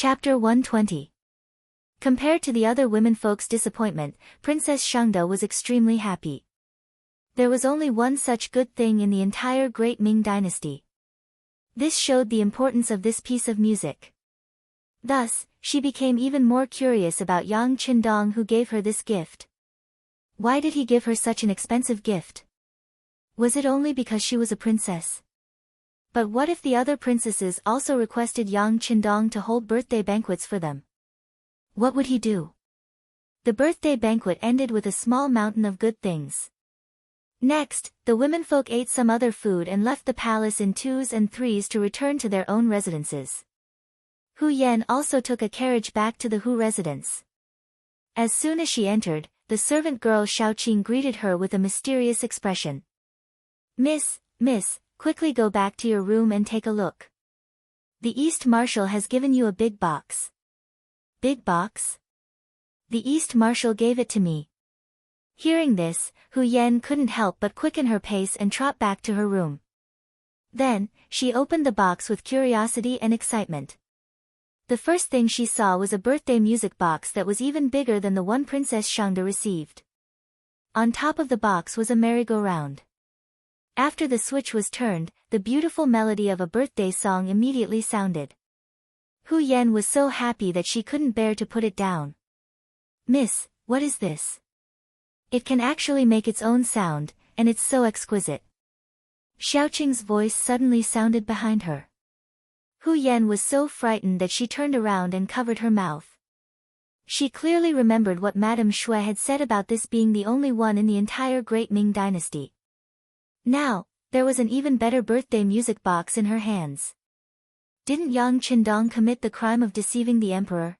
Chapter 120. Compared to the other womenfolk's disappointment, Princess Shangde was extremely happy. There was only one such good thing in the entire great Ming dynasty. This showed the importance of this piece of music. Thus, she became even more curious about Yang Qindong, who gave her this gift. Why did he give her such an expensive gift? Was it only because she was a princess? But what if the other princesses also requested Yang Qindong to hold birthday banquets for them? What would he do? The birthday banquet ended with a small mountain of good things. Next, the womenfolk ate some other food and left the palace in 2s and 3s to return to their own residences. Hu Yan also took a carriage back to the Hu residence. As soon as she entered, the servant girl Xiaoqing greeted her with a mysterious expression. Miss, quickly go back to your room and take a look. The East Marshal has given you a big box. Big box? The East Marshal gave it to me. Hearing this, Hu Yan couldn't help but quicken her pace and trot back to her room. Then, she opened the box with curiosity and excitement. The first thing she saw was a birthday music box that was even bigger than the one Princess Shangde received. On top of the box was a merry-go-round. After the switch was turned, the beautiful melody of a birthday song immediately sounded. Hu Yan was so happy that she couldn't bear to put it down. Miss, what is this? It can actually make its own sound, and it's so exquisite. Xiaoqing's voice suddenly sounded behind her. Hu Yan was so frightened that she turned around and covered her mouth. She clearly remembered what Madame Shui had said about this being the only one in the entire Great Ming dynasty. Now, there was an even better birthday music box in her hands. Didn't Yang Qindong commit the crime of deceiving the emperor?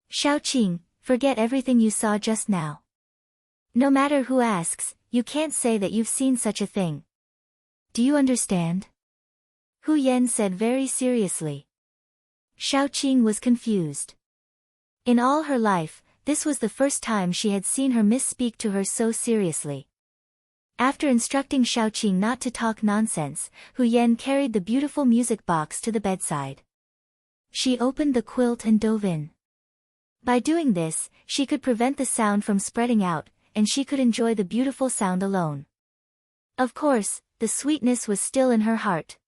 Xiaoqing, forget everything you saw just now. No matter who asks, you can't say that you've seen such a thing. Do you understand? Hu Yan said very seriously. Xiaoqing was confused. In all her life, this was the first time she had seen her miss speak to her so seriously. After instructing Xiaoqing not to talk nonsense, Hu Yan carried the beautiful music box to the bedside. She opened the quilt and dove in. By doing this, she could prevent the sound from spreading out, and she could enjoy the beautiful sound alone. Of course, the sweetness was still in her heart.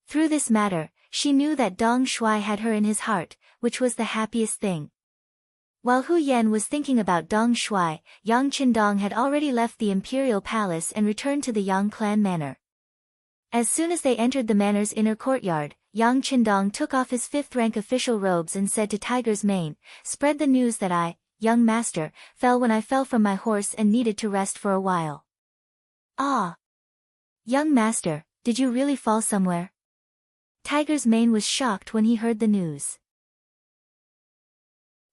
Through this matter, she knew that Dong Shuai had her in his heart, which was the happiest thing. While Hu Yan was thinking about Dong Shuai, Yang Qindong had already left the imperial palace and returned to the Yang clan manor. As soon as they entered the manor's inner courtyard, Yang Qindong took off his 5th-rank official robes and said to Tiger's Mane, "Spread the news that I, young master, fell when I fell from my horse and needed to rest for a while." "Ah! Young master, did you really fall somewhere?" Tiger's Mane was shocked when he heard the news.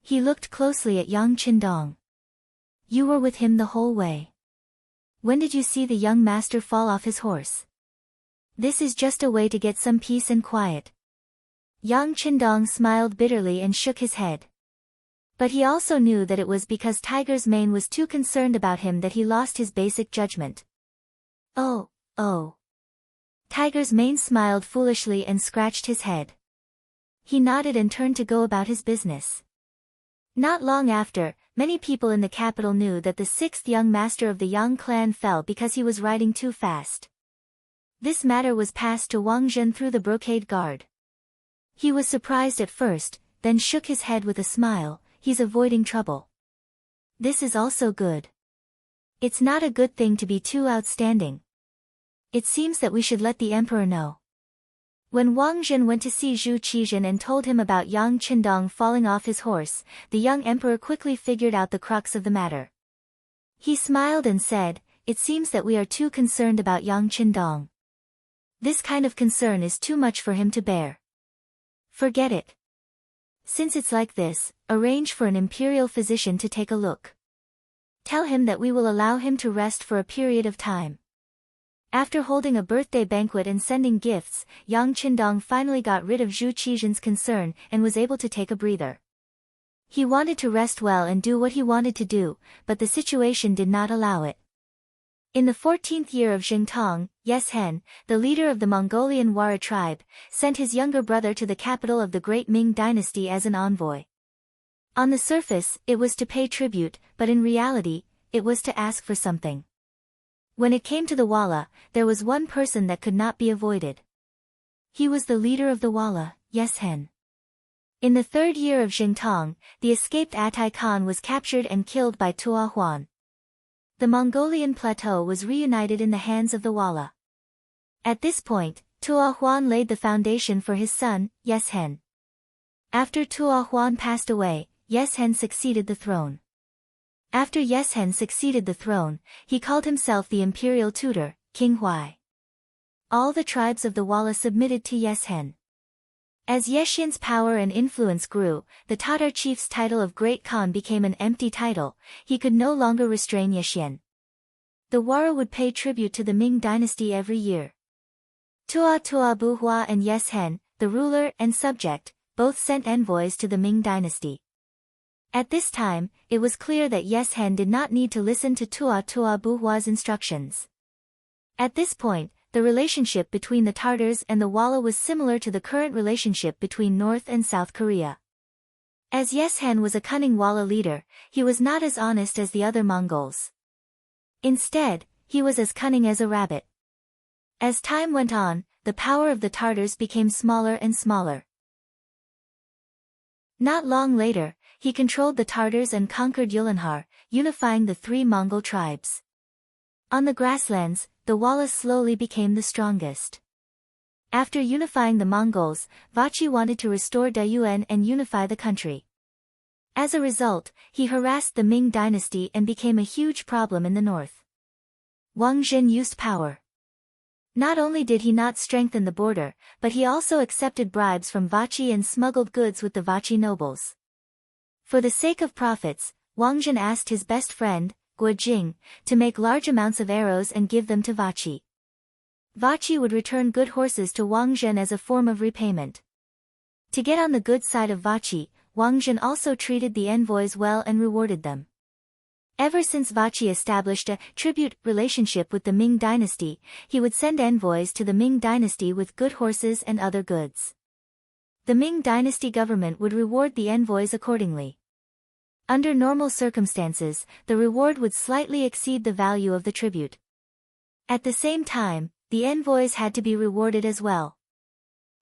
He looked closely at Yang Qindong. "You were with him the whole way. When did you see the young master fall off his horse?" "This is just a way to get some peace and quiet." Yang Qindong smiled bitterly and shook his head. But he also knew that it was because Tiger's Mane was too concerned about him that he lost his basic judgment. Oh. Tiger's Mane smiled foolishly and scratched his head. He nodded and turned to go about his business. Not long after, many people in the capital knew that the 6th young master of the Yang clan fell because he was riding too fast. This matter was passed to Wang Zhen through the brocade guard. He was surprised at first, then shook his head with a smile. He's avoiding trouble. This is also good. It's not a good thing to be too outstanding. It seems that we should let the emperor know. When Wang Zhen went to see Zhu Qizhen and told him about Yang Qindong falling off his horse, the young emperor quickly figured out the crux of the matter. He smiled and said, "It seems that we are too concerned about Yang Qindong. This kind of concern is too much for him to bear. Forget it. Since it's like this, arrange for an imperial physician to take a look. Tell him that we will allow him to rest for a period of time." After holding a birthday banquet and sending gifts, Yang Qindong finally got rid of Zhu Qizhen's concern and was able to take a breather. He wanted to rest well and do what he wanted to do, but the situation did not allow it. In the 14th year of Xingtong, Yeshen, the leader of the Mongolian Wara tribe, sent his younger brother to the capital of the great Ming dynasty as an envoy. On the surface, it was to pay tribute, but in reality, it was to ask for something. When it came to the Wala, there was one person that could not be avoided. He was the leader of the Wala, Yeshen. In the 3rd year of Xingtong, the escaped Atai Khan was captured and killed by Tua Huan. The Mongolian plateau was reunited in the hands of the Wala. At this point, Tua Huan laid the foundation for his son, Yeshen. After Tua Huan passed away, Yeshen succeeded the throne. After Yeshen succeeded the throne, he called himself the imperial tutor, King Huai. All the tribes of the Wala submitted to Yeshen. As Yeshen's power and influence grew, the Tatar chief's title of Great Khan became an empty title. He could no longer restrain Yeshen. The Wara would pay tribute to the Ming dynasty every year. Tua Buhua and Yeshen, the ruler and subject, both sent envoys to the Ming dynasty. At this time, it was clear that Yeshen did not need to listen to Tua Buhua's instructions. At this point, the relationship between the Tartars and the Wala was similar to the current relationship between North and South Korea. As Yeshen was a cunning Wala leader, he was not as honest as the other Mongols. Instead, he was as cunning as a rabbit. As time went on, the power of the Tartars became smaller and smaller. Not long later, he controlled the Tartars and conquered Yulanhar, unifying the 3 Mongol tribes. On the grasslands, the Wala slowly became the strongest. After unifying the Mongols, Vachi wanted to restore Dayuan and unify the country. As a result, he harassed the Ming dynasty and became a huge problem in the north. Wang Jin used power. Not only did he not strengthen the border, but he also accepted bribes from Vachi and smuggled goods with the Vachi nobles. For the sake of profits, Wang Jin asked his best friend, Guojing, to make large amounts of arrows and give them to Vachi. Vachi would return good horses to Wang Jin as a form of repayment. To get on the good side of Vachi, Wang Jin also treated the envoys well and rewarded them. Ever since Vachi established a tribute relationship with the Ming dynasty, he would send envoys to the Ming dynasty with good horses and other goods. The Ming dynasty government would reward the envoys accordingly. Under normal circumstances, the reward would slightly exceed the value of the tribute. At the same time, the envoys had to be rewarded as well.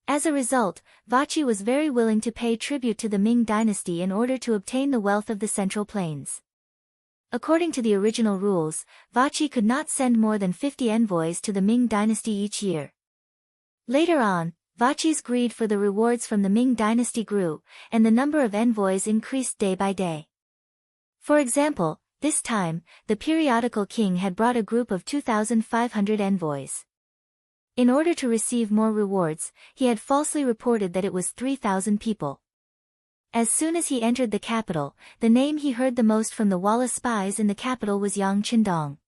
As a result, Vachi was very willing to pay tribute to the Ming dynasty in order to obtain the wealth of the Central Plains. According to the original rules, Vachi could not send more than 50 envoys to the Ming dynasty each year. Later on, Vachi's greed for the rewards from the Ming dynasty grew, and the number of envoys increased day by day. For example, this time, the periodical Qing had brought a group of 2,500 envoys. In order to receive more rewards, he had falsely reported that it was 3,000 people. As soon as he entered the capital, the name he heard the most from the Wala spies in the capital was Yang Qindong.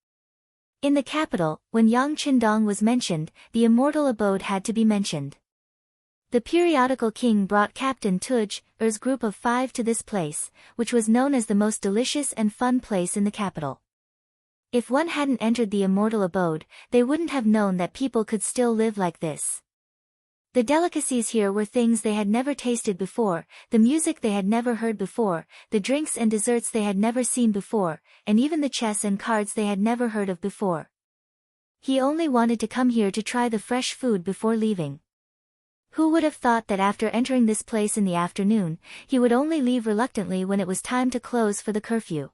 In the capital, when Yang Qindong was mentioned, the immortal abode had to be mentioned. The periodical Qing brought Captain Tuj's group of 5 to this place, which was known as the most delicious and fun place in the capital. If one hadn't entered the immortal abode, they wouldn't have known that people could still live like this. The delicacies here were things they had never tasted before, the music they had never heard before, the drinks and desserts they had never seen before, and even the chess and cards they had never heard of before. He only wanted to come here to try the fresh food before leaving. Who would have thought that after entering this place in the afternoon, he would only leave reluctantly when it was time to close for the curfew?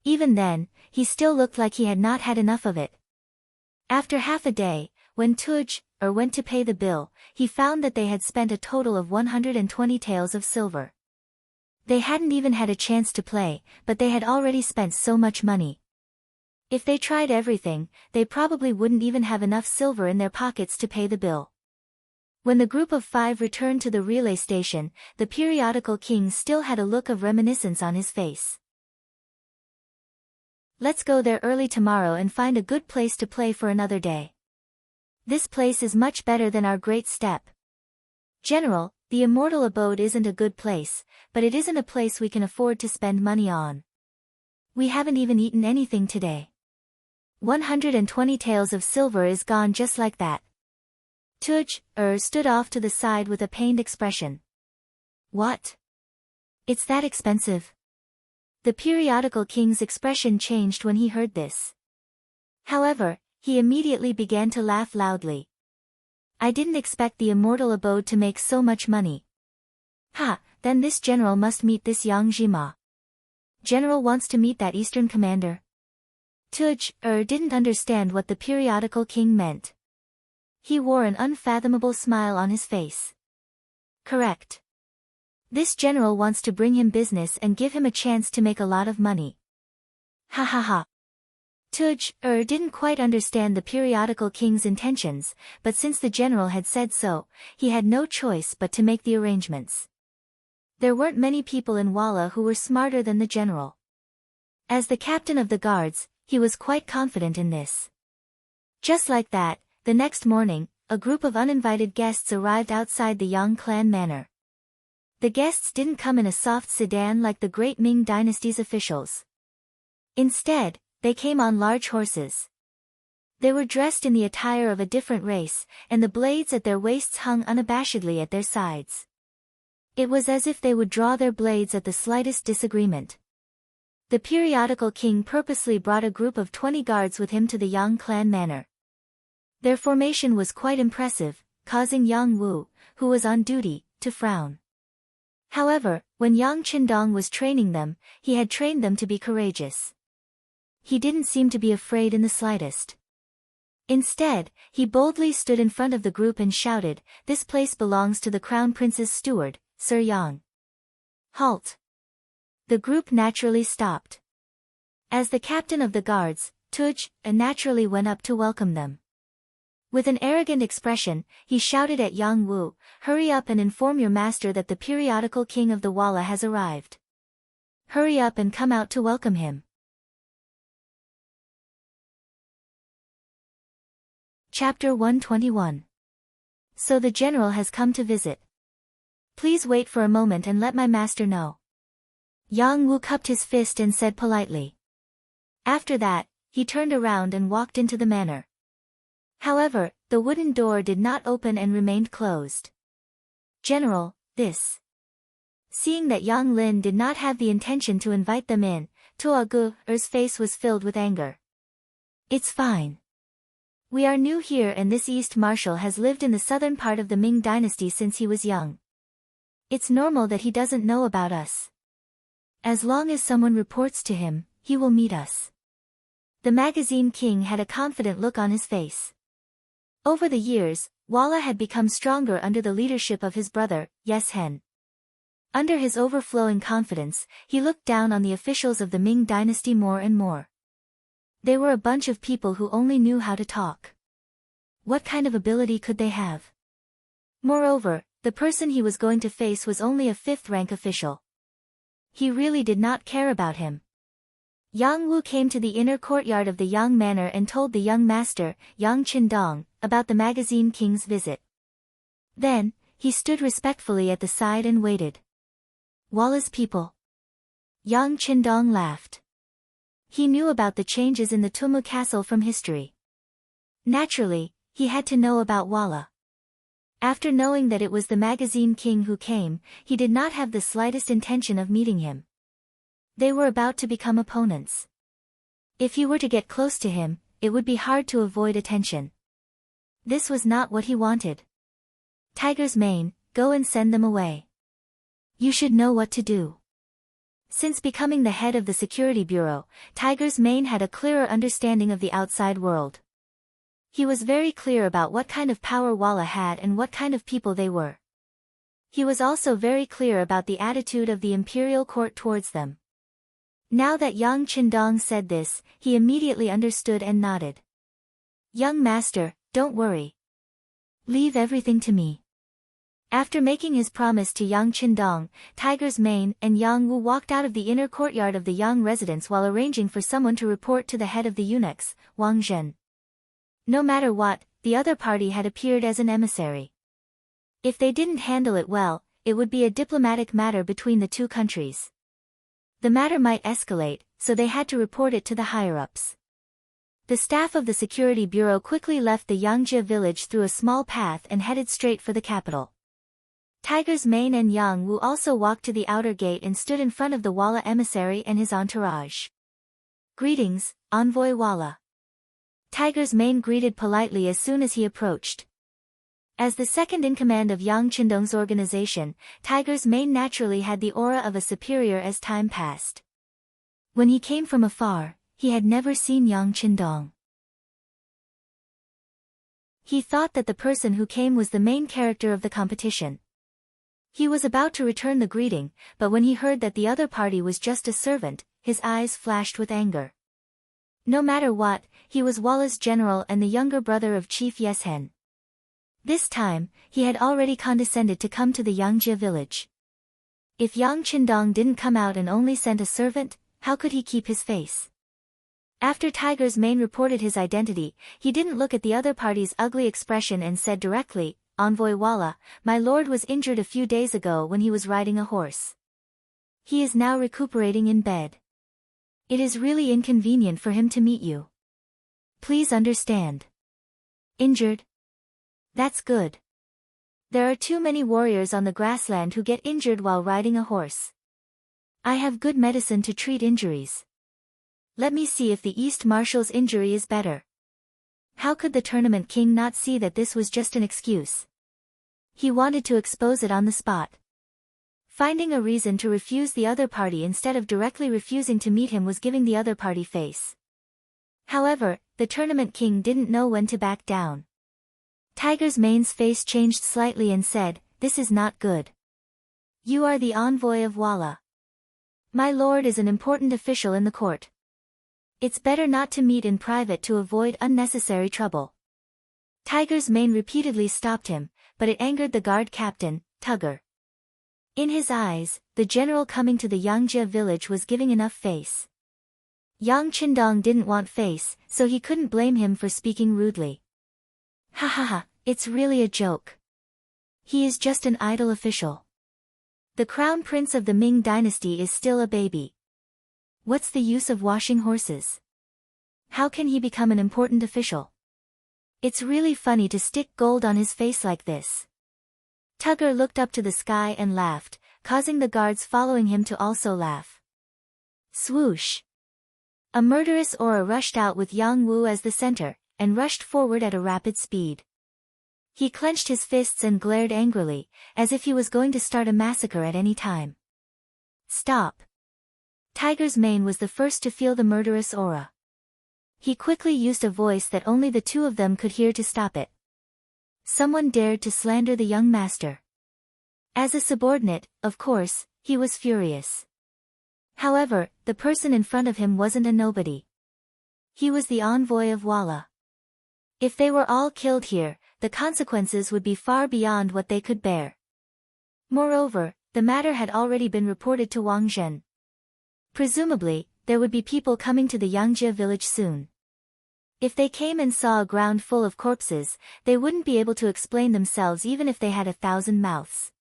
Even then, he still looked like he had not had enough of it. After half a day, when went to pay the bill, he found that they had spent a total of 120 taels of silver. They hadn't even had a chance to play, but they had already spent so much money. If they tried everything, they probably wouldn't even have enough silver in their pockets to pay the bill. When the group of 5 returned to the relay station, the periodical Qing still had a look of reminiscence on his face. Let's go there early tomorrow and find a good place to play for another day. This place is much better than our great steppe. General, the immortal abode isn't a good place, but it isn't a place we can afford to spend money on. We haven't even eaten anything today. 120 taels of silver is gone just like that. Tuj stood off to the side with a pained expression. What? It's that expensive? The periodical king's expression changed when he heard this. However, he immediately began to laugh loudly. I didn't expect the immortal abode to make so much money. Ha, then this general must meet this Yang Jima. General wants to meet that eastern commander. Tuj didn't understand what the periodical king meant. He wore an unfathomable smile on his face. Correct. This general wants to bring him business and give him a chance to make a lot of money. Ha ha ha. Tuj didn't quite understand the periodical king's intentions, but since the general had said so, he had no choice but to make the arrangements. There weren't many people in Walla who were smarter than the general. As the captain of the guards, he was quite confident in this. Just like that, the next morning, a group of uninvited guests arrived outside the Yang clan manor. The guests didn't come in a soft sedan like the great Ming dynasty's officials. Instead, they came on large horses. They were dressed in the attire of a different race, and the blades at their waists hung unabashedly at their sides. It was as if they would draw their blades at the slightest disagreement. The periodical king purposely brought a group of 20 guards with him to the Yang clan manor. Their formation was quite impressive, causing Yang Wu, who was on duty, to frown. However, when Yang Qindong was training them, he had trained them to be courageous. He didn't seem to be afraid in the slightest. Instead, he boldly stood in front of the group and shouted, "This place belongs to the Crown Prince's steward, Sir Yang." Halt! The group naturally stopped. As the captain of the guards, Tuj naturally went up to welcome them. With an arrogant expression, he shouted at Yang Wu, "Hurry up and inform your master that the periodical king of the Walla has arrived. Hurry up and come out to welcome him." Chapter 121. So the general has come to visit. Please wait for a moment and let my master know. Yang Wu cupped his fist and said politely. After that, he turned around and walked into the manor. However, the wooden door did not open and remained closed. General, this. Seeing that Yang Lin did not have the intention to invite them in, Tuagu's face was filled with anger. It's fine. We are new here and this East Marshal has lived in the southern part of the Ming dynasty since he was young. It's normal that he doesn't know about us. As long as someone reports to him, he will meet us. The magazine king had a confident look on his face. Over the years, Walla had become stronger under the leadership of his brother, Yes Hen. Under his overflowing confidence, he looked down on the officials of the Ming dynasty more and more. They were a bunch of people who only knew how to talk. What kind of ability could they have? Moreover, the person he was going to face was only a 5th-rank official. He really did not care about him. Yang Wu came to the inner courtyard of the Yang manor and told the young master, Yang Qindong, about the magazine king's visit. Then, he stood respectfully at the side and waited. Walla's people. Yang Qindong laughed. He knew about the changes in the Tumu castle from history. Naturally, he had to know about Walla. After knowing that it was the magazine king who came, he did not have the slightest intention of meeting him. They were about to become opponents. If he were to get close to him, it would be hard to avoid attention. This was not what he wanted. Tiger's mane, go and send them away. You should know what to do. Since becoming the head of the security bureau, Tiger's mane had a clearer understanding of the outside world. He was very clear about what kind of power Walla had and what kind of people they were. He was also very clear about the attitude of the imperial court towards them. Now that Yang Qindong said this, he immediately understood and nodded. Young master, don't worry. Leave everything to me. After making his promise to Yang Qindong, Tiger's mane and Yang Wu walked out of the inner courtyard of the Yang residence while arranging for someone to report to the head of the eunuchs, Wang Zhen. No matter what, the other party had appeared as an emissary. If they didn't handle it well, it would be a diplomatic matter between the two countries. The matter might escalate, so they had to report it to the higher-ups. The staff of the security bureau quickly left the Yangzhe village through a small path and headed straight for the capital. Tiger's Mane and Yang Wu also walked to the outer gate and stood in front of the Walla emissary and his entourage. "Greetings, Envoy Walla." Tiger's Mane greeted politely as soon as he approached. As the second-in-command of Yang Qindong's organization, Tiger's Mane naturally had the aura of a superior as time passed. When he came from afar, he had never seen Yang Qindong. He thought that the person who came was the main character of the competition. He was about to return the greeting, but when he heard that the other party was just a servant, his eyes flashed with anger. No matter what, he was Walla's general and the younger brother of Chief Yeshen. This time, he had already condescended to come to the Yangzhe village. If Yang Qindong didn't come out and only sent a servant, how could he keep his face? After Tiger's Mane reported his identity, he didn't look at the other party's ugly expression and said directly, "Envoy Walla, my lord was injured a few days ago when he was riding a horse. He is now recuperating in bed. It is really inconvenient for him to meet you. Please understand." "Injured? That's good. There are too many warriors on the grassland who get injured while riding a horse. I have good medicine to treat injuries. Let me see if the East Marshal's injury is better." How could the tournament king not see that this was just an excuse? He wanted to expose it on the spot. Finding a reason to refuse the other party instead of directly refusing to meet him was giving the other party face. However, the tournament king didn't know when to back down. Tiger's Mane's face changed slightly and said, "This is not good. You are the envoy of Walla. My lord is an important official in the court. It's better not to meet in private to avoid unnecessary trouble." Tiger's Mane repeatedly stopped him, but it angered the guard captain, Tugger. In his eyes, the general coming to the Yangzhe village was giving enough face. Yang Qindong didn't want face, so he couldn't blame him for speaking rudely. "Ha ha ha, it's really a joke. He is just an idle official. The crown prince of the Ming dynasty is still a baby. What's the use of washing horses? How can he become an important official? It's really funny to stick gold on his face like this." Tugger looked up to the sky and laughed, causing the guards following him to also laugh. Swoosh! A murderous aura rushed out with Yang Wu as the center, and rushed forward at a rapid speed. He clenched his fists and glared angrily, as if he was going to start a massacre at any time. "Stop!" Tiger's Mane was the first to feel the murderous aura. He quickly used a voice that only the two of them could hear to stop it. Someone dared to slander the young master. As a subordinate, of course, he was furious. However, the person in front of him wasn't a nobody. He was the envoy of Walla. If they were all killed here, the consequences would be far beyond what they could bear. Moreover, the matter had already been reported to Wang Zhen. Presumably, there would be people coming to the Yangzhe village soon. If they came and saw a ground full of corpses, they wouldn't be able to explain themselves even if they had 1,000 mouths.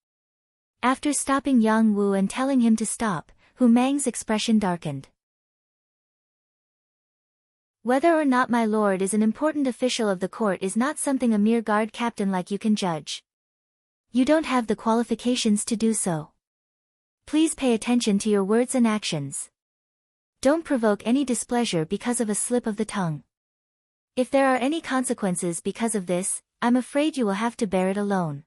After stopping Yang Wu and telling him to stop, Hu Mang's expression darkened. "Whether or not my lord is an important official of the court is not something a mere guard captain like you can judge. You don't have the qualifications to do so. Please pay attention to your words and actions. Don't provoke any displeasure because of a slip of the tongue. If there are any consequences because of this, I'm afraid you will have to bear it alone.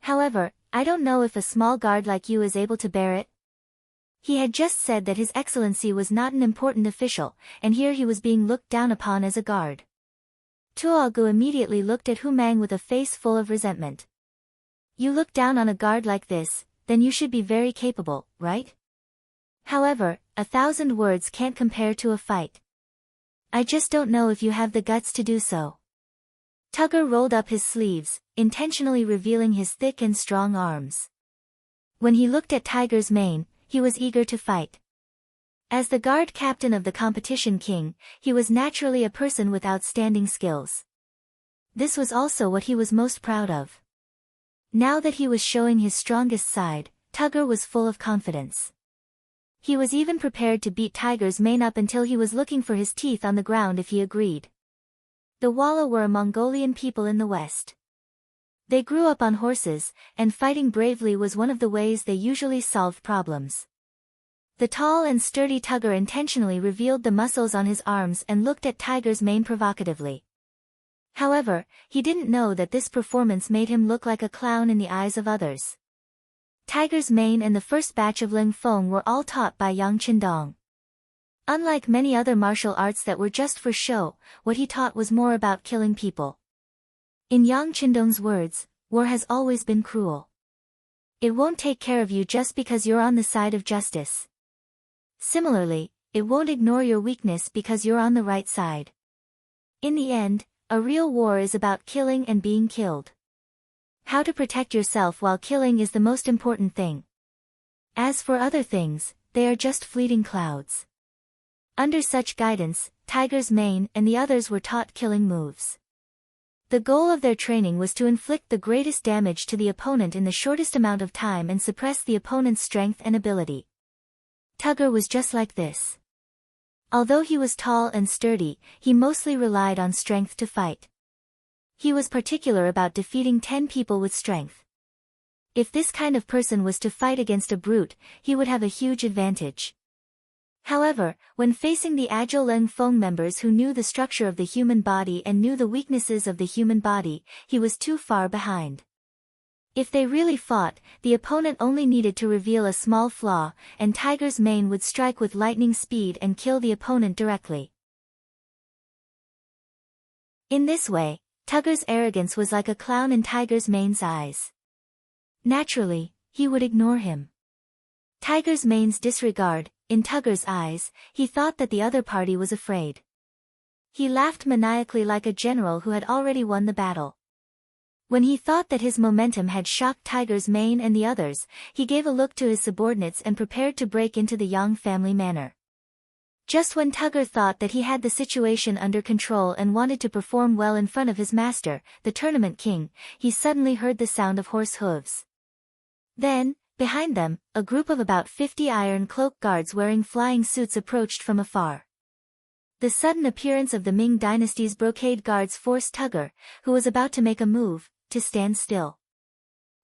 However, I don't know if a small guard like you is able to bear it." He had just said that His Excellency was not an important official, and here he was being looked down upon as a guard. Tuogu immediately looked at Hu Mang with a face full of resentment. "You look down on a guard like this, then you should be very capable, right? However, 1,000 words can't compare to a fight. I just don't know if you have the guts to do so." Tugger rolled up his sleeves, intentionally revealing his thick and strong arms. When he looked at Tiger's Mane, he was eager to fight. As the guard captain of the competition king, he was naturally a person with outstanding skills. This was also what he was most proud of. Now that he was showing his strongest side, Tugger was full of confidence. He was even prepared to beat Tiger's mane up until he was looking for his teeth on the ground if he agreed. The Walla were a Mongolian people in the west. They grew up on horses, and fighting bravely was one of the ways they usually solved problems. The tall and sturdy Tugger intentionally revealed the muscles on his arms and looked at Tiger's mane provocatively. However, he didn't know that this performance made him look like a clown in the eyes of others. Tiger's mane and the first batch of Ling Feng were all taught by Yang Qindong. Unlike many other martial arts that were just for show, what he taught was more about killing people. In Yang Qindong's words, war has always been cruel. It won't take care of you just because you're on the side of justice. Similarly, it won't ignore your weakness because you're on the right side. In the end, a real war is about killing and being killed. How to protect yourself while killing is the most important thing. As for other things, they are just fleeting clouds. Under such guidance, Tiger's mane and the others were taught killing moves. The goal of their training was to inflict the greatest damage to the opponent in the shortest amount of time and suppress the opponent's strength and ability. Tugger was just like this. Although he was tall and sturdy, he mostly relied on strength to fight. He was particular about defeating 10 people with strength. If this kind of person was to fight against a brute, he would have a huge advantage. However, when facing the agile Ling Feng members who knew the structure of the human body and knew the weaknesses of the human body, he was too far behind. If they really fought, the opponent only needed to reveal a small flaw, and Tiger's mane would strike with lightning speed and kill the opponent directly. In this way, Tugger's arrogance was like a clown in Tiger's mane's eyes. Naturally, he would ignore him. Tiger's mane's disregard, in Tugger's eyes, he thought that the other party was afraid. He laughed maniacally like a general who had already won the battle. When he thought that his momentum had shocked Tiger's mane and the others, he gave a look to his subordinates and prepared to break into the Yang family manor. Just when Tugger thought that he had the situation under control and wanted to perform well in front of his master, the tournament king, he suddenly heard the sound of horse hooves. Then, behind them, a group of about 50 iron cloak guards wearing flying suits approached from afar. The sudden appearance of the Ming dynasty's brocade guards forced Tugger, who was about to make a move, to stand still.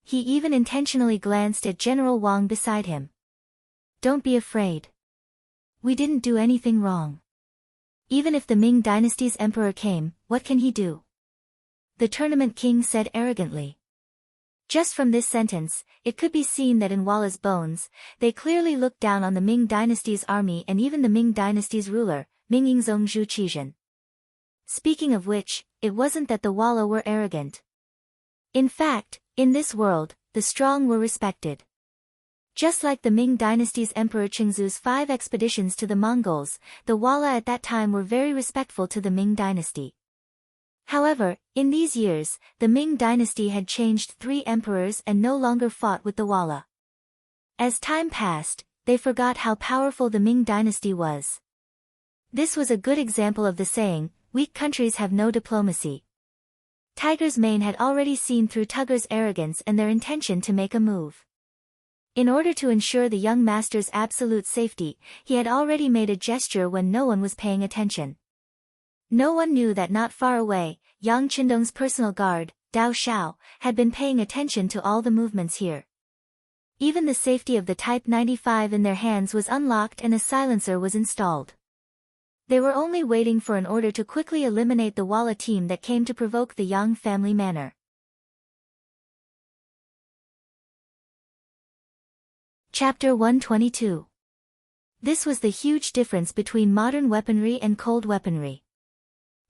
He even intentionally glanced at General Wang beside him. "Don't be afraid. We didn't do anything wrong. Even if the Ming dynasty's emperor came, what can he do?" The tournament king said arrogantly. Just from this sentence, it could be seen that in Walla's bones, they clearly looked down on the Ming dynasty's army and even the Ming dynasty's ruler, Ming Yingzong Zhu Qizhen. Speaking of which, it wasn't that the Walla were arrogant. In fact, in this world, the strong were respected. Just like the Ming dynasty's Emperor Qingzu's 5 expeditions to the Mongols, the Walla at that time were very respectful to the Ming dynasty. However, in these years, the Ming dynasty had changed 3 emperors and no longer fought with the Walla. As time passed, they forgot how powerful the Ming dynasty was. This was a good example of the saying, "Weak countries have no diplomacy." Tiger's mane had already seen through Tugger's arrogance and their intention to make a move. In order to ensure the young master's absolute safety, he had already made a gesture when no one was paying attention. No one knew that not far away, Yang Qindong's personal guard, Dao Xiao, had been paying attention to all the movements here. Even the safety of the Type 95 in their hands was unlocked and a silencer was installed. They were only waiting for an order to quickly eliminate the Walla team that came to provoke the Yang family manor. Chapter 122. This was the huge difference between modern weaponry and cold weaponry.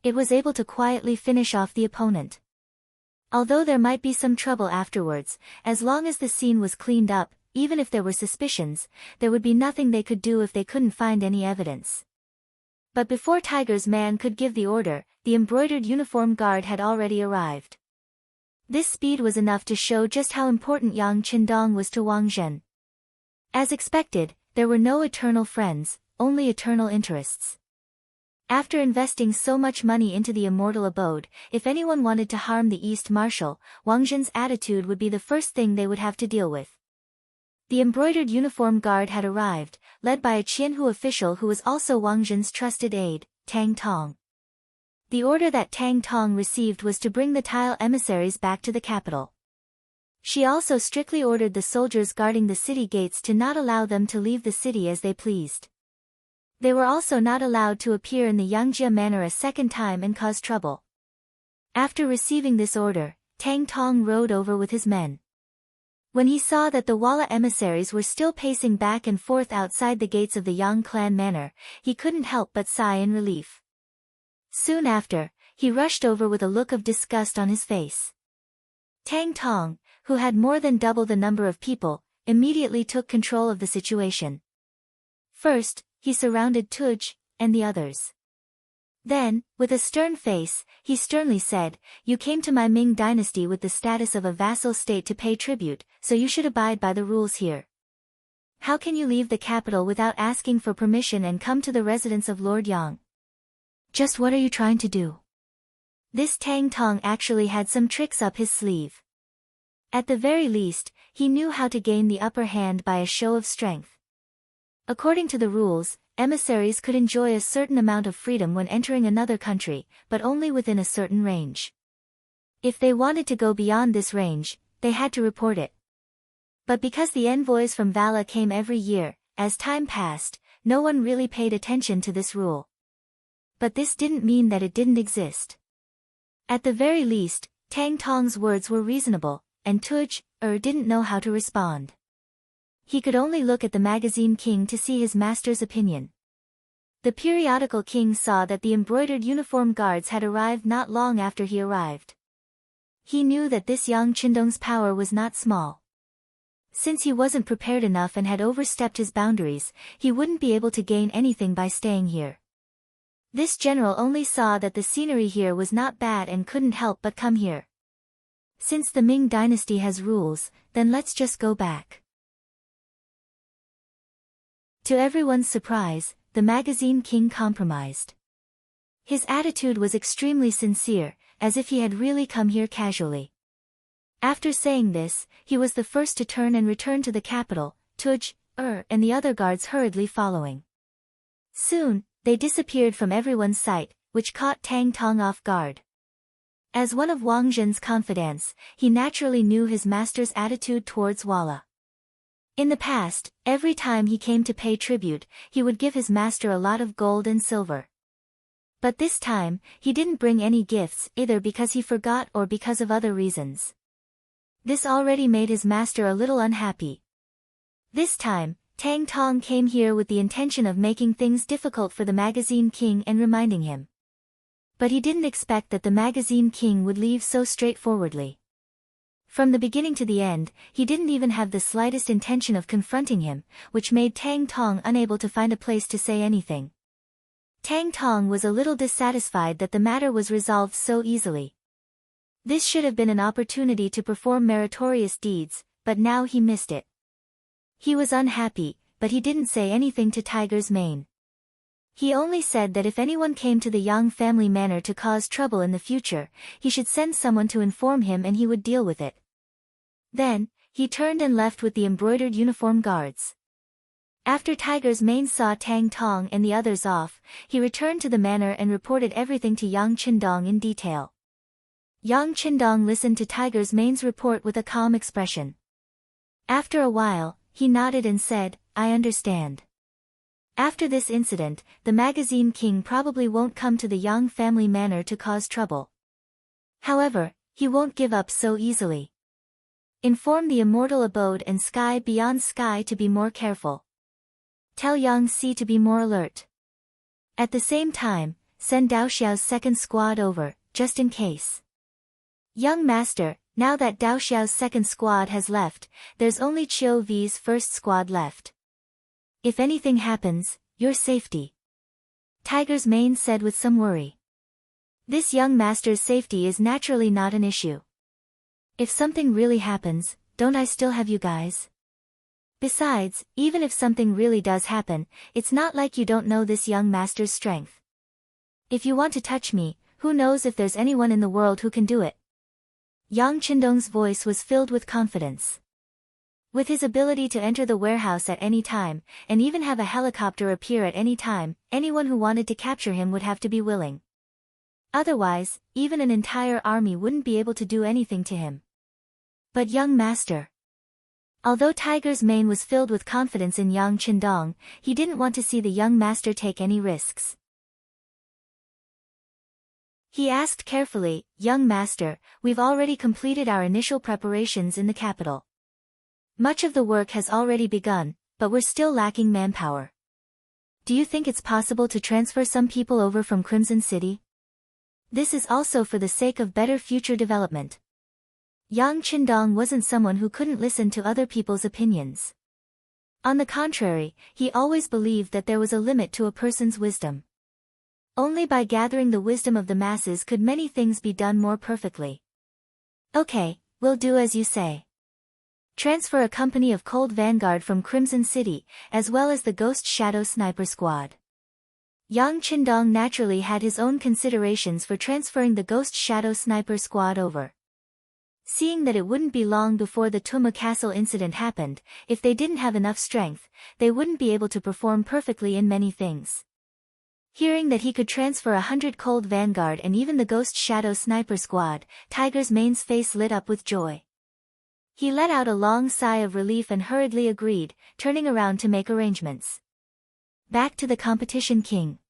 It was able to quietly finish off the opponent. Although there might be some trouble afterwards, as long as the scene was cleaned up, even if there were suspicions, there would be nothing they could do if they couldn't find any evidence. But before Tiger's man could give the order, the embroidered uniform guard had already arrived. This speed was enough to show just how important Yang Qindong was to Wang Zhen. As expected, there were no eternal friends, only eternal interests. After investing so much money into the immortal abode, if anyone wanted to harm the East Marshal, Wang Zhen's attitude would be the first thing they would have to deal with. The embroidered uniform guard had arrived, led by a Qianhu official who was also Wang Zhen's trusted aide, Tang Tong. The order that Tang Tong received was to bring the tile emissaries back to the capital. She also strictly ordered the soldiers guarding the city gates to not allow them to leave the city as they pleased. They were also not allowed to appear in the Yangjia manor a second time and cause trouble. After receiving this order, Tang Tong rode over with his men. When he saw that the Walla emissaries were still pacing back and forth outside the gates of the Yang clan manor, he couldn't help but sigh in relief. Soon after, he rushed over with a look of disgust on his face. Tang Tong, who had more than double the number of people, immediately took control of the situation. First, he surrounded Tuj and the others. Then, with a stern face, he sternly said, "You came to my Ming dynasty with the status of a vassal state to pay tribute, so you should abide by the rules here. How can you leave the capital without asking for permission and come to the residence of Lord Yang? Just what are you trying to do?" This Tang Tong actually had some tricks up his sleeve. At the very least, he knew how to gain the upper hand by a show of strength. According to the rules, emissaries could enjoy a certain amount of freedom when entering another country, but only within a certain range. If they wanted to go beyond this range, they had to report it. But because the envoys from Vala came every year, as time passed, no one really paid attention to this rule. But this didn't mean that it didn't exist. At the very least, Tang Tong's words were reasonable, and Tuj didn't know how to respond. He could only look at the magazine King to see his master's opinion. The periodical King saw that the embroidered uniform guards had arrived not long after he arrived. He knew that this young Qindong's power was not small. Since he wasn't prepared enough and had overstepped his boundaries, he wouldn't be able to gain anything by staying here. This general only saw that the scenery here was not bad and couldn't help but come here. Since the Ming dynasty has rules, then let's just go back. To everyone's surprise, the magazine King compromised. His attitude was extremely sincere, as if he had really come here casually. After saying this, he was the first to turn and return to the capital, Tuj, and the other guards hurriedly following. Soon, they disappeared from everyone's sight, which caught Tang Tong off guard. As one of Wang Zhen's confidants, he naturally knew his master's attitude towards Walla. In the past, every time he came to pay tribute, he would give his master a lot of gold and silver. But this time, he didn't bring any gifts either because he forgot or because of other reasons. This already made his master a little unhappy. This time, Tang Tong came here with the intention of making things difficult for the magazine King and reminding him. But he didn't expect that the magazine King would leave so straightforwardly. From the beginning to the end, he didn't even have the slightest intention of confronting him, which made Tang Tong unable to find a place to say anything. Tang Tong was a little dissatisfied that the matter was resolved so easily. This should have been an opportunity to perform meritorious deeds, but now he missed it. He was unhappy, but he didn't say anything to Tiger's Mane. He only said that if anyone came to the Yang family manor to cause trouble in the future, he should send someone to inform him and he would deal with it. Then, he turned and left with the embroidered uniform guards. After Tiger's Mane saw Tang Tong and the others off, he returned to the manor and reported everything to Yang Qindong in detail. Yang Qindong listened to Tiger's Mane's report with a calm expression. After a while, he nodded and said, "I understand. After this incident, the magazine King probably won't come to the Yang family manor to cause trouble. However, he won't give up so easily. Inform the immortal abode and sky beyond sky to be more careful. Tell Yang Si to be more alert. At the same time, send Dao Xiao's second squad over, just in case. Young master, now that Dao Xiao's second squad has left, there's only Qiu V's first squad left. If anything happens, your safety." Tiger's Mane said with some worry. This young master's safety is naturally not an issue. If something really happens, don't I still have you guys? Besides, even if something really does happen, it's not like you don't know this young master's strength. If you want to touch me, who knows if there's anyone in the world who can do it? Yang Qindong's voice was filled with confidence. With his ability to enter the warehouse at any time, and even have a helicopter appear at any time, anyone who wanted to capture him would have to be willing. Otherwise, even an entire army wouldn't be able to do anything to him. But young master. Although Tiger's mane was filled with confidence in Yang Qindong, he didn't want to see the young master take any risks. He asked carefully, "Young master, we've already completed our initial preparations in the capital. Much of the work has already begun, but we're still lacking manpower. Do you think it's possible to transfer some people over from Crimson City? This is also for the sake of better future development." Yang Qindong wasn't someone who couldn't listen to other people's opinions. On the contrary, he always believed that there was a limit to a person's wisdom. Only by gathering the wisdom of the masses could many things be done more perfectly. "Okay, we'll do as you say. Transfer a company of Cold Vanguard from Crimson City, as well as the Ghost Shadow Sniper Squad." Yang Qindong naturally had his own considerations for transferring the Ghost Shadow Sniper Squad over. Seeing that it wouldn't be long before the Tuma Castle incident happened, if they didn't have enough strength, they wouldn't be able to perform perfectly in many things. Hearing that he could transfer 100 Cold Vanguard and even the Ghost Shadow Sniper Squad, Tiger's mane's face lit up with joy. He let out a long sigh of relief and hurriedly agreed, turning around to make arrangements. Back to the competition king.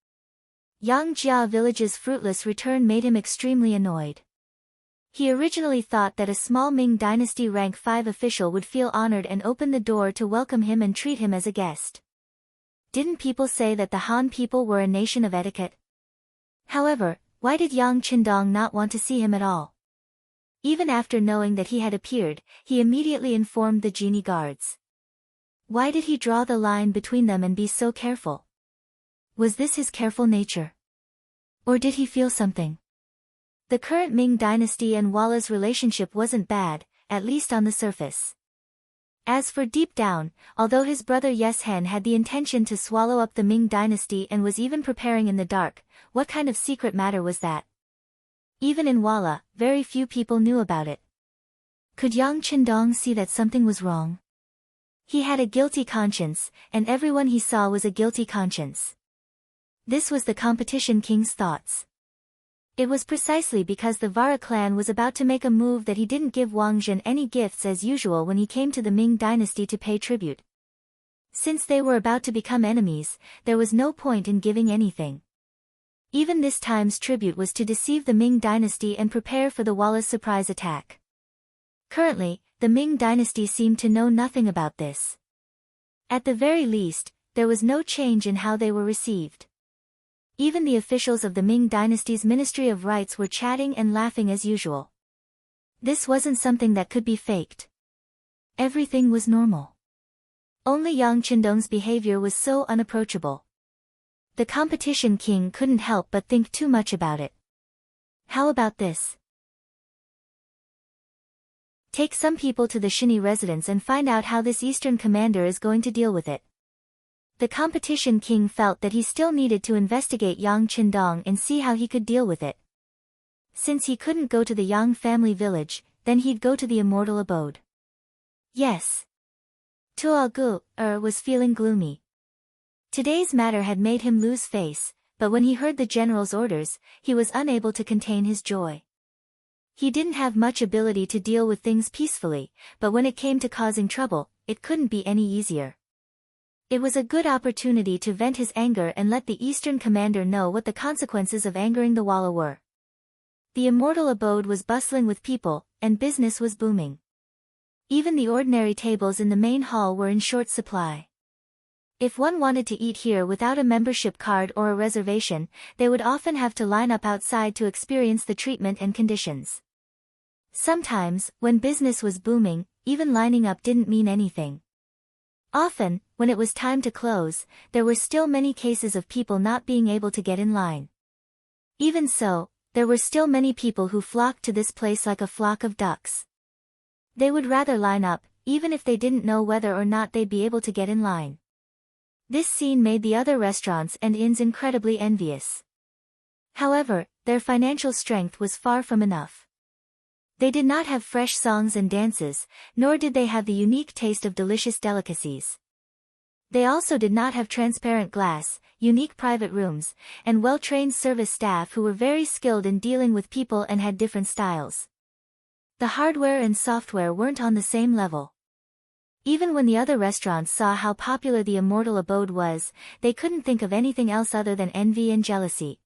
Yang Jia village's fruitless return made him extremely annoyed. He originally thought that a small Ming Dynasty rank 5 official would feel honored and open the door to welcome him and treat him as a guest. Didn't people say that the Han people were a nation of etiquette? However, why did Yang Qindong not want to see him at all? Even after knowing that he had appeared, he immediately informed the genie guards. Why did he draw the line between them and be so careful? Was this his careful nature? Or did he feel something? The current Ming Dynasty and Walla's relationship wasn't bad, at least on the surface. As for deep down, although his brother Yes Hen had the intention to swallow up the Ming Dynasty and was even preparing in the dark, what kind of secret matter was that? Even in Walla, very few people knew about it. Could Yang Qindong see that something was wrong? He had a guilty conscience, and everyone he saw was a guilty conscience. This was the competition king's thoughts. It was precisely because the Vara clan was about to make a move that he didn't give Wang Zhen any gifts as usual when he came to the Ming Dynasty to pay tribute. Since they were about to become enemies, there was no point in giving anything. Even this time's tribute was to deceive the Ming Dynasty and prepare for the Walla's surprise attack. Currently, the Ming Dynasty seemed to know nothing about this. At the very least, there was no change in how they were received. Even the officials of the Ming Dynasty's Ministry of Rites were chatting and laughing as usual. This wasn't something that could be faked. Everything was normal. Only Yang Qindong's behavior was so unapproachable. The competition king couldn't help but think too much about it. How about this? Take some people to the Shini residence and find out how this Eastern commander is going to deal with it. The competition king felt that he still needed to investigate Yang Qindong and see how he could deal with it. Since he couldn't go to the Yang family village, then he'd go to the immortal abode. Yes. Tuogu was feeling gloomy. Today's matter had made him lose face, but when he heard the general's orders, he was unable to contain his joy. He didn't have much ability to deal with things peacefully, but when it came to causing trouble, it couldn't be any easier. It was a good opportunity to vent his anger and let the Eastern commander know what the consequences of angering the Walla were. The immortal abode was bustling with people, and business was booming. Even the ordinary tables in the main hall were in short supply. If one wanted to eat here without a membership card or a reservation, they would often have to line up outside to experience the treatment and conditions. Sometimes, when business was booming, even lining up didn't mean anything. Often, when it was time to close, there were still many cases of people not being able to get in line. Even so, there were still many people who flocked to this place like a flock of ducks. They would rather line up, even if they didn't know whether or not they'd be able to get in line. This scene made the other restaurants and inns incredibly envious. However, their financial strength was far from enough. They did not have fresh songs and dances, nor did they have the unique taste of delicious delicacies. They also did not have transparent glass, unique private rooms, and well-trained service staff who were very skilled in dealing with people and had different styles. The hardware and software weren't on the same level. Even when the other restaurants saw how popular the Immortal Abode was, they couldn't think of anything else other than envy and jealousy.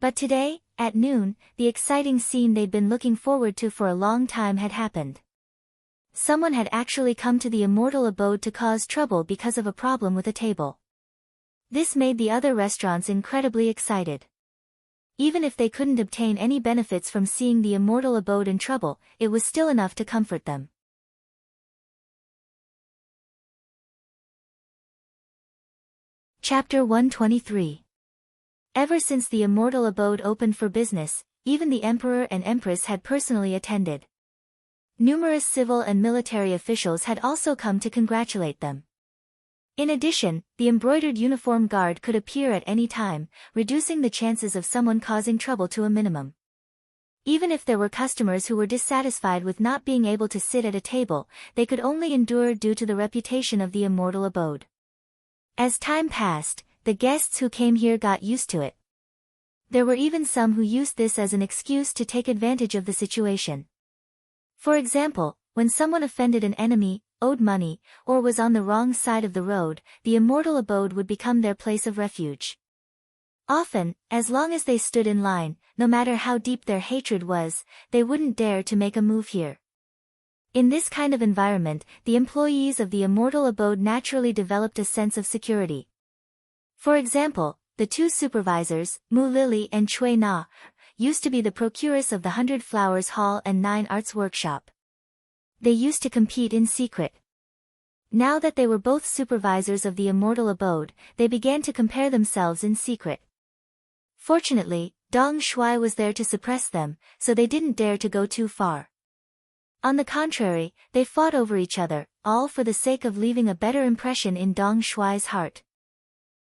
But today, at noon, the exciting scene they'd been looking forward to for a long time had happened. Someone had actually come to the Immortal Abode to cause trouble because of a problem with a table. This made the other restaurants incredibly excited. Even if they couldn't obtain any benefits from seeing the Immortal Abode in trouble, it was still enough to comfort them. Chapter 123. Ever since the Immortal Abode opened for business, even the Emperor and Empress had personally attended. Numerous civil and military officials had also come to congratulate them. In addition, the embroidered uniform guard could appear at any time, reducing the chances of someone causing trouble to a minimum. Even if there were customers who were dissatisfied with not being able to sit at a table, they could only endure due to the reputation of the Immortal Abode. As time passed, the guests who came here got used to it. There were even some who used this as an excuse to take advantage of the situation. For example, when someone offended an enemy, owed money, or was on the wrong side of the road, the Immortal Abode would become their place of refuge. Often, as long as they stood in line, no matter how deep their hatred was, they wouldn't dare to make a move here. In this kind of environment, the employees of the Immortal Abode naturally developed a sense of security. For example, the two supervisors, Mu Lily and Cui Na, used to be the procuress of the 100 Flowers Hall and 9 Arts Workshop. They used to compete in secret. Now that they were both supervisors of the Immortal Abode, they began to compare themselves in secret. Fortunately, Dong Shuai was there to suppress them, so they didn't dare to go too far. On the contrary, they fought over each other, all for the sake of leaving a better impression in Dong Shuai's heart.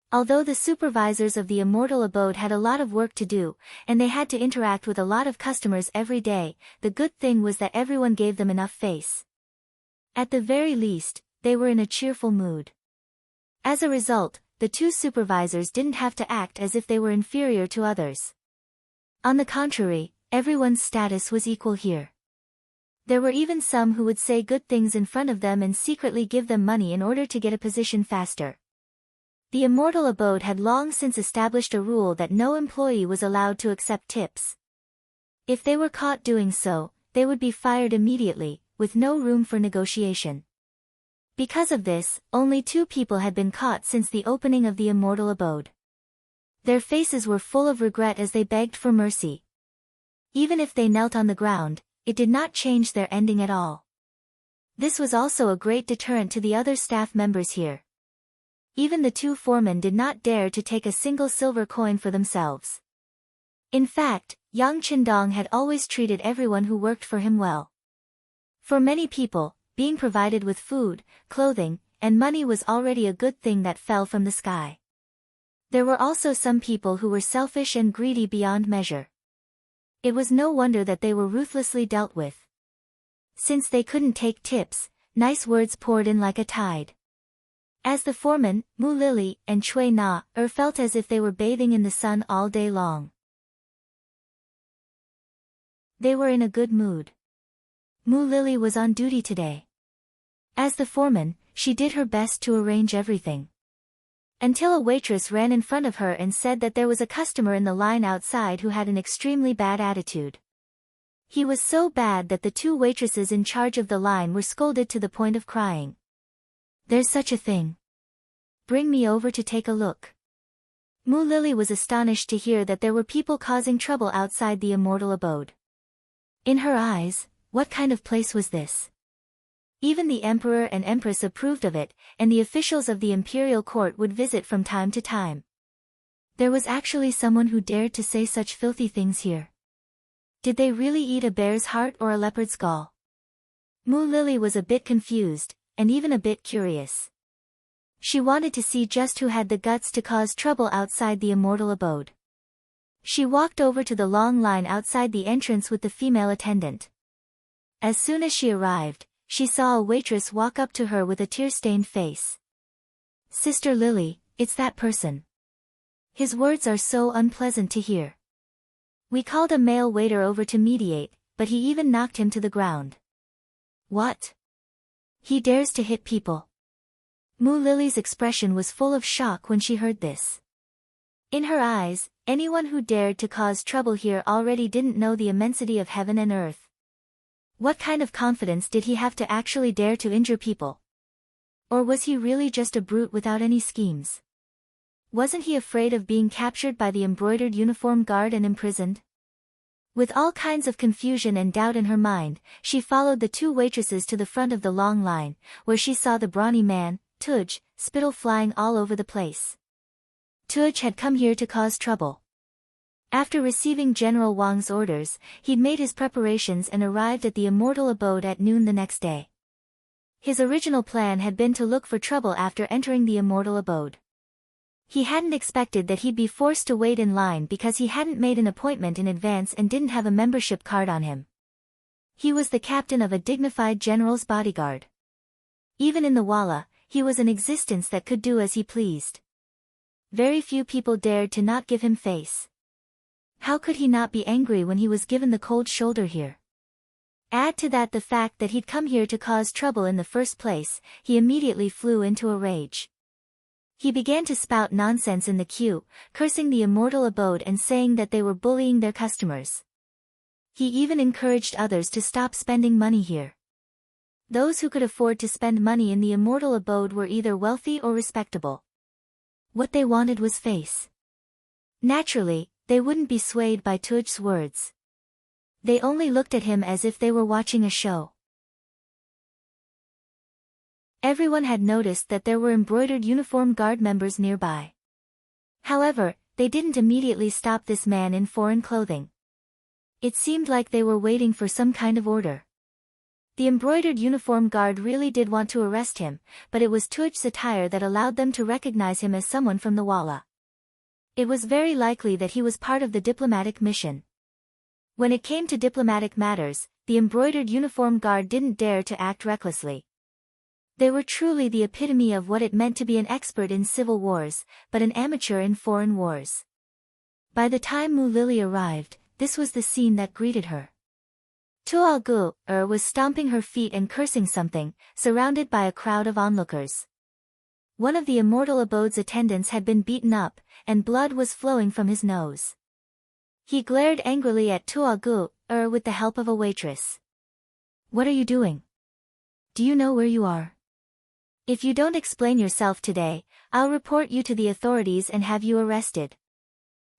Although the supervisors of the Immortal Abode had a lot of work to do, and they had to interact with a lot of customers every day, the good thing was that everyone gave them enough face. At the very least, they were in a cheerful mood. As a result, the two supervisors didn't have to act as if they were inferior to others. On the contrary, everyone's status was equal here. There were even some who would say good things in front of them and secretly give them money in order to get a position faster. The Immortal Abode had long since established a rule that no employee was allowed to accept tips. If they were caught doing so, they would be fired immediately, with no room for negotiation. Because of this, only 2 people had been caught since the opening of the Immortal Abode. Their faces were full of regret as they begged for mercy. Even if they knelt on the ground, it did not change their ending at all. This was also a great deterrent to the other staff members here. Even the 2 foremen did not dare to take a single silver coin for themselves. In fact, Yang Qindong had always treated everyone who worked for him well. For many people, being provided with food, clothing, and money was already a good thing that fell from the sky. There were also some people who were selfish and greedy beyond measure. It was no wonder that they were ruthlessly dealt with. Since they couldn't take tips, nice words poured in like a tide. As the foreman, Mu Lily, and Cui Na, felt as if they were bathing in the sun all day long. They were in a good mood. Mu Lily was on duty today. As the foreman, she did her best to arrange everything. Until a waitress ran in front of her and said that there was a customer in the line outside who had an extremely bad attitude. He was so bad that the 2 waitresses in charge of the line were scolded to the point of crying. "There's such a thing. Bring me over to take a look." Mu Lily was astonished to hear that there were people causing trouble outside the Immortal Abode. In her eyes, what kind of place was this? Even the Emperor and Empress approved of it, and the officials of the imperial court would visit from time to time. There was actually someone who dared to say such filthy things here. Did they really eat a bear's heart or a leopard's gall? Mu Lily was a bit confused, and even a bit curious. She wanted to see just who had the guts to cause trouble outside the Immortal Abode. She walked over to the long line outside the entrance with the female attendant. As soon as she arrived, she saw a waitress walk up to her with a tear-stained face. "Sister Lily, it's that person." His words are so unpleasant to hear. "We called a male waiter over to mediate, but he even knocked him to the ground." "What? He dares to hit people?" Mu Lily's expression was full of shock when she heard this. In her eyes, anyone who dared to cause trouble here already didn't know the immensity of heaven and earth. What kind of confidence did he have to actually dare to injure people? Or was he really just a brute without any schemes? Wasn't he afraid of being captured by the embroidered uniform guard and imprisoned? With all kinds of confusion and doubt in her mind, she followed the two waitresses to the front of the long line, where she saw the brawny man, Tuj, spittle flying all over the place. Tuj had come here to cause trouble. After receiving General Wang's orders, he'd made his preparations and arrived at the immortal abode at noon the next day. His original plan had been to look for trouble after entering the immortal abode. He hadn't expected that he'd be forced to wait in line because he hadn't made an appointment in advance and didn't have a membership card on him. He was the captain of a dignified general's bodyguard. Even in the Walla, he was an existence that could do as he pleased. Very few people dared to not give him face. How could he not be angry when he was given the cold shoulder here? Add to that the fact that he'd come here to cause trouble in the first place, he immediately flew into a rage. He began to spout nonsense in the queue, cursing the immortal abode and saying that they were bullying their customers. He even encouraged others to stop spending money here. Those who could afford to spend money in the immortal abode were either wealthy or respectable. What they wanted was face. Naturally, they wouldn't be swayed by Tuj's words. They only looked at him as if they were watching a show. Everyone had noticed that there were embroidered uniform guard members nearby. However, they didn't immediately stop this man in foreign clothing. It seemed like they were waiting for some kind of order. The embroidered uniform guard really did want to arrest him, but it was Tuj's attire that allowed them to recognize him as someone from the Walla. It was very likely that he was part of the diplomatic mission. When it came to diplomatic matters, the embroidered uniform guard didn't dare to act recklessly. They were truly the epitome of what it meant to be an expert in civil wars, but an amateur in foreign wars. By the time Mu Lily arrived, this was the scene that greeted her. Tuo Gu was stomping her feet and cursing something, surrounded by a crowd of onlookers. One of the immortal abode's attendants had been beaten up, and blood was flowing from his nose. He glared angrily at Tuo Gu with the help of a waitress. "What are you doing? Do you know where you are? If you don't explain yourself today, I'll report you to the authorities and have you arrested."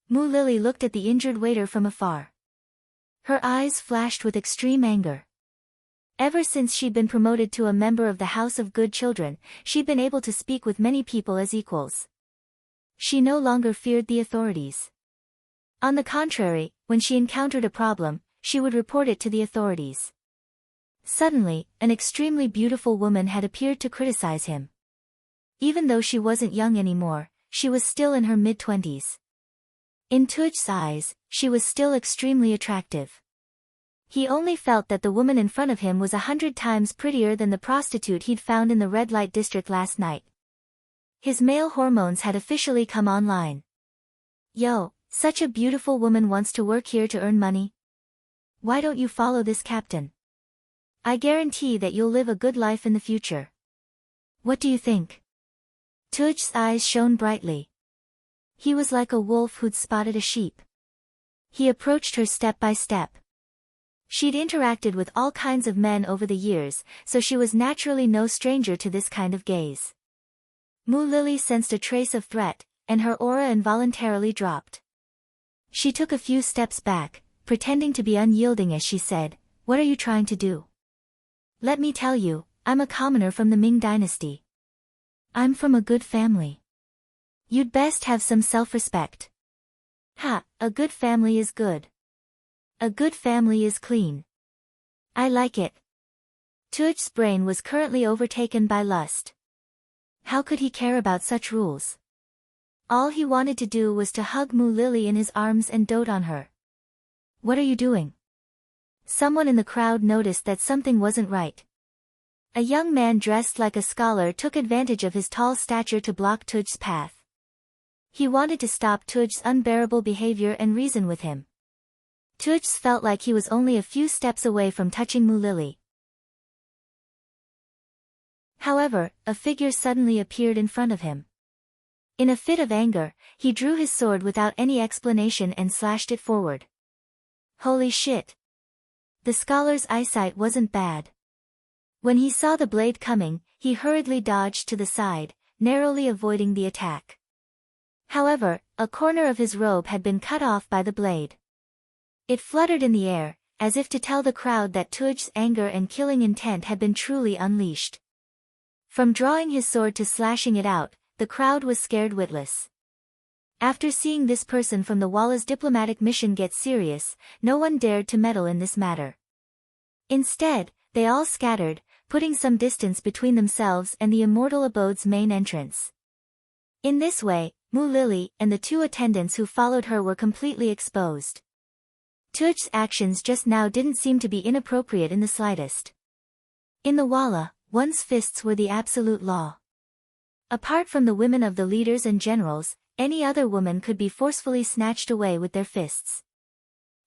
Mu Lily looked at the injured waiter from afar. Her eyes flashed with extreme anger. Ever since she'd been promoted to a member of the House of Good Children, she'd been able to speak with many people as equals. She no longer feared the authorities. On the contrary, when she encountered a problem, she would report it to the authorities. Suddenly, an extremely beautiful woman had appeared to criticize him. Even though she wasn't young anymore, she was still in her mid-20s. In Tuj's eyes, she was still extremely attractive. He only felt that the woman in front of him was 100 times prettier than the prostitute he'd found in the red light district last night. His male hormones had officially come online. "Yo, such a beautiful woman wants to work here to earn money? Why don't you follow this captain? I guarantee that you'll live a good life in the future. What do you think?" Tuj's eyes shone brightly. He was like a wolf who'd spotted a sheep. He approached her step by step. She'd interacted with all kinds of men over the years, so she was naturally no stranger to this kind of gaze. Mu Lily sensed a trace of threat, and her aura involuntarily dropped. She took a few steps back, pretending to be unyielding as she said, "What are you trying to do? Let me tell you, I'm a commoner from the Ming dynasty. I'm from a good family. You'd best have some self-respect." "Ha, a good family is good. A good family is clean. I like it." Tuj's brain was currently overtaken by lust. How could he care about such rules? All he wanted to do was to hug Mu Lily in his arms and dote on her. "What are you doing?" Someone in the crowd noticed that something wasn't right. A young man dressed like a scholar took advantage of his tall stature to block Tuj's path. He wanted to stop Tuj's unbearable behavior and reason with him. Tuj felt like he was only a few steps away from touching Mu Lily. However, a figure suddenly appeared in front of him. In a fit of anger, he drew his sword without any explanation and slashed it forward. Holy shit! The scholar's eyesight wasn't bad. When he saw the blade coming, he hurriedly dodged to the side, narrowly avoiding the attack. However, a corner of his robe had been cut off by the blade. It fluttered in the air, as if to tell the crowd that Tuj's anger and killing intent had been truly unleashed. From drawing his sword to slashing it out, the crowd was scared witless. After seeing this person from the Walla's diplomatic mission get serious, no one dared to meddle in this matter. Instead, they all scattered, putting some distance between themselves and the Immortal Abode's main entrance. In this way, Mu Lily and the two attendants who followed her were completely exposed. Tuj's actions just now didn't seem to be inappropriate in the slightest. In the Walla, one's fists were the absolute law. Apart from the women of the leaders and generals, any other woman could be forcefully snatched away with their fists.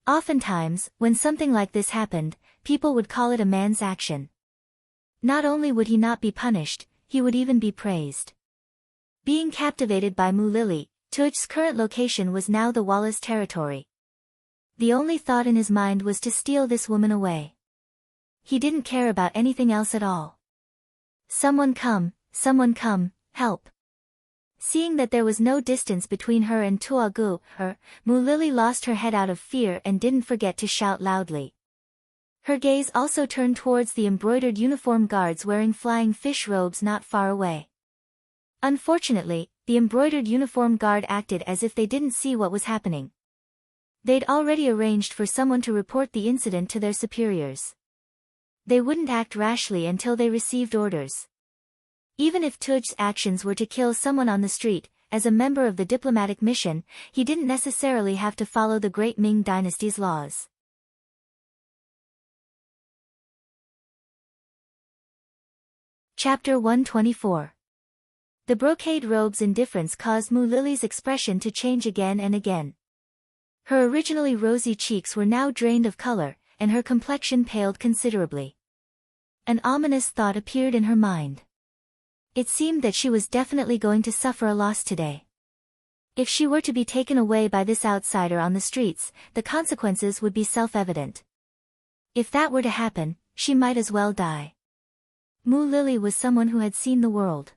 Oftentimes, when something like this happened, people would call it a man's action. Not only would he not be punished, he would even be praised. Being captivated by Mu Lily, Tuj's current location was now the Walla's territory. The only thought in his mind was to steal this woman away. He didn't care about anything else at all. Someone come, help. Seeing that there was no distance between her and Tuagu, Mu Lily lost her head out of fear and didn't forget to shout loudly. Her gaze also turned towards the embroidered uniform guards wearing flying fish robes not far away. Unfortunately, the embroidered uniform guard acted as if they didn't see what was happening. They'd already arranged for someone to report the incident to their superiors. They wouldn't act rashly until they received orders. Even if Tuj's actions were to kill someone on the street, as a member of the diplomatic mission, he didn't necessarily have to follow the Great Ming Dynasty's laws. Chapter 124. The brocade robe's indifference caused Mu Lily's expression to change again and again. Her originally rosy cheeks were now drained of color, and her complexion paled considerably. An ominous thought appeared in her mind. It seemed that she was definitely going to suffer a loss today. If she were to be taken away by this outsider on the streets, the consequences would be self-evident. If that were to happen, she might as well die. Mu Lily was someone who had seen the world.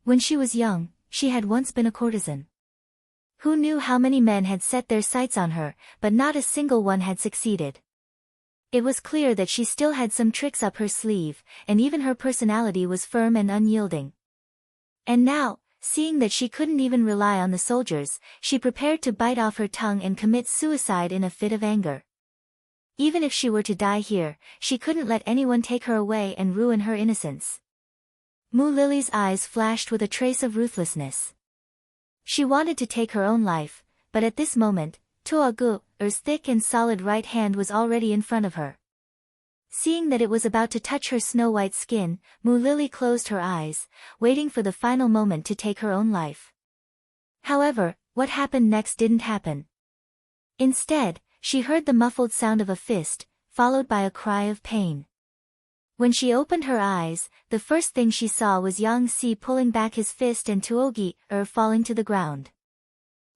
When she was young, she had once been a courtesan. Who knew how many men had set their sights on her, but not a single one had succeeded. It was clear that she still had some tricks up her sleeve, and even her personality was firm and unyielding. And now, seeing that she couldn't even rely on the soldiers, she prepared to bite off her tongue and commit suicide in a fit of anger. Even if she were to die here, she couldn't let anyone take her away and ruin her innocence. Mu Lily's eyes flashed with a trace of ruthlessness. She wanted to take her own life, but at this moment, Tuagu's thick and solid right hand was already in front of her. Seeing that it was about to touch her snow-white skin, Mu Lily closed her eyes, waiting for the final moment to take her own life. However, what happened next didn't happen. Instead, she heard the muffled sound of a fist, followed by a cry of pain. When she opened her eyes, the first thing she saw was Yang Si pulling back his fist and Tuogi falling to the ground.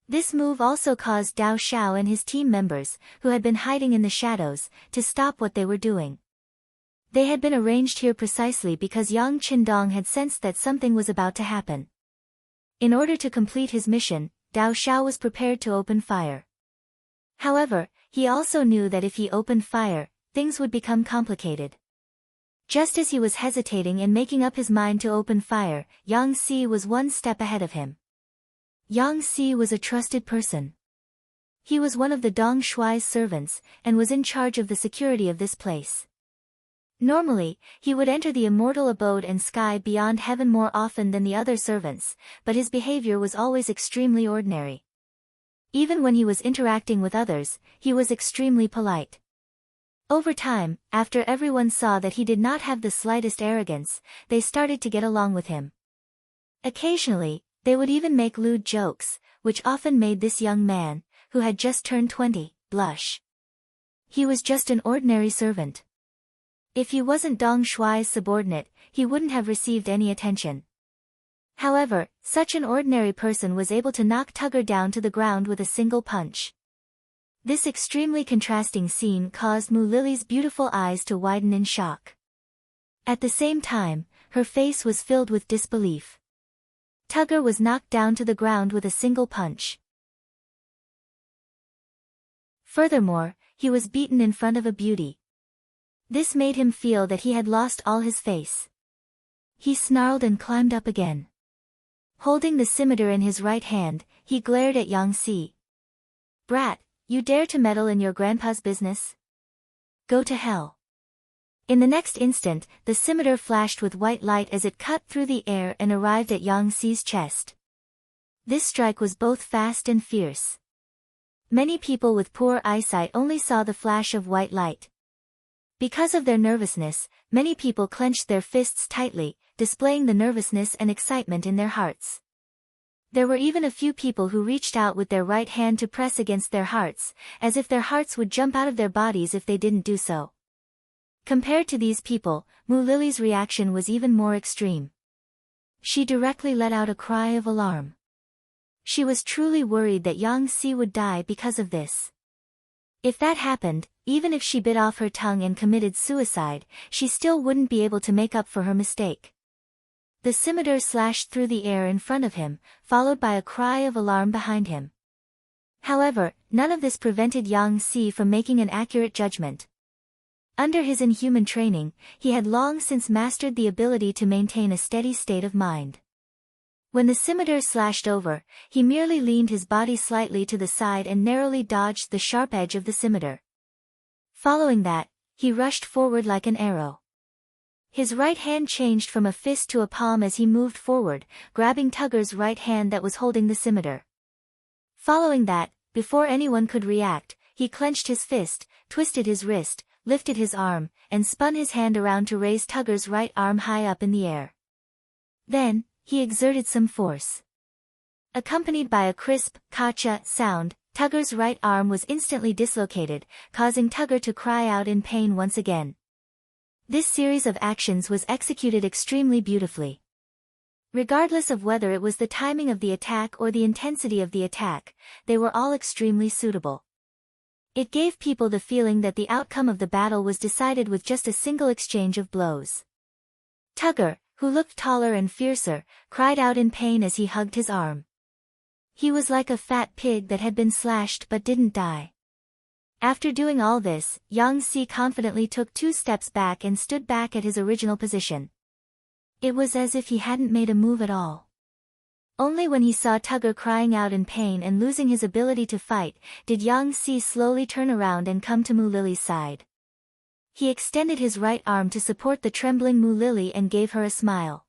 This move also caused Dao Xiao and his team members, who had been hiding in the shadows, to stop what they were doing. They had been arranged here precisely because Yang Qindong had sensed that something was about to happen. In order to complete his mission, Dao Xiao was prepared to open fire. However, he also knew that if he opened fire, things would become complicated. Just as he was hesitating and making up his mind to open fire, Yang Si was one step ahead of him. Yang Si was a trusted person. He was one of the Dong Shuai's servants, and was in charge of the security of this place. Normally, he would enter the immortal abode and sky beyond heaven more often than the other servants, but his behavior was always extremely ordinary. Even when he was interacting with others, he was extremely polite. Over time, after everyone saw that he did not have the slightest arrogance, they started to get along with him. Occasionally, they would even make lewd jokes, which often made this young man, who had just turned 20, blush. He was just an ordinary servant. If he wasn't Dong Shuai's subordinate, he wouldn't have received any attention. However, such an ordinary person was able to knock Tugger down to the ground with a single punch. This extremely contrasting scene caused Mu Lily's beautiful eyes to widen in shock. At the same time, her face was filled with disbelief. Tugger was knocked down to the ground with a single punch. Furthermore, he was beaten in front of a beauty. This made him feel that he had lost all his face. He snarled and climbed up again. Holding the scimitar in his right hand, he glared at Yang Si. "Brat, you dare to meddle in your grandpa's business? Go to hell." In the next instant, the scimitar flashed with white light as it cut through the air and arrived at Yang Si's chest. This strike was both fast and fierce. Many people with poor eyesight only saw the flash of white light. Because of their nervousness, many people clenched their fists tightly, displaying the nervousness and excitement in their hearts. There were even a few people who reached out with their right hand to press against their hearts, as if their hearts would jump out of their bodies if they didn't do so. Compared to these people, Mu Lily's reaction was even more extreme. She directly let out a cry of alarm. She was truly worried that Yang Si would die because of this. If that happened, even if she bit off her tongue and committed suicide, she still wouldn't be able to make up for her mistake. The scimitar slashed through the air in front of him, followed by a cry of alarm behind him. However, none of this prevented Yang Si from making an accurate judgment. Under his inhuman training, he had long since mastered the ability to maintain a steady state of mind. When the scimitar slashed over, he merely leaned his body slightly to the side and narrowly dodged the sharp edge of the scimitar. Following that, he rushed forward like an arrow. His right hand changed from a fist to a palm as he moved forward, grabbing Tugger's right hand that was holding the scimitar. Following that, before anyone could react, he clenched his fist, twisted his wrist, lifted his arm, and spun his hand around to raise Tugger's right arm high up in the air. Then, he exerted some force. Accompanied by a crisp, "Kacha" sound, Tugger's right arm was instantly dislocated, causing Tugger to cry out in pain once again. This series of actions was executed extremely beautifully. Regardless of whether it was the timing of the attack or the intensity of the attack, they were all extremely suitable. It gave people the feeling that the outcome of the battle was decided with just a single exchange of blows. Tugger, who looked taller and fiercer, cried out in pain as he hugged his arm. He was like a fat pig that had been slashed but didn't die. After doing all this, Yang Si confidently took 2 steps back and stood back at his original position. It was as if he hadn't made a move at all. Only when he saw Tugger crying out in pain and losing his ability to fight, did Yang Si slowly turn around and come to Mu Lily's side. He extended his right arm to support the trembling Mu Lily and gave her a smile.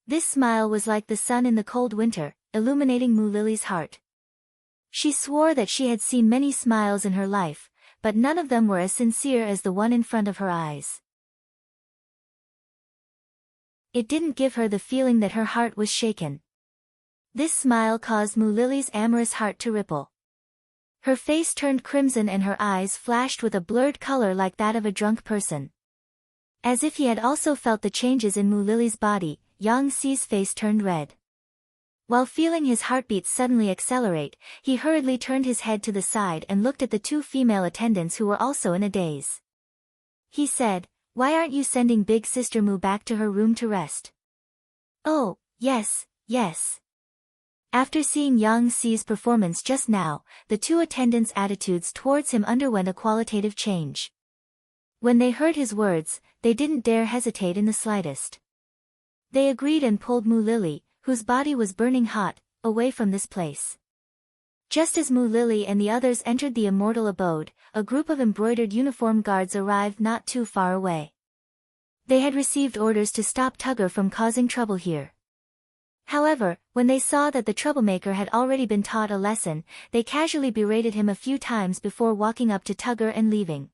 This smile was like the sun in the cold winter, illuminating Mu Lily's heart. She swore that she had seen many smiles in her life, but none of them were as sincere as the one in front of her eyes. It didn't give her the feeling that her heart was shaken. This smile caused Mu Lily's amorous heart to ripple. Her face turned crimson and her eyes flashed with a blurred color like that of a drunk person. As if he had also felt the changes in Mu Lily's body, Yang Si's face turned red. While feeling his heartbeat suddenly accelerate, he hurriedly turned his head to the side and looked at the 2 female attendants who were also in a daze. He said, "Why aren't you sending Big Sister Mu back to her room to rest?" "Oh, yes, yes." After seeing Yang Si's performance just now, the 2 attendants' attitudes towards him underwent a qualitative change. When they heard his words, they didn't dare hesitate in the slightest. They agreed and pulled Mu Lily, whose body was burning hot, away from this place. Just as Mu Lily and the others entered the immortal abode, a group of embroidered uniformed guards arrived not too far away. They had received orders to stop Tugger from causing trouble here. However, when they saw that the troublemaker had already been taught a lesson, they casually berated him a few times before walking up to Tugger and leaving.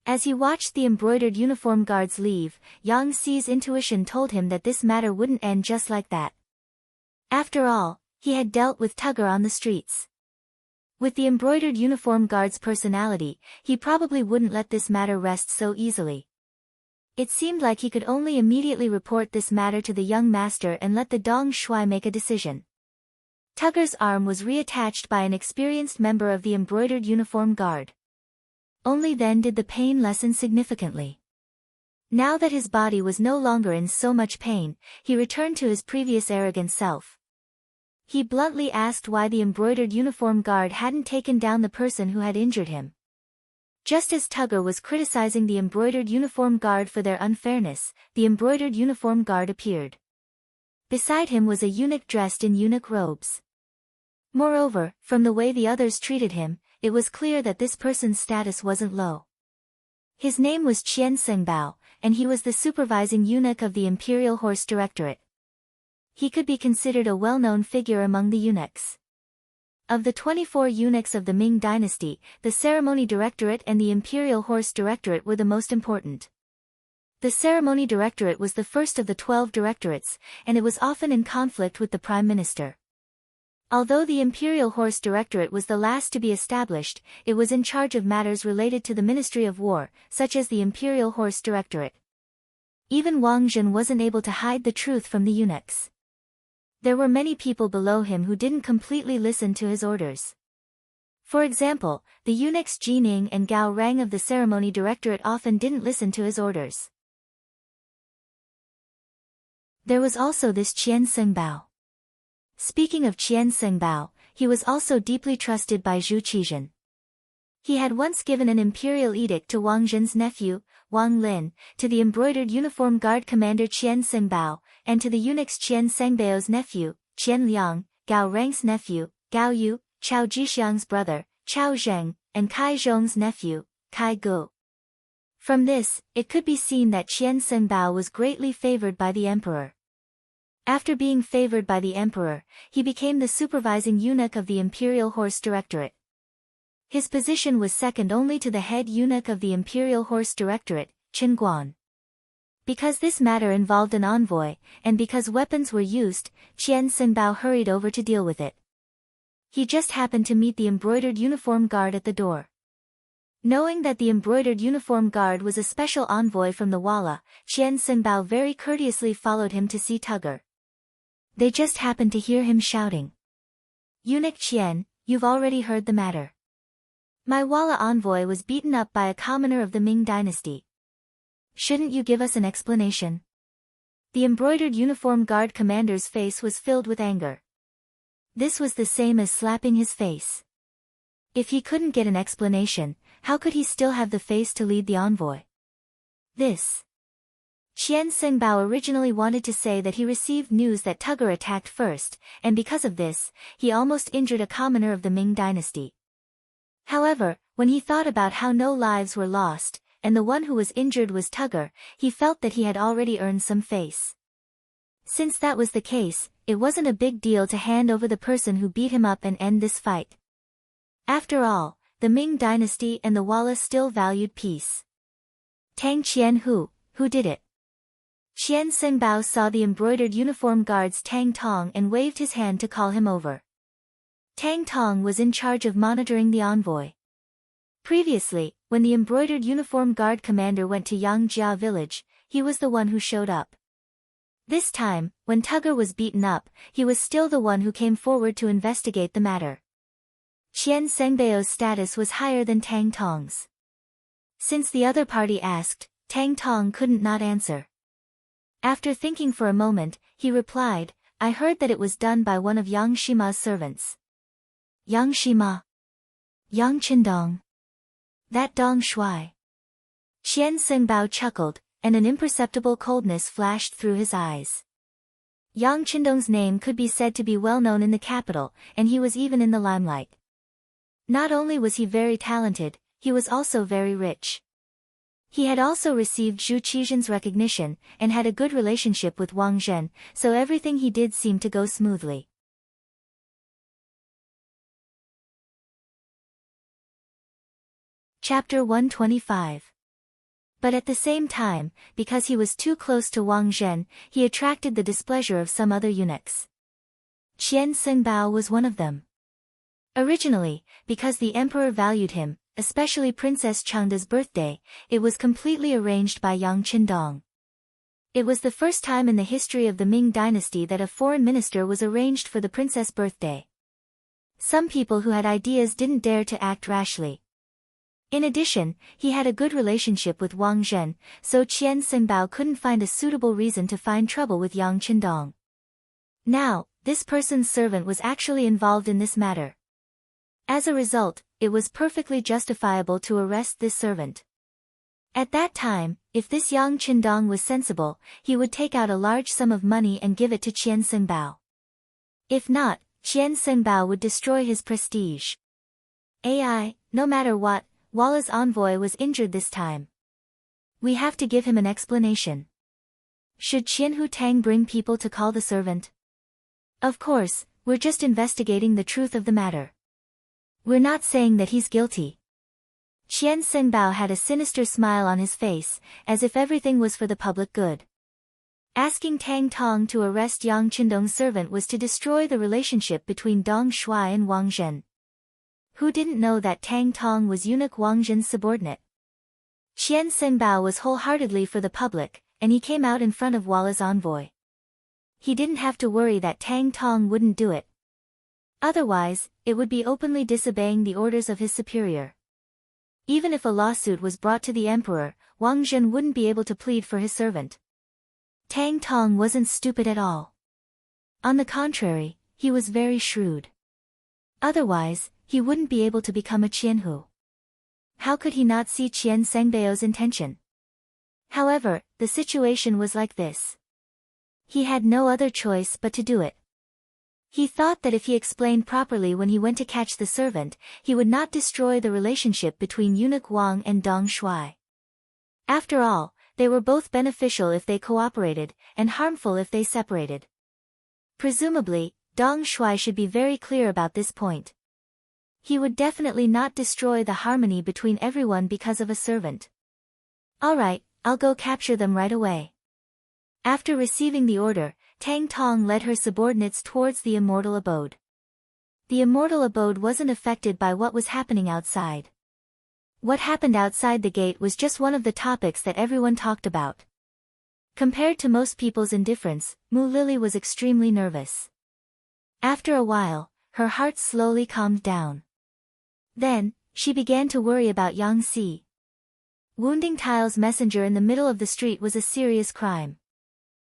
As he watched the embroidered uniform guards leave, Yang Xi's intuition told him that this matter wouldn't end just like that. After all, he had dealt with Tugger on the streets. With the embroidered uniform guard's personality, he probably wouldn't let this matter rest so easily. It seemed like he could only immediately report this matter to the young master and let the Dong Shui make a decision. Tugger's arm was reattached by an experienced member of the embroidered uniform guard. Only then did the pain lessen significantly. Now that his body was no longer in so much pain, he returned to his previous arrogant self. He bluntly asked why the embroidered uniform guard hadn't taken down the person who had injured him. Just as Tugger was criticizing the embroidered uniform guard for their unfairness, the embroidered uniform guard appeared. Beside him was a eunuch dressed in eunuch robes. Moreover, from the way the others treated him, it was clear that this person's status wasn't low. His name was Qian Sengbao, and he was the supervising eunuch of the Imperial Horse Directorate. He could be considered a well-known figure among the eunuchs. Of the 24 eunuchs of the Ming dynasty, the Ceremony Directorate and the Imperial Horse Directorate were the most important. The Ceremony Directorate was the first of the 12 directorates, and it was often in conflict with the Prime Minister. Although the Imperial Horse Directorate was the last to be established, it was in charge of matters related to the Ministry of War, such as the Imperial Horse Directorate. Even Wang Zhen wasn't able to hide the truth from the eunuchs. There were many people below him who didn't completely listen to his orders. For example, the eunuchs Jining and Gao Rang of the Ceremony Directorate often didn't listen to his orders. There was also this Qian Sengbao. Speaking of Qian Sengbao, he was also deeply trusted by Zhu Qizhen. He had once given an imperial edict to Wang Zhen's nephew, Wang Lin, to the embroidered uniform guard commander Qian Sengbao, and to the eunuchs Qian Sengbao's nephew, Qian Liang, Gao Rang's nephew, Gao Yu, Chao Jixiang's brother, Chao Zheng, and Kai Zhong's nephew, Kai Gu. From this, it could be seen that Qian Sengbao was greatly favored by the emperor. After being favored by the emperor, he became the supervising eunuch of the Imperial Horse Directorate. His position was second only to the head eunuch of the Imperial Horse Directorate, Chen Guan. Because this matter involved an envoy, and because weapons were used, Qian Sengbao hurried over to deal with it. He just happened to meet the embroidered uniform guard at the door. Knowing that the embroidered uniform guard was a special envoy from the Walla, Qian Sengbao very courteously followed him to see Tugger. They just happened to hear him shouting. "Eunuch Qian, you've already heard the matter. My Walla envoy was beaten up by a commoner of the Ming dynasty. Shouldn't you give us an explanation?" The embroidered uniform guard commander's face was filled with anger. This was the same as slapping his face. If he couldn't get an explanation, how could he still have the face to lead the envoy? Qian Sengbao originally wanted to say that he received news that Tugger attacked first, and because of this, he almost injured a commoner of the Ming dynasty. However, when he thought about how no lives were lost, and the one who was injured was Tugger, he felt that he had already earned some face. Since that was the case, it wasn't a big deal to hand over the person who beat him up and end this fight. After all, the Ming dynasty and the Walla still valued peace. Tang Qian who did it? Qian Sengbao saw the embroidered uniform guard's Tang Tong and waved his hand to call him over. Tang Tong was in charge of monitoring the envoy. Previously, when the embroidered uniform guard commander went to Yangjia village, he was the one who showed up. This time, when Tugger was beaten up, he was still the one who came forward to investigate the matter. Qian Sengbao's status was higher than Tang Tong's. Since the other party asked, Tang Tong couldn't not answer. After thinking for a moment, he replied, "I heard that it was done by one of Yang Shima's servants." Yang Shima? Yang Qindong? That Dong Shui? Qian Sengbao chuckled, and an imperceptible coldness flashed through his eyes. Yang Qindong's name could be said to be well known in the capital, and he was even in the limelight. Not only was he very talented, he was also very rich. He had also received Zhu Qizhen's recognition, and had a good relationship with Wang Zhen, so everything he did seemed to go smoothly. Chapter 125. But at the same time, because he was too close to Wang Zhen, he attracted the displeasure of some other eunuchs. Qian Xingbao was one of them. Originally, because the emperor valued him, especially Princess Chengda's birthday, it was completely arranged by Yang Qindong. It was the first time in the history of the Ming dynasty that a foreign minister was arranged for the princess' birthday. Some people who had ideas didn't dare to act rashly. In addition, he had a good relationship with Wang Zhen, so Qian Xingbao couldn't find a suitable reason to find trouble with Yang Qindong. Now, this person's servant was actually involved in this matter. As a result, it was perfectly justifiable to arrest this servant. At that time, if this Yang Qindong was sensible, he would take out a large sum of money and give it to Qian Xingbao. If not, Qian Xingbao would destroy his prestige. No matter what, Walla's envoy was injured this time. We have to give him an explanation. Should Qianhu Tang bring people to call the servant? Of course, we're just investigating the truth of the matter. We're not saying that he's guilty. Qian Xingbao had a sinister smile on his face, as if everything was for the public good. Asking Tang Tong to arrest Yang Qindong's servant was to destroy the relationship between Dong Shuai and Wang Zhen. Who didn't know that Tang Tong was eunuch Wang Zhen's subordinate? Qian Xingbao was wholeheartedly for the public, and he came out in front of Walla's envoy. He didn't have to worry that Tang Tong wouldn't do it. Otherwise, it would be openly disobeying the orders of his superior. Even if a lawsuit was brought to the emperor, Wang Zhen wouldn't be able to plead for his servant. Tang Tong wasn't stupid at all. On the contrary, he was very shrewd. Otherwise, he wouldn't be able to become a Qianhu. How could he not see Qian Sengbao's intention? However, the situation was like this. He had no other choice but to do it. He thought that if he explained properly when he went to catch the servant, he would not destroy the relationship between eunuch Wang and Dong Shuai. After all, they were both beneficial if they cooperated, and harmful if they separated. Presumably, Dong Shuai should be very clear about this point. He would definitely not destroy the harmony between everyone because of a servant. Alright, I'll go capture them right away. After receiving the order, Tang Tong led her subordinates towards the immortal abode. The immortal abode wasn't affected by what was happening outside. What happened outside the gate was just one of the topics that everyone talked about. Compared to most people's indifference, Mu Lily was extremely nervous. After a while, her heart slowly calmed down. Then, she began to worry about Yang Si. Wounding Tile's messenger in the middle of the street was a serious crime.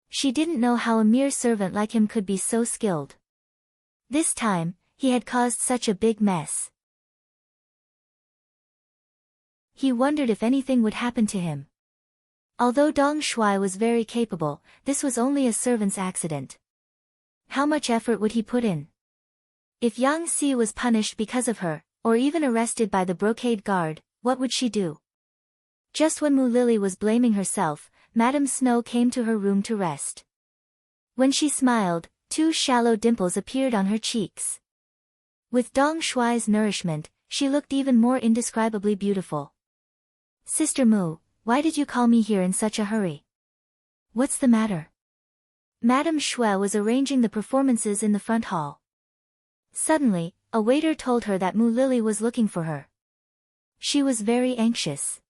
She didn't know how a mere servant like him could be so skilled. This time, he had caused such a big mess. He wondered if anything would happen to him. Although Dong Shuai was very capable, this was only a servant's accident. How much effort would he put in? If Yang Si was punished because of her, or even arrested by the brocade guard, what would she do? Just when Mu Lily was blaming herself, Madame Snow came to her room to rest. When she smiled, 2 shallow dimples appeared on her cheeks. With Dong Shuai's nourishment, she looked even more indescribably beautiful. Sister Mu, why did you call me here in such a hurry? What's the matter? Madame Shui was arranging the performances in the front hall. Suddenly, a waiter told her that Mu Lily was looking for her. She was very anxious.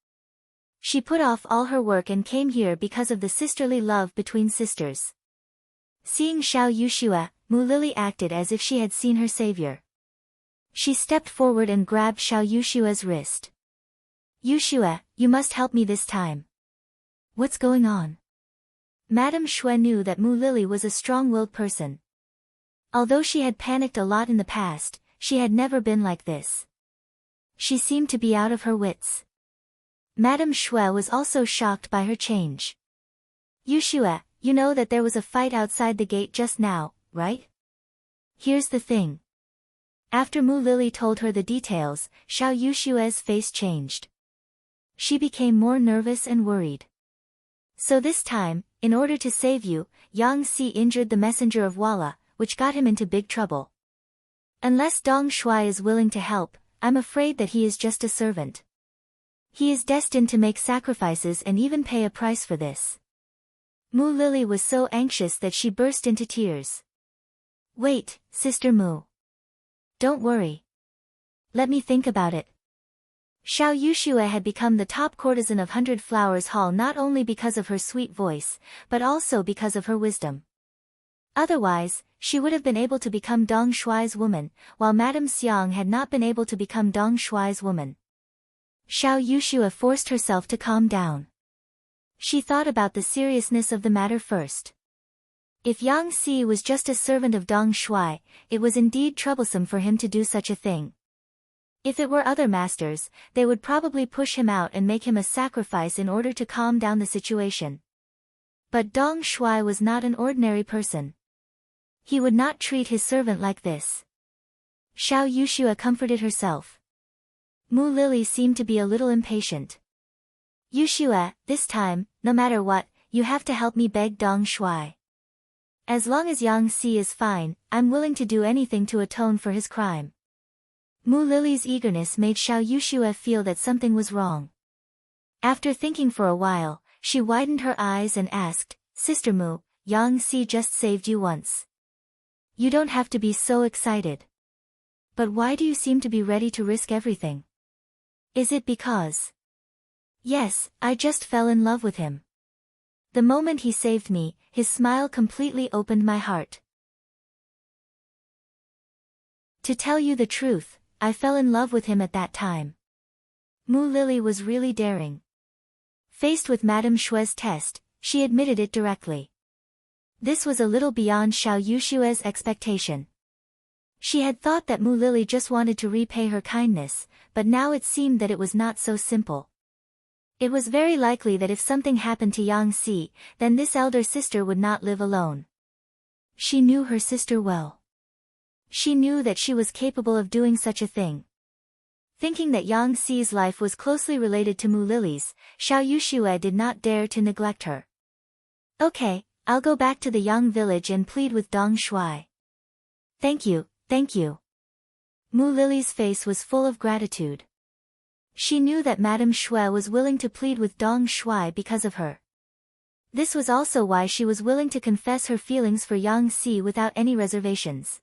She put off all her work and came here because of the sisterly love between sisters. Seeing Xiao Yushua, Mu Lily acted as if she had seen her savior. She stepped forward and grabbed Xiao Yushua's wrist. Yushua, you must help me this time. What's going on? Madame Shui knew that Mu Lily was a strong-willed person. Although she had panicked a lot in the past, she had never been like this. She seemed to be out of her wits. Madame Shui was also shocked by her change. Yushua, you know that there was a fight outside the gate just now, right? Here's the thing. After Mu Lily told her the details, Xiao Yushua's face changed. She became more nervous and worried. So this time, in order to save you, Yang Si injured the messenger of Walla, which got him into big trouble. Unless Dong Shuai is willing to help, I'm afraid that he is just a servant. He is destined to make sacrifices and even pay a price for this. Mu Lily was so anxious that she burst into tears. Wait, Sister Mu. Don't worry. Let me think about it. Xiao Yuxue had become the top courtesan of 100 Flowers Hall not only because of her sweet voice, but also because of her wisdom. Otherwise, she would have been able to become Dong Shuai's woman, while Madame Xiang had not been able to become Dong Shuai's woman. Xiao Yuxue forced herself to calm down. She thought about the seriousness of the matter first. If Yang Si was just a servant of Dong Shuai, it was indeed troublesome for him to do such a thing. If it were other masters, they would probably push him out and make him a sacrifice in order to calm down the situation. But Dong Shuai was not an ordinary person. He would not treat his servant like this. Xiao Yuxue comforted herself. Mu Lily seemed to be a little impatient. Yuxue, this time, no matter what, you have to help me, begged Dong Shuai. As long as Yang Si is fine, I'm willing to do anything to atone for his crime. Mu Lily's eagerness made Xiao Yuxue feel that something was wrong. After thinking for a while, she widened her eyes and asked, Sister Mu, Yang Si just saved you once. You don't have to be so excited. But why do you seem to be ready to risk everything? Is it because? Yes, I just fell in love with him. The moment he saved me, his smile completely opened my heart. To tell you the truth, I fell in love with him at that time. Mu Lily was really daring. Faced with Madame Shue's test, she admitted it directly. This was a little beyond Xiao Yuxue's expectation. She had thought that Mu Lily just wanted to repay her kindness, but now it seemed that it was not so simple. It was very likely that if something happened to Yang Si, then this elder sister would not live alone. She knew her sister well. She knew that she was capable of doing such a thing. Thinking that Yang Si's life was closely related to Mu Lily's, Xiao Yuxue did not dare to neglect her. Okay, I'll go back to the Yang village and plead with Dong Shuai. Thank you, thank you. Mu Lily's face was full of gratitude. She knew that Madame Shui was willing to plead with Dong Shuai because of her. This was also why she was willing to confess her feelings for Yang Si without any reservations.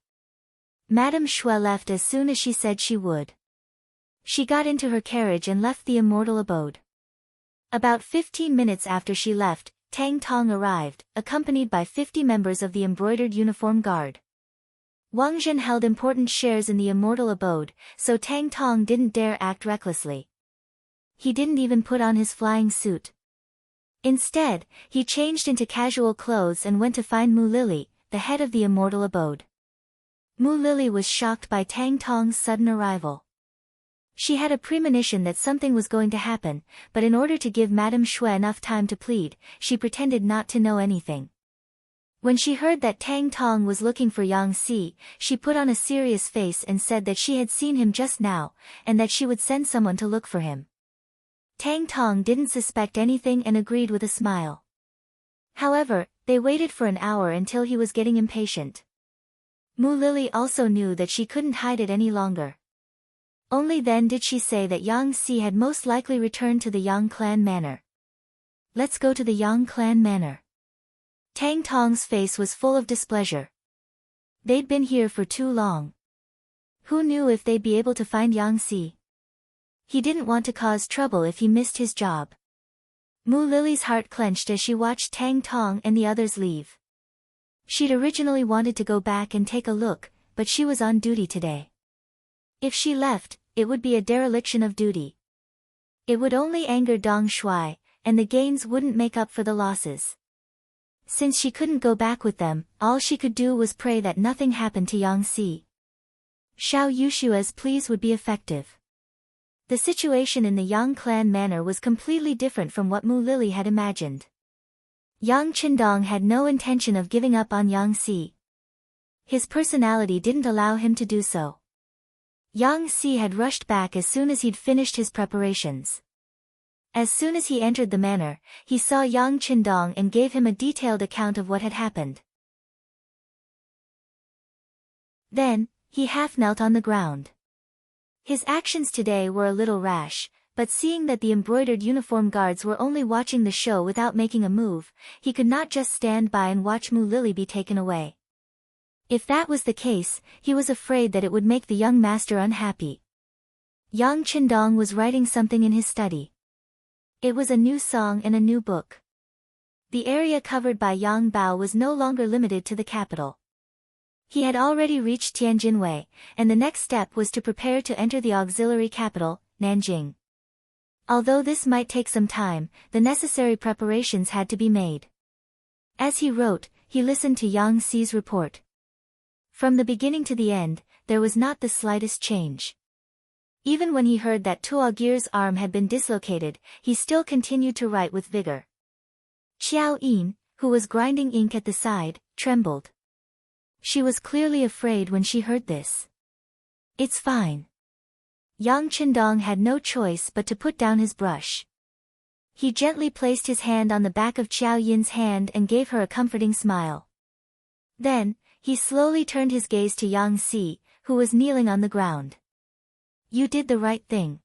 Madame Shui left as soon as she said she would. She got into her carriage and left the immortal abode. About 15 minutes after she left, Tang Tong arrived, accompanied by 50 members of the embroidered uniform guard. Wang Zhen held important shares in the immortal abode, so Tang Tong didn't dare act recklessly. He didn't even put on his flying suit. Instead, he changed into casual clothes and went to find Mu Lily, the head of the immortal abode. Mu Lily was shocked by Tang Tong's sudden arrival. She had a premonition that something was going to happen, but in order to give Madame Shui enough time to plead, she pretended not to know anything. When she heard that Tang Tong was looking for Yang Si, she put on a serious face and said that she had seen him just now, and that she would send someone to look for him. Tang Tong didn't suspect anything and agreed with a smile. However, they waited for an hour until he was getting impatient. Mu Lily also knew that she couldn't hide it any longer. Only then did she say that Yang Si had most likely returned to the Yang clan manor. Let's go to the Yang clan manor. Tang Tong's face was full of displeasure. They'd been here for too long. Who knew if they'd be able to find Yang Si? He didn't want to cause trouble if he missed his job. Mu Lily's heart clenched as she watched Tang Tong and the others leave. She'd originally wanted to go back and take a look, but she was on duty today. If she left, it would be a dereliction of duty. It would only anger Dong Shuai, and the gains wouldn't make up for the losses. Since she couldn't go back with them, all she could do was pray that nothing happened to Yang Si. Xiao Yushua's pleas would be effective. The situation in the Yang clan manor was completely different from what Mu Lily had imagined. Yang Qindong had no intention of giving up on Yang Si. His personality didn't allow him to do so. Yang Si had rushed back as soon as he'd finished his preparations. As soon as he entered the manor, he saw Yang Qindong and gave him a detailed account of what had happened. Then, he half knelt on the ground. His actions today were a little rash, But seeing that the embroidered uniform guards were only watching the show without making a move, he could not just stand by and watch Mu Lily be taken away. If that was the case, he was afraid that it would make the young master unhappy. Yang Qindong was writing something in his study. It was a new song and a new book. The area covered by Yang Bao was no longer limited to the capital. He had already reached Tianjinwei, and the next step was to prepare to enter the auxiliary capital, Nanjing. Although this might take some time, the necessary preparations had to be made. As he wrote, he listened to Yang Xi's report. From the beginning to the end, there was not the slightest change. Even when he heard that Tuogir's arm had been dislocated, he still continued to write with vigor. Xiao Yin, who was grinding ink at the side, trembled. She was clearly afraid when she heard this. "It's fine." Yang Qindong had no choice but to put down his brush. He gently placed his hand on the back of Xiao Yin's hand and gave her a comforting smile. Then, he slowly turned his gaze to Yang Xi, who was kneeling on the ground. "You did the right thing.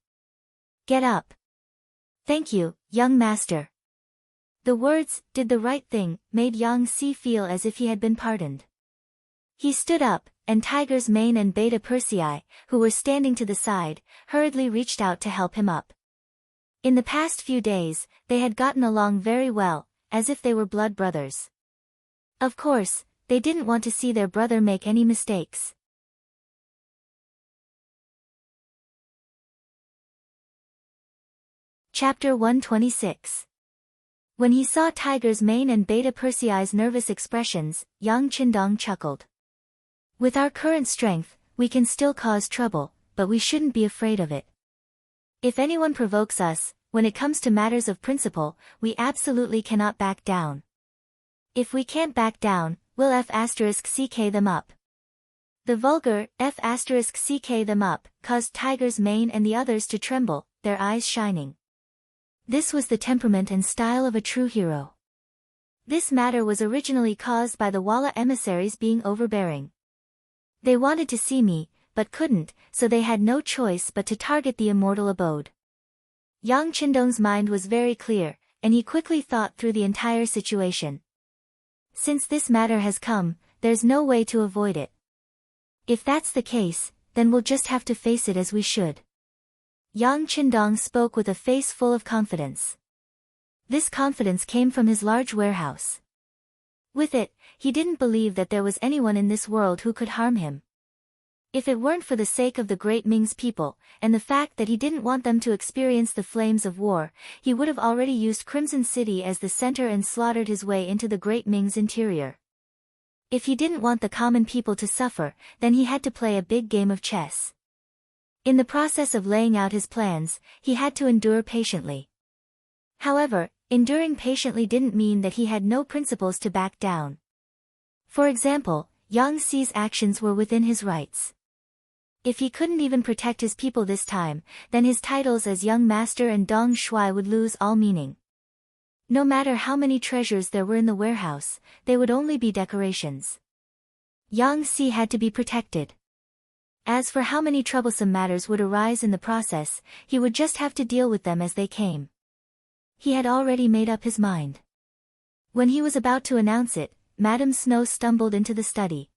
Get up." "Thank you, young master." The words, "did the right thing," made Yang Xi feel as if he had been pardoned. He stood up, and Tiger's Mane and Beta Persei, who were standing to the side, hurriedly reached out to help him up. In the past few days, they had gotten along very well, as if they were blood brothers. Of course, they didn't want to see their brother make any mistakes. Chapter 126. When he saw Tiger's Mane and Beta Persei's nervous expressions, Yang Qindong chuckled. "With our current strength, we can still cause trouble, but we shouldn't be afraid of it. If anyone provokes us, when it comes to matters of principle, we absolutely cannot back down. If we can't back down, we'll F*ck them up." The vulgar F*ck them up caused Tiger's Mane and the others to tremble, their eyes shining. This was the temperament and style of a true hero. This matter was originally caused by the Walla emissaries being overbearing. They wanted to see me, but couldn't, so they had no choice but to target the immortal abode. Yang Qindong's mind was very clear, and he quickly thought through the entire situation. Since this matter has come, there's no way to avoid it. If that's the case, then we'll just have to face it as we should. Yang Qindong spoke with a face full of confidence. This confidence came from his large warehouse. With it, he didn't believe that there was anyone in this world who could harm him. If it weren't for the sake of the great Ming's people, and the fact that he didn't want them to experience the flames of war, he would have already used Crimson City as the center and slaughtered his way into the great Ming's interior. If he didn't want the common people to suffer, then he had to play a big game of chess. In the process of laying out his plans, he had to endure patiently. However, enduring patiently didn't mean that he had no principles to back down. For example, Yang Xi's actions were within his rights. If he couldn't even protect his people this time, then his titles as young master and Dong Shui would lose all meaning. No matter how many treasures there were in the warehouse, they would only be decorations. Yang Xi had to be protected. As for how many troublesome matters would arise in the process, he would just have to deal with them as they came. He had already made up his mind. When he was about to announce it, Madame Snow stumbled into the study.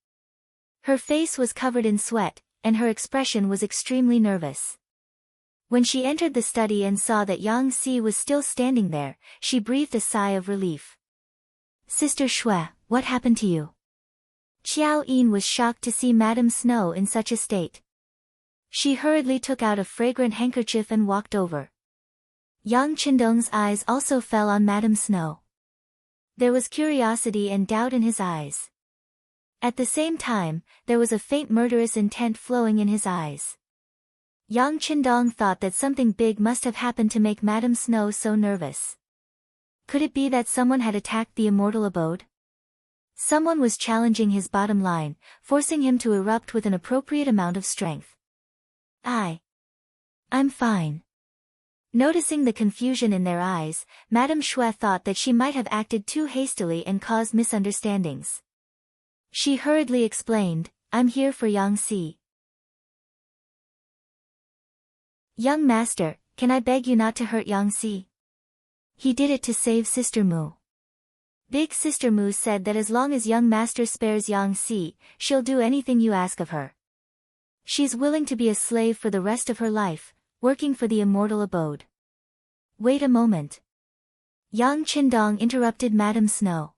Her face was covered in sweat, and her expression was extremely nervous. When she entered the study and saw that Yang Xi was still standing there, she breathed a sigh of relief. "Sister Shui, what happened to you?" Xiao Yin was shocked to see Madame Snow in such a state. She hurriedly took out a fragrant handkerchief and walked over. Yang Qindong's eyes also fell on Madame Snow. There was curiosity and doubt in his eyes. At the same time, there was a faint murderous intent flowing in his eyes. Yang Qindong thought that something big must have happened to make Madame Snow so nervous. Could it be that someone had attacked the immortal abode? Someone was challenging his bottom line, forcing him to erupt with an appropriate amount of strength. I'm fine." Noticing the confusion in their eyes, Madame Shui thought that she might have acted too hastily and caused misunderstandings. She hurriedly explained, "I'm here for Yang Xi." "Young master, can I beg you not to hurt Yangtze? He did it to save Sister Mu. Big Sister Mu said that as long as young master spares Yangtze, she'll do anything you ask of her. She's willing to be a slave for the rest of her life, working for the immortal abode. Wait a moment. Yang Qindong interrupted Madame Snow.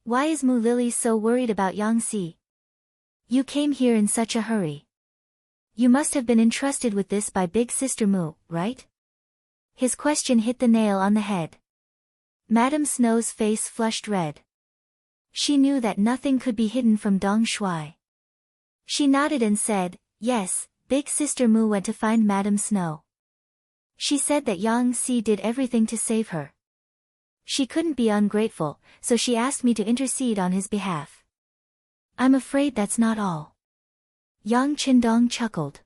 Why is Mu Lily so worried about Yangtze? You came here in such a hurry. You must have been entrusted with this by Big Sister Mu, right? His question hit the nail on the head. Madame Snow's face flushed red. She knew that nothing could be hidden from Dong Shuai. She nodded and said, yes, Big Sister Mu went to find Madame Snow. She said that Yangtze did everything to save her. She couldn't be ungrateful, so she asked me to intercede on his behalf. I'm afraid that's not all. Yang Qindong chuckled.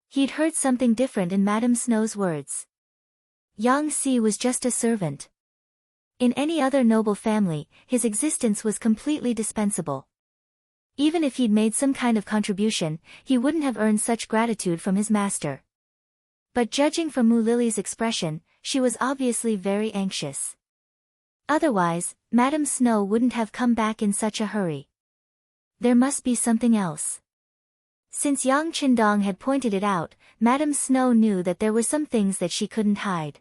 He'd heard something different in Madame Snow's words. Yangtze was just a servant. In any other noble family, his existence was completely dispensable. Even if he'd made some kind of contribution, he wouldn't have earned such gratitude from his master. But judging from Mu Lily's expression, she was obviously very anxious. Otherwise, Madame Snow wouldn't have come back in such a hurry. There must be something else. Since Yang Qindong had pointed it out, Madame Snow knew that there were some things that she couldn't hide.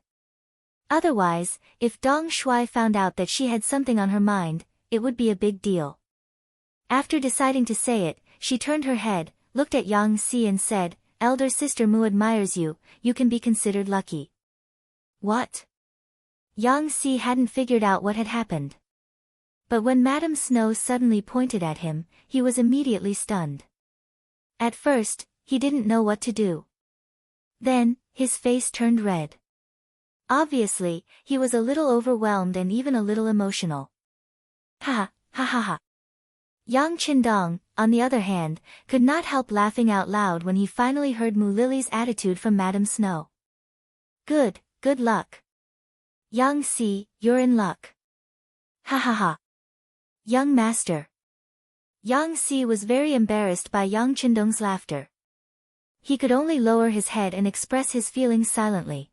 Otherwise, if Dong Shuai found out that she had something on her mind, it would be a big deal. After deciding to say it, she turned her head, looked at Yangtze and said, Elder Sister Mu admires you, you can be considered lucky. What? Yangtze hadn't figured out what had happened. But when Madame Snow suddenly pointed at him, he was immediately stunned. At first, he didn't know what to do. Then, his face turned red. Obviously, he was a little overwhelmed and even a little emotional. Ha ha. Yang Qindong, on the other hand, could not help laughing out loud when he finally heard Mu Lily's attitude from Madame Snow. Good luck. Yangtze, you're in luck. Ha ha. Young master. Yangtze was very embarrassed by Yang Qindong's laughter. He could only lower his head and express his feelings silently.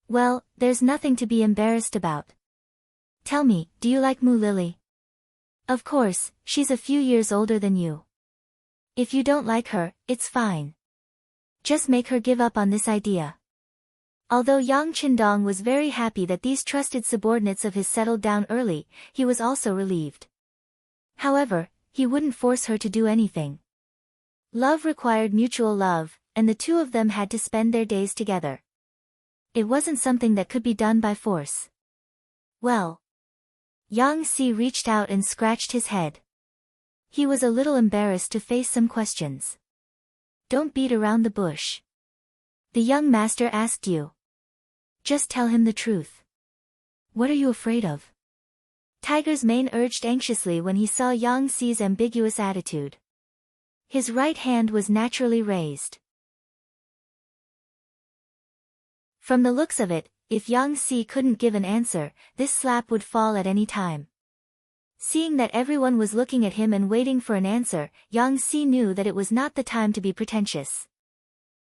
Well, there's nothing to be embarrassed about. Tell me, do you like Mu Lily? Of course, she's a few years older than you. If you don't like her, it's fine. Just make her give up on this idea. Although Yang Qindong was very happy that these trusted subordinates of his settled down early, he was also relieved. However, he wouldn't force her to do anything. Love required mutual love, and the two of them had to spend their days together. It wasn't something that could be done by force. Well. Yangtze reached out and scratched his head. He was a little embarrassed to face some questions. Don't beat around the bush. The young master asked you. Just tell him the truth. What are you afraid of? Tiger's mane urged anxiously when he saw Yangtze's ambiguous attitude. His right hand was naturally raised. From the looks of it, if Yangtze couldn't give an answer, this slap would fall at any time. Seeing that everyone was looking at him and waiting for an answer, Yangtze knew that it was not the time to be pretentious.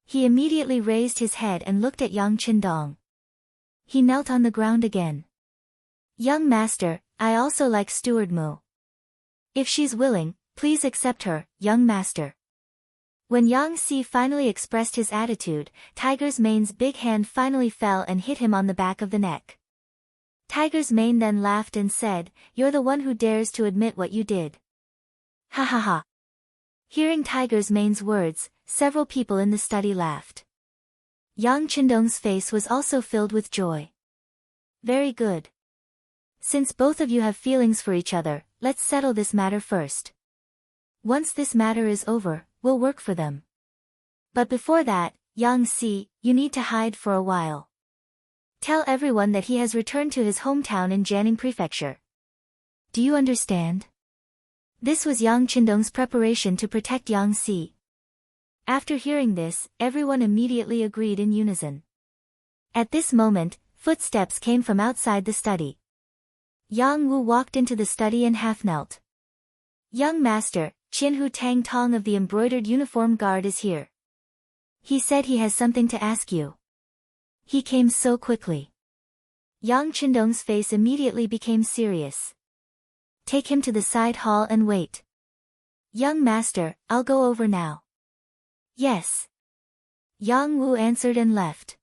He immediately raised his head and looked at Yang Qindong. He knelt on the ground again. Young master, I also like Steward Mu. If she's willing, please accept her, young master. When Yangtze finally expressed his attitude, Tiger's mane's big hand finally fell and hit him on the back of the neck. Tiger's mane then laughed and said, You're the one who dares to admit what you did. Ha ha ha. Hearing Tiger's mane's words, several people in the study laughed. Yang Qindong's face was also filled with joy. Very good. Since both of you have feelings for each other, let's settle this matter first. Once this matter is over, we'll work for them. But before that, Yangtze, you need to hide for a while. Tell everyone that he has returned to his hometown in Jianing Prefecture. Do you understand? This was Yang Qindong's preparation to protect Yangtze. After hearing this, everyone immediately agreed in unison. At this moment, footsteps came from outside the study. Yang Wu walked into the study and half-knelt. Young master, Qinhu Tang Tong of the embroidered uniform guard is here. He said he has something to ask you. He came so quickly. Yang Qindong's face immediately became serious. Take him to the side hall and wait. Young master, I'll go over now. Yes. Yang Wu answered and left.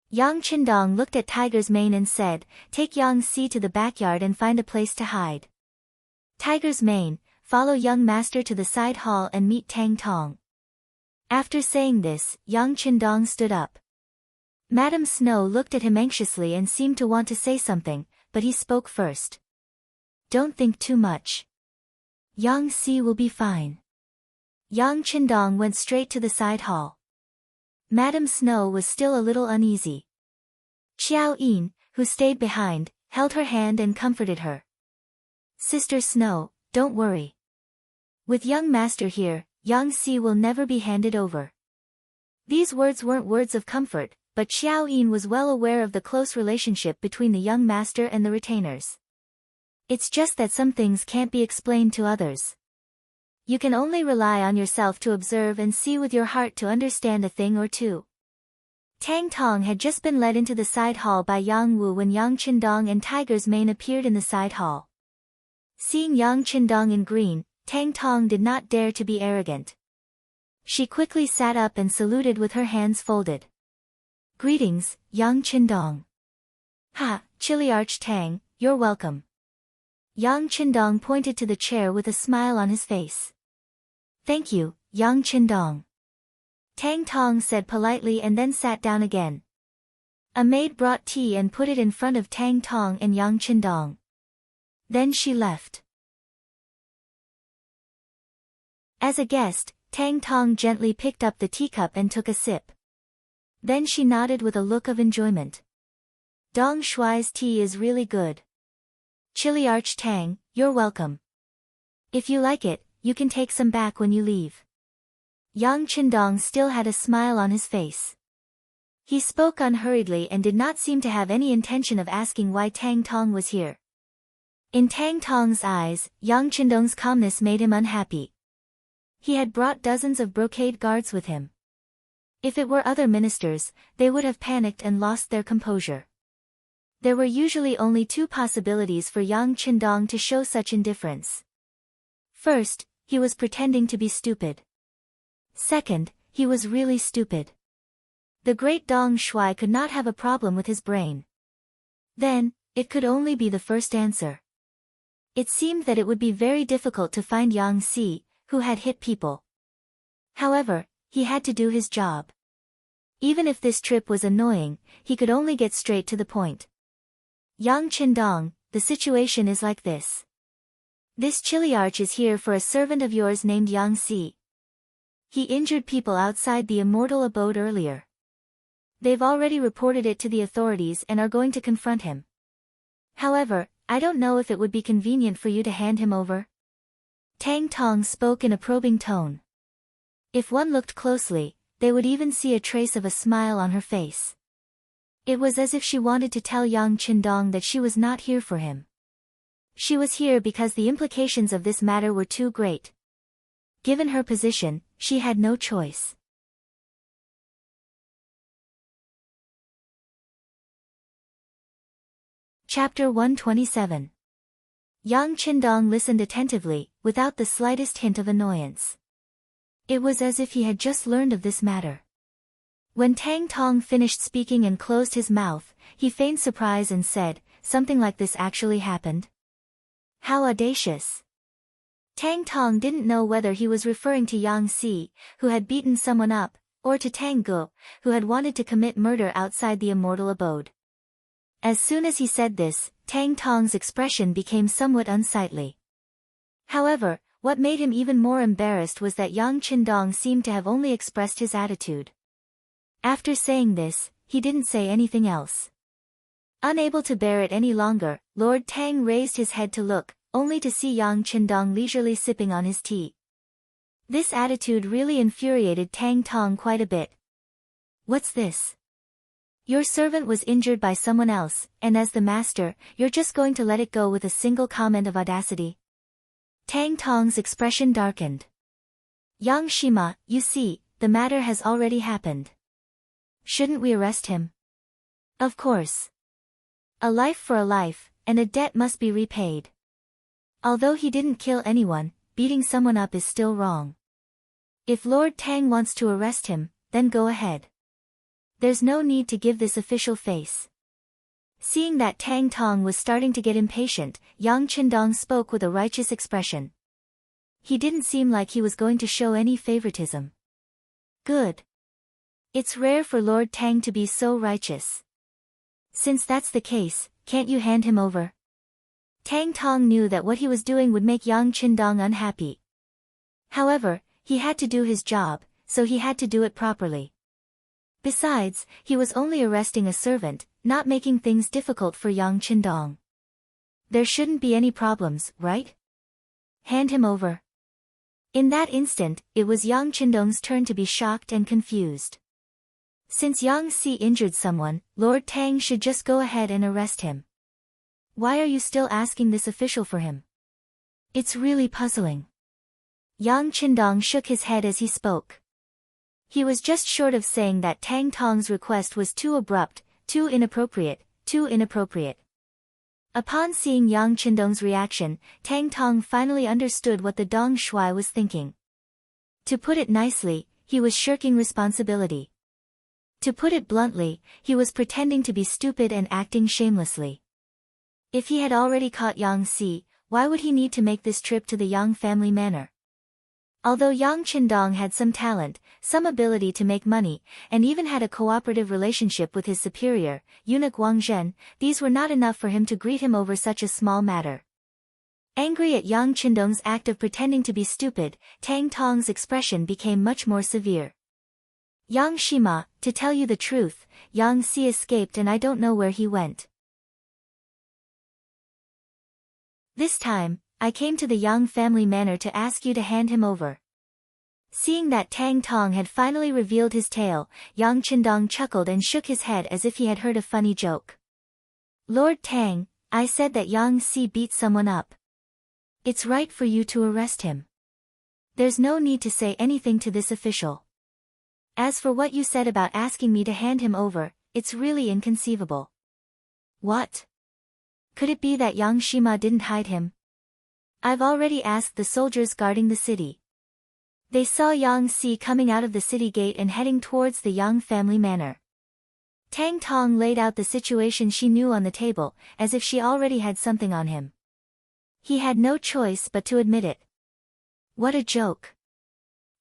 Yang Qindong looked at Tiger's Mane and said, take Yang Si to the backyard and find a place to hide. Tiger's Mane, follow young master to the side hall and meet Tang Tong. After saying this, Yang Qindong stood up. Madam Snow looked at him anxiously and seemed to want to say something, but he spoke first. Don't think too much. Yang Si will be fine. Yang Qindong went straight to the side hall. Madam Snow was still a little uneasy. Xiao Yin, who stayed behind, held her hand and comforted her. Sister Snow, don't worry. With young master here, Yang Si will never be handed over. These words weren't words of comfort, but Xiao Yin was well aware of the close relationship between the young master and the retainers. It's just that some things can't be explained to others. You can only rely on yourself to observe and see with your heart to understand a thing or two. Tang Tong had just been led into the side hall by Yang Wu when Yang Qindong and Tiger's Mane appeared in the side hall. Seeing Yang Qindong in green, Tang Tong did not dare to be arrogant. She quickly sat up and saluted with her hands folded. Greetings, Yang Qindong. Ha, Chiliarch Tang, you're welcome. Yang Qindong pointed to the chair with a smile on his face. Thank you, Yang Qindong. Tang Tong said politely and then sat down again. A maid brought tea and put it in front of Tang Tong and Yang Qindong. Then she left. As a guest, Tang Tong gently picked up the teacup and took a sip. Then she nodded with a look of enjoyment. Dong Shuai's tea is really good. Chiliarch Tang, you're welcome. If you like it, you can take some back when you leave. Yang Qindong still had a smile on his face. He spoke unhurriedly and did not seem to have any intention of asking why Tang Tong was here. In Tang Tong's eyes, Yang Qindong's calmness made him unhappy. He had brought dozens of brocade guards with him. If it were other ministers, they would have panicked and lost their composure. There were usually only two possibilities for Yang Qindong to show such indifference. First, he was pretending to be stupid. Second, he was really stupid. The great Dong Shuai could not have a problem with his brain. Then, it could only be the first answer. It seemed that it would be very difficult to find Yang Si, who had hit people. However, he had to do his job. Even if this trip was annoying, he could only get straight to the point. Yang Qindong, the situation is like this. This Chiliarch is here for a servant of yours named Yang Si. He injured people outside the immortal abode earlier. They've already reported it to the authorities and are going to confront him. However, I don't know if it would be convenient for you to hand him over. Tang Tong spoke in a probing tone. If one looked closely, they would even see a trace of a smile on her face. It was as if she wanted to tell Yang Qindong that she was not here for him. She was here because the implications of this matter were too great. Given her position, she had no choice. Chapter 127. Yang Qindong listened attentively, without the slightest hint of annoyance. It was as if he had just learned of this matter. When Tang Tong finished speaking and closed his mouth, he feigned surprise and said, something like this actually happened? How audacious! Tang Tong didn't know whether he was referring to Yang Si, who had beaten someone up, or to Tang Ge, who had wanted to commit murder outside the immortal abode. As soon as he said this, Tang Tong's expression became somewhat unsightly. However, what made him even more embarrassed was that Yang Qindong seemed to have only expressed his attitude. After saying this, he didn't say anything else. Unable to bear it any longer, Lord Tang raised his head to look, only to see Yang Qindong leisurely sipping on his tea. This attitude really infuriated Tang Tong quite a bit. What's this? Your servant was injured by someone else, and as the master, you're just going to let it go with a single comment of audacity? Tang Tong's expression darkened. Yang Shima, you see, the matter has already happened. Shouldn't we arrest him? Of course. A life for a life, and a debt must be repaid. Although he didn't kill anyone, beating someone up is still wrong. If Lord Tang wants to arrest him, then go ahead. There's no need to give this official face. Seeing that Tang Tong was starting to get impatient, Yang Qindong spoke with a righteous expression. He didn't seem like he was going to show any favoritism. Good. It's rare for Lord Tang to be so righteous. Since that's the case, can't you hand him over? Tang Tong knew that what he was doing would make Yang Qindong unhappy. However, he had to do his job, so he had to do it properly. Besides, he was only arresting a servant, not making things difficult for Yang Qindong. There shouldn't be any problems, right? Hand him over. In that instant, it was Yang Qindong's turn to be shocked and confused. Since Yang Si injured someone, Lord Tang should just go ahead and arrest him. Why are you still asking this official for him? It's really puzzling. Yang Qindong shook his head as he spoke. He was just short of saying that Tang Tong's request was too abrupt, too inappropriate. Upon seeing Yang Qindong's reaction, Tang Tong finally understood what the Dong Shui was thinking. To put it nicely, he was shirking responsibility. To put it bluntly, he was pretending to be stupid and acting shamelessly. If he had already caught Yang Si, why would he need to make this trip to the Yang family manor? Although Yang Qindong had some talent, some ability to make money, and even had a cooperative relationship with his superior, eunuch Wang Zhen, these were not enough for him to greet him over such a small matter. Angry at Yang Qindong's act of pretending to be stupid, Tang Tong's expression became much more severe. Yang Shima, to tell you the truth, Yang Si escaped and I don't know where he went. This time, I came to the Yang family manor to ask you to hand him over. Seeing that Tang Tong had finally revealed his tale, Yang Qindong chuckled and shook his head as if he had heard a funny joke. Lord Tang, I said that Yang Si beat someone up. It's right for you to arrest him. There's no need to say anything to this official. As for what you said about asking me to hand him over, it's really inconceivable. What? Could it be that Yang Shima didn't hide him? I've already asked the soldiers guarding the city. They saw Yang Si coming out of the city gate and heading towards the Yang family manor. Tang Tong laid out the situation she knew on the table, as if she already had something on him. He had no choice but to admit it. What a joke.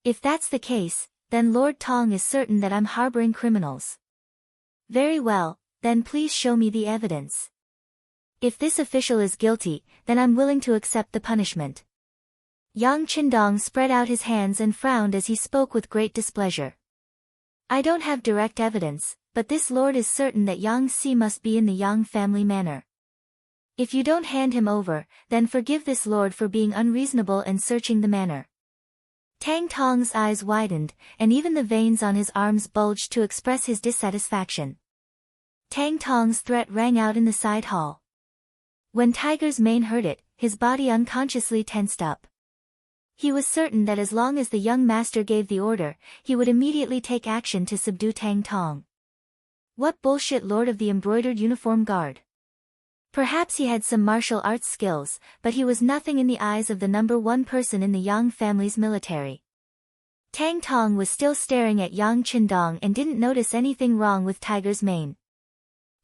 If that's the case, then Lord Tong is certain that I'm harboring criminals. Very well, then please show me the evidence. If this official is guilty, then I'm willing to accept the punishment. Yang Qindong spread out his hands and frowned as he spoke with great displeasure. I don't have direct evidence, but this lord is certain that Yang Si must be in the Yang family manor. If you don't hand him over, then forgive this lord for being unreasonable and searching the manor. Tang Tong's eyes widened, and even the veins on his arms bulged to express his dissatisfaction. Tang Tong's threat rang out in the side hall. When Tiger's mane heard it, his body unconsciously tensed up. He was certain that as long as the young master gave the order, he would immediately take action to subdue Tang Tong. What bullshit lord of the embroidered uniform guard? Perhaps he had some martial arts skills, but he was nothing in the eyes of the number one person in the Yang family's military. Tang Tong was still staring at Yang Qindong and didn't notice anything wrong with Tiger's mane.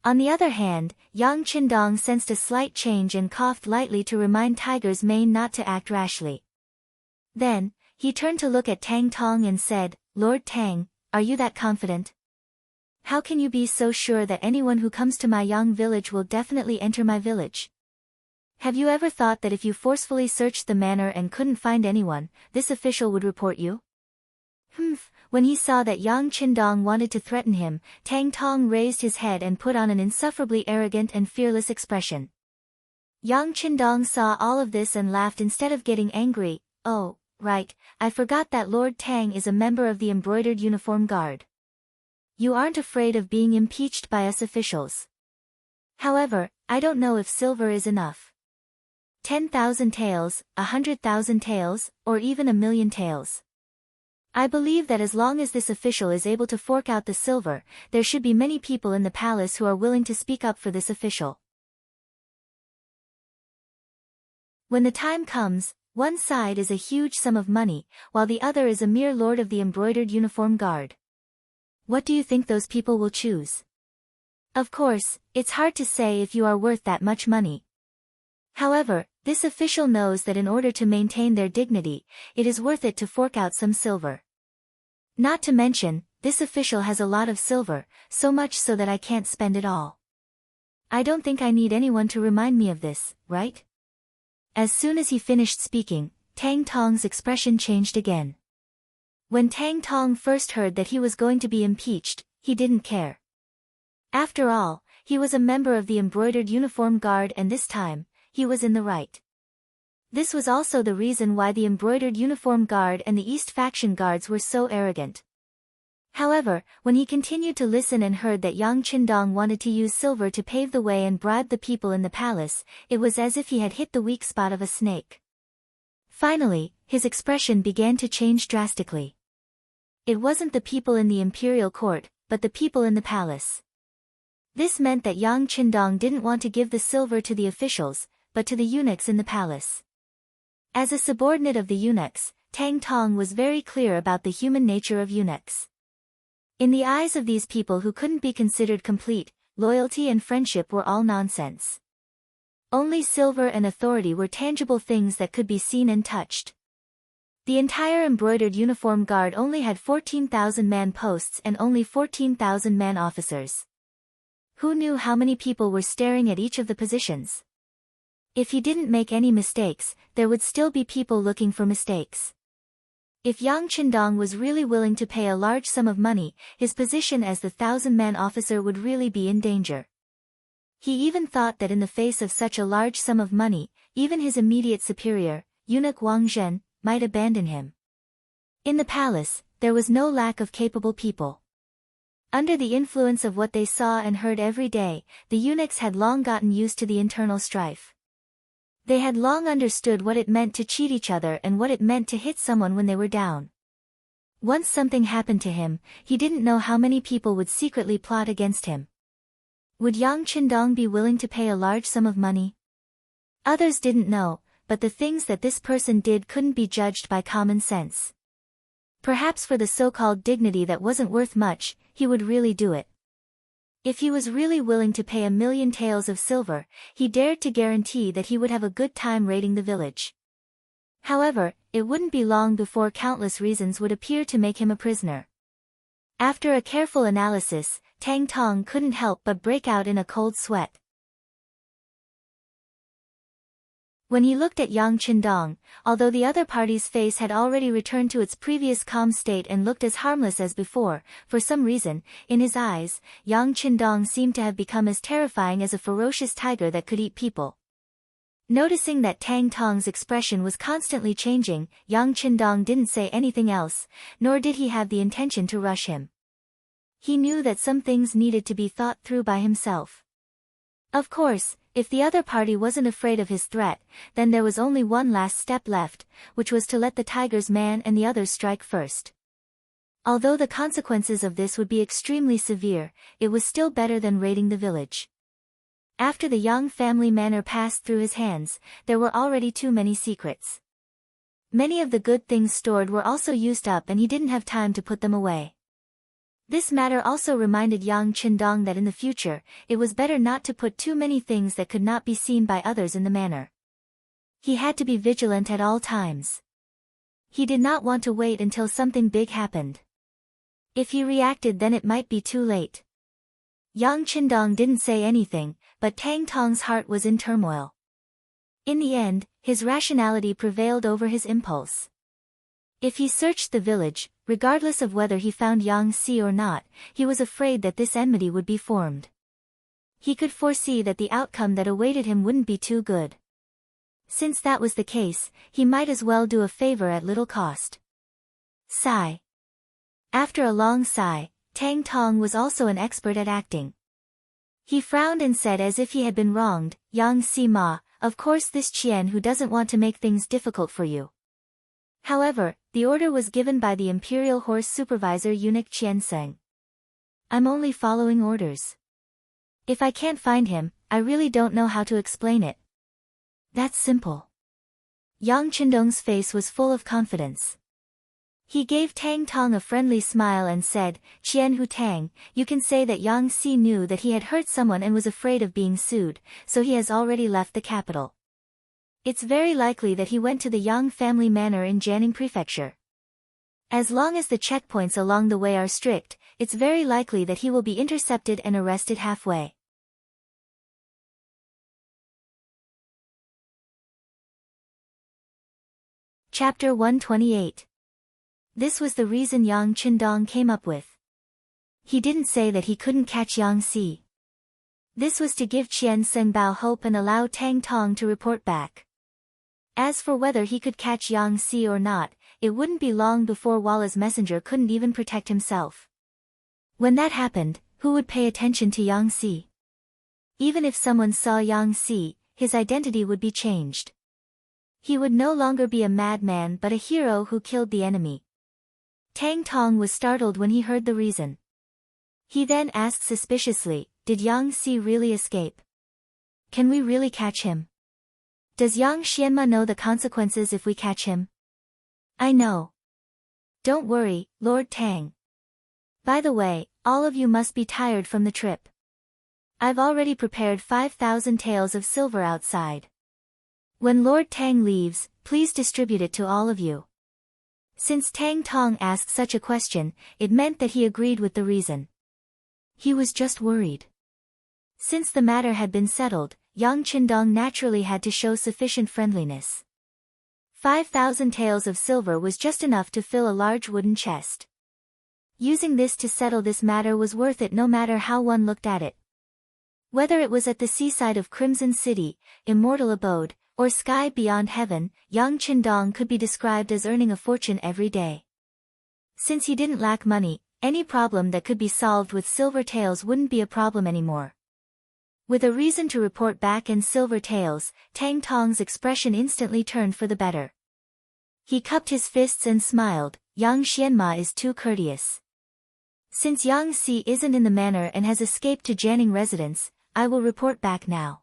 On the other hand, Yang Qindong sensed a slight change and coughed lightly to remind Tiger's mane not to act rashly. Then, he turned to look at Tang Tong and said, Lord Tang, are you that confident? How can you be so sure that anyone who comes to my Yang village will definitely enter my village? Have you ever thought that if you forcefully searched the manor and couldn't find anyone, this official would report you? When he saw that Yang Qindong wanted to threaten him, Tang Tong raised his head and put on an insufferably arrogant and fearless expression. Yang Qindong saw all of this and laughed instead of getting angry. Oh, right, I forgot that Lord Tang is a member of the embroidered uniform guard. You aren't afraid of being impeached by us officials. However, I don't know if silver is enough. 10,000 taels, 100,000 taels, or even 1,000,000 taels. I believe that as long as this official is able to fork out the silver, there should be many people in the palace who are willing to speak up for this official. When the time comes, one side is a huge sum of money, while the other is a mere lord of the embroidered uniform guard. What do you think those people will choose? Of course, it's hard to say if you are worth that much money. However, this official knows that in order to maintain their dignity, it is worth it to fork out some silver. Not to mention, this official has a lot of silver, so much so that I can't spend it all. I don't think I need anyone to remind me of this, right? As soon as he finished speaking, Tang Tong's expression changed again. When Tang Tong first heard that he was going to be impeached, he didn't care. After all, he was a member of the embroidered uniform guard and this time, he was in the right. This was also the reason why the embroidered uniform guard and the East faction guards were so arrogant. However, when he continued to listen and heard that Yang Qindong wanted to use silver to pave the way and bribe the people in the palace, it was as if he had hit the weak spot of a snake. Finally, his expression began to change drastically. It wasn't the people in the imperial court, but the people in the palace. This meant that Yang Qindong didn't want to give the silver to the officials, but to the eunuchs in the palace. As a subordinate of the eunuchs, Tang Tong was very clear about the human nature of eunuchs. In the eyes of these people who couldn't be considered complete, loyalty and friendship were all nonsense. Only silver and authority were tangible things that could be seen and touched. The entire embroidered uniform guard only had 14,000 man posts and only 14,000 man officers. Who knew how many people were staring at each of the positions? If he didn't make any mistakes, there would still be people looking for mistakes. If Yang Qindong was really willing to pay a large sum of money, his position as the 1,000-man officer would really be in danger. He even thought that in the face of such a large sum of money, even his immediate superior, eunuch Wang Zhen, might abandon him. In the palace, there was no lack of capable people. Under the influence of what they saw and heard every day, the eunuchs had long gotten used to the internal strife. They had long understood what it meant to cheat each other and what it meant to hit someone when they were down. Once something happened to him, he didn't know how many people would secretly plot against him. Would Yang Qindong be willing to pay a large sum of money? Others didn't know, but the things that this person did couldn't be judged by common sense. Perhaps for the so-called dignity that wasn't worth much, he would really do it. If he was really willing to pay 1,000,000 taels of silver, he dared to guarantee that he would have a good time raiding the village. However, it wouldn't be long before countless reasons would appear to make him a prisoner. After a careful analysis, Tang Tong couldn't help but break out in a cold sweat. When he looked at Yang Qindong, although the other party's face had already returned to its previous calm state and looked as harmless as before, for some reason, in his eyes, Yang Qindong seemed to have become as terrifying as a ferocious tiger that could eat people. Noticing that Tang Tong's expression was constantly changing, Yang Qindong didn't say anything else, nor did he have the intention to rush him. He knew that some things needed to be thought through by himself. Of course, if the other party wasn't afraid of his threat, then there was only one last step left, which was to let the tiger's man and the others strike first. Although the consequences of this would be extremely severe, it was still better than raiding the village. After the Yang family manor passed through his hands, there were already too many secrets. Many of the good things stored were also used up and he didn't have time to put them away. This matter also reminded Yang Qindong that in the future, it was better not to put too many things that could not be seen by others in the manor. He had to be vigilant at all times. He did not want to wait until something big happened. If he reacted, then it might be too late. Yang Qindong didn't say anything, but Tang Tong's heart was in turmoil. In the end, his rationality prevailed over his impulse. If he searched the village, regardless of whether he found Yang Si or not, he was afraid that this enmity would be formed. He could foresee that the outcome that awaited him wouldn't be too good. Since that was the case, he might as well do a favor at little cost. Sigh. After a long sigh, Tang Tong was also an expert at acting. He frowned and said as if he had been wronged, "Yang Si Ma, of course this Qian who doesn't want to make things difficult for you." However, the order was given by the imperial horse supervisor eunuch Qian Seng. I'm only following orders. If I can't find him, I really don't know how to explain it. That's simple. Yang Qindong's face was full of confidence. He gave Tang Tong a friendly smile and said, Qian Hu Tang, you can say that Yang Si knew that he had hurt someone and was afraid of being sued, so he has already left the capital. It's very likely that he went to the Yang family manor in Jianing Prefecture. As long as the checkpoints along the way are strict, it's very likely that he will be intercepted and arrested halfway. Chapter 128. This was the reason Yang Qindong came up with. He didn't say that he couldn't catch Yang Si. This was to give Qian Sengbao hope and allow Tang Tong to report back. As for whether he could catch Yang Si or not, it wouldn't be long before Walla's messenger couldn't even protect himself. When that happened, who would pay attention to Yang Si? Even if someone saw Yang Si, his identity would be changed. He would no longer be a madman but a hero who killed the enemy. Tang Tong was startled when he heard the reason. He then asked suspiciously, did Yang Si really escape? Can we really catch him? Does Yang Xianma know the consequences if we catch him? I know. Don't worry, Lord Tang. By the way, all of you must be tired from the trip. I've already prepared 5,000 taels of silver outside. When Lord Tang leaves, please distribute it to all of you. Since Tang Tong asked such a question, it meant that he agreed with the reason. He was just worried. Since the matter had been settled, Yang Qindong naturally had to show sufficient friendliness. 5,000 taels of silver was just enough to fill a large wooden chest. Using this to settle this matter was worth it no matter how one looked at it. Whether it was at the seaside of Crimson City, Immortal Abode, or sky beyond heaven, Yang Qindong could be described as earning a fortune every day. Since he didn't lack money, any problem that could be solved with silver taels wouldn't be a problem anymore. With a reason to report back and silver taels, Tang Tong's expression instantly turned for the better. He cupped his fists and smiled, Yang Xianma is too courteous. Since Yang Si isn't in the manor and has escaped to Jianing residence, I will report back now.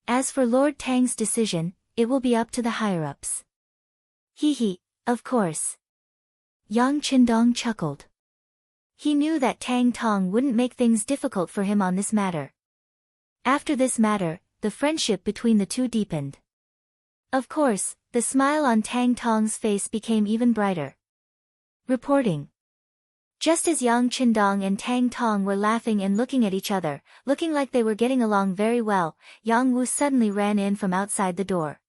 As for Lord Tang's decision, it will be up to the higher-ups. He, of course. Yang Qindong chuckled. He knew that Tang Tong wouldn't make things difficult for him on this matter. After this matter, the friendship between the two deepened. Of course, the smile on Tang Tong's face became even brighter. Reporting. Just as Yang Qindong and Tang Tong were laughing and looking at each other, looking like they were getting along very well, Yang Wu suddenly ran in from outside the door.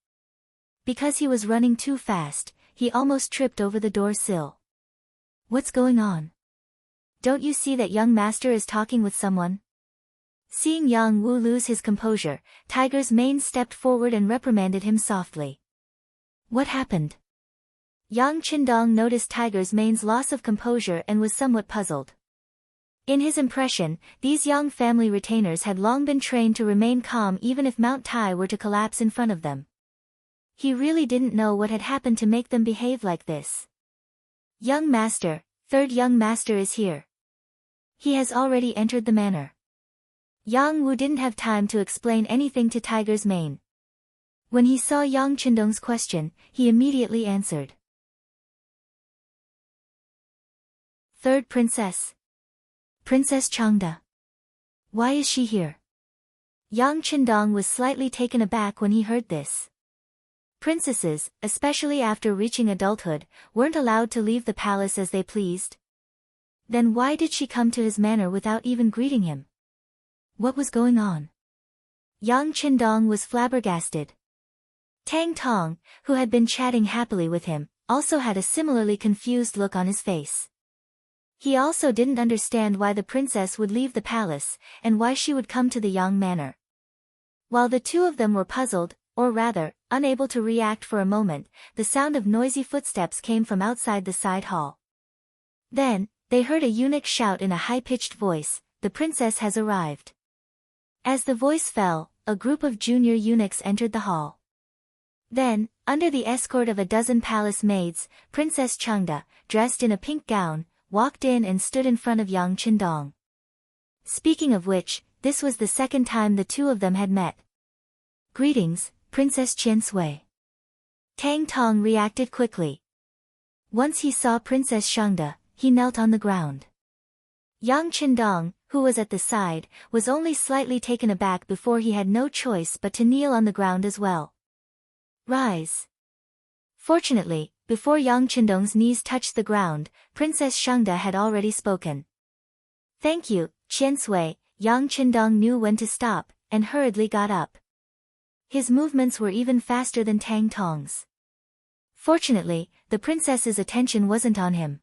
Because he was running too fast, he almost tripped over the door sill. What's going on? Don't you see that young master is talking with someone? Seeing Yang Wu lose his composure, Tiger's mane stepped forward and reprimanded him softly. What happened? Yang Qindong noticed Tiger's mane's loss of composure and was somewhat puzzled. In his impression, these Yang family retainers had long been trained to remain calm even if Mount Tai were to collapse in front of them. He really didn't know what had happened to make them behave like this. Young master, third young master is here. He has already entered the manor. Yang Wu didn't have time to explain anything to Tiger's mane. When he saw Yang Qindong's question, he immediately answered. Third princess. Princess Changda. Why is she here? Yang Qindong was slightly taken aback when he heard this. Princesses, especially after reaching adulthood, weren't allowed to leave the palace as they pleased. Then why did she come to his manor without even greeting him? What was going on? Yang Qindong was flabbergasted. Tang Tong, who had been chatting happily with him, also had a similarly confused look on his face. He also didn't understand why the princess would leave the palace, and why she would come to the Yang manor. While the two of them were puzzled, or rather, unable to react for a moment, the sound of noisy footsteps came from outside the side hall. Then, they heard a eunuch shout in a high-pitched voice, "The princess has arrived." As the voice fell, a group of junior eunuchs entered the hall. Then, Under the escort of a dozen palace maids, Princess Changde, dressed in a pink gown, walked in and stood in front of Yang Qindong. Speaking of which, this was the second time the two of them had met. "Greetings, Princess Qian Sui." Tang Tong reacted quickly. Once he saw Princess Changde, he knelt on the ground. Yang Qindong, who was at the side, was only slightly taken aback before he had no choice but to kneel on the ground as well. "Rise." Fortunately, before Yang Qindong's knees touched the ground, Princess Changde had already spoken. "Thank you, Qian Sui." Yang Qindong knew when to stop, and hurriedly got up. His movements were even faster than Tang Tong's. Fortunately, the princess's attention wasn't on him.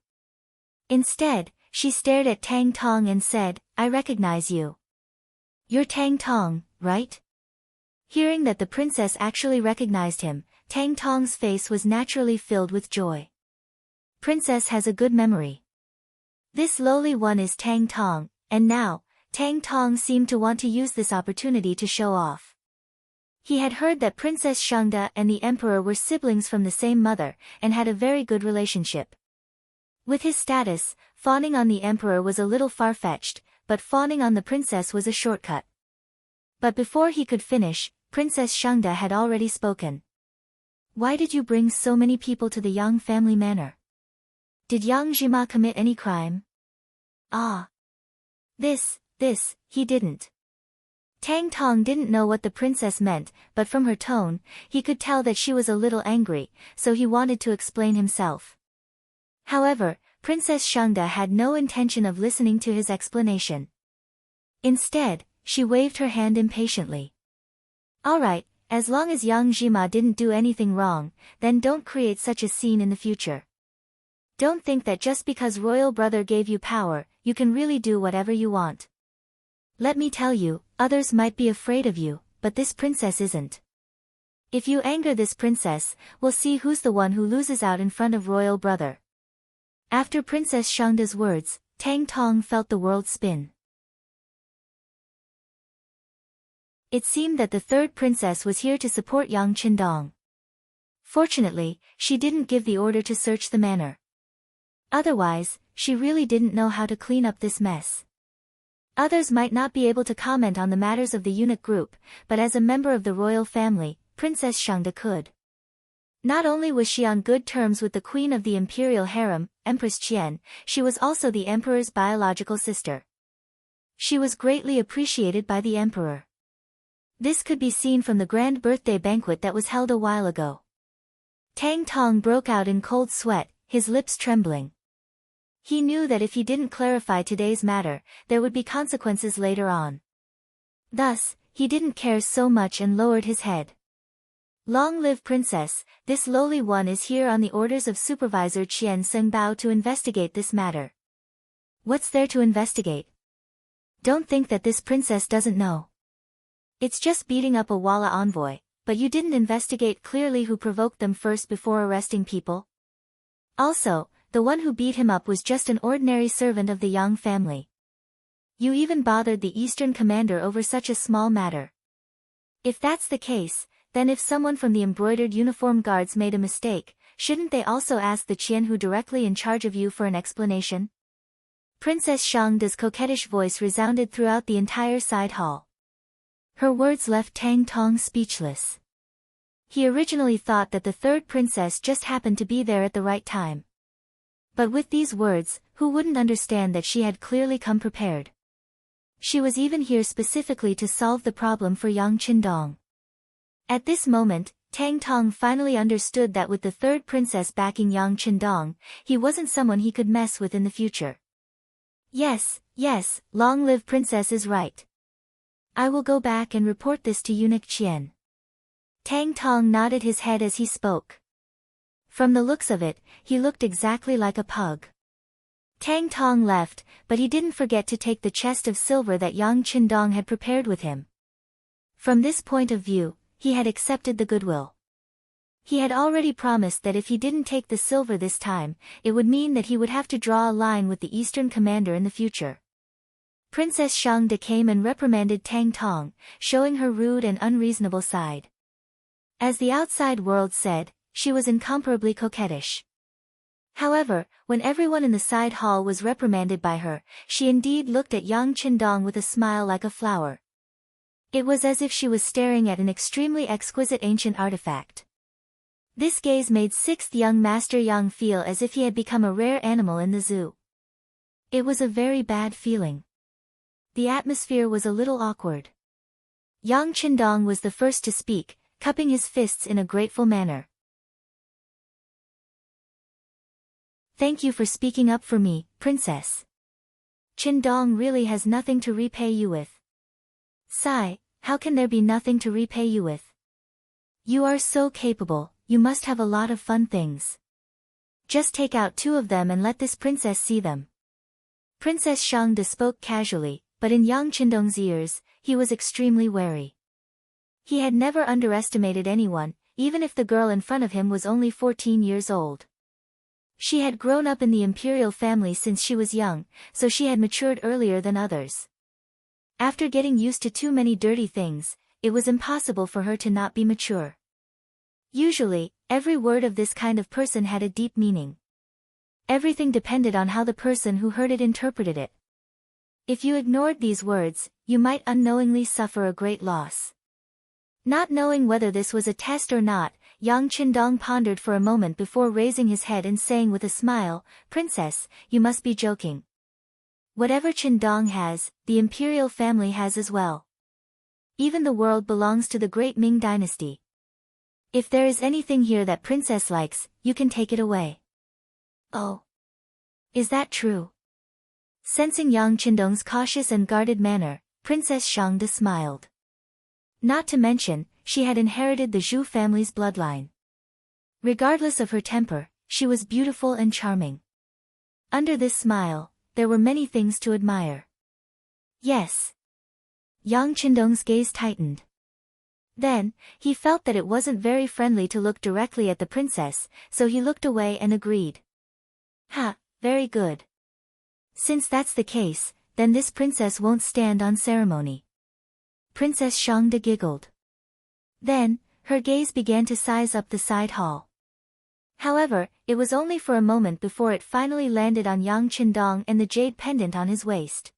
Instead, she stared at Tang Tong and said, "I recognize you. You're Tang Tong, right?" Hearing that the princess actually recognized him, Tang Tong's face was naturally filled with joy. Princess has a good memory. This lowly one is Tang Tong, and now, Tang Tong seemed to want to use this opportunity to show off. He had heard that Princess Changde and the emperor were siblings from the same mother, and had a very good relationship. With his status, fawning on the emperor was a little far-fetched, but fawning on the princess was a shortcut. But before he could finish, Princess Changde had already spoken. "Why did you bring so many people to the Yang family manor? Did Yang Jima commit any crime?" "Ah. This, he didn't." Tang Tong didn't know what the princess meant, but from her tone, he could tell that she was a little angry, so he wanted to explain himself. However, Princess Changde had no intention of listening to his explanation. Instead, she waved her hand impatiently. "All right, as long as Yang Jima didn't do anything wrong, then don't create such a scene in the future. Don't think that just because royal brother gave you power, you can really do whatever you want. Let me tell you, others might be afraid of you, but this princess isn't. If you anger this princess, we'll see who's the one who loses out in front of royal brother." After Princess Changde's words, Tang Tong felt the world spin. It seemed that the third princess was here to support Yang Qindong. Fortunately, she didn't give the order to search the manor. Otherwise, she really didn't know how to clean up this mess. Others might not be able to comment on the matters of the eunuch group, but as a member of the royal family, Princess Changde could. Not only was she on good terms with the queen of the imperial harem, Empress Qian, she was also the emperor's biological sister. She was greatly appreciated by the emperor. This could be seen from the grand birthday banquet that was held a while ago. Tang Tong broke out in cold sweat, his lips trembling. He knew that if he didn't clarify today's matter, there would be consequences later on. Thus, he didn't care so much and lowered his head. "Long live Princess, this lowly one is here on the orders of Supervisor Qian Sengbao to investigate this matter." "What's there to investigate? Don't think that this princess doesn't know. It's just beating up a Walla envoy, but you didn't investigate clearly who provoked them first before arresting people. Also, the one who beat him up was just an ordinary servant of the Yang family. You even bothered the Eastern commander over such a small matter. If that's the case, then if someone from the embroidered uniform guards made a mistake, shouldn't they also ask the Qian who directly in charge of you for an explanation?" Princess Changde's coquettish voice resounded throughout the entire side hall. Her words left Tang Tong speechless. He originally thought that the third princess just happened to be there at the right time. But with these words, who wouldn't understand that she had clearly come prepared? She was even here specifically to solve the problem for Yang Qindong. At this moment, Tang Tong finally understood that with the third princess backing Yang Qindong, he wasn't someone he could mess with in the future. Yes, long live princess is right. I will go back and report this to eunuch Qian." Tang Tong nodded his head as he spoke. From the looks of it, he looked exactly like a pug. Tang Tong left, but he didn't forget to take the chest of silver that Yang Qindong had prepared with him. From this point of view, he had accepted the goodwill. He had already promised that if he didn't take the silver this time, it would mean that he would have to draw a line with the Eastern commander in the future. Princess Changde came and reprimanded Tang Tong, showing her rude and unreasonable side. As the outside world said, she was incomparably coquettish. However, when everyone in the side hall was reprimanded by her, she indeed looked at Yang Qindong with a smile like a flower. It was as if she was staring at an extremely exquisite ancient artifact. This gaze made sixth young Master Yang feel as if he had become a rare animal in the zoo. It was a very bad feeling. The atmosphere was a little awkward. Yang Qindong was the first to speak, cupping his fists in a grateful manner. Thank you for speaking up for me, Princess. Qindong really has nothing to repay you with. Sigh, how can there be nothing to repay you with? You are so capable, you must have a lot of fun things. Just take out 2 of them and let this princess see them. Princess Shangde spoke casually, but in Yang Qindong's ears, he was extremely wary. He had never underestimated anyone, even if the girl in front of him was only 14 years old. She had grown up in the imperial family since she was young, so she had matured earlier than others. After getting used to too many dirty things, it was impossible for her to not be mature. Usually, every word of this kind of person had a deep meaning. Everything depended on how the person who heard it interpreted it. If you ignored these words, you might unknowingly suffer a great loss. Not knowing whether this was a test or not, Yang Qindong pondered for a moment before raising his head and saying with a smile, "Princess, you must be joking. Whatever Qindong has, the imperial family has as well. Even the world belongs to the great Ming dynasty. If there is anything here that Princess likes, you can take it away." "Oh. Is that true?" Sensing Yang Qindong's cautious and guarded manner, Princess Shangde smiled. Not to mention, she had inherited the Zhu family's bloodline. Regardless of her temper, she was beautiful and charming. Under this smile, there were many things to admire. Yes. Yang Qindong's gaze tightened. Then, he felt that it wasn't very friendly to look directly at the princess, so he looked away and agreed. "Ha, very good. Since that's the case, then this princess won't stand on ceremony." Princess Shangde giggled. Then, her gaze began to size up the side hall. However, it was only for a moment before it finally landed on Yang Qindong and the jade pendant on his waist.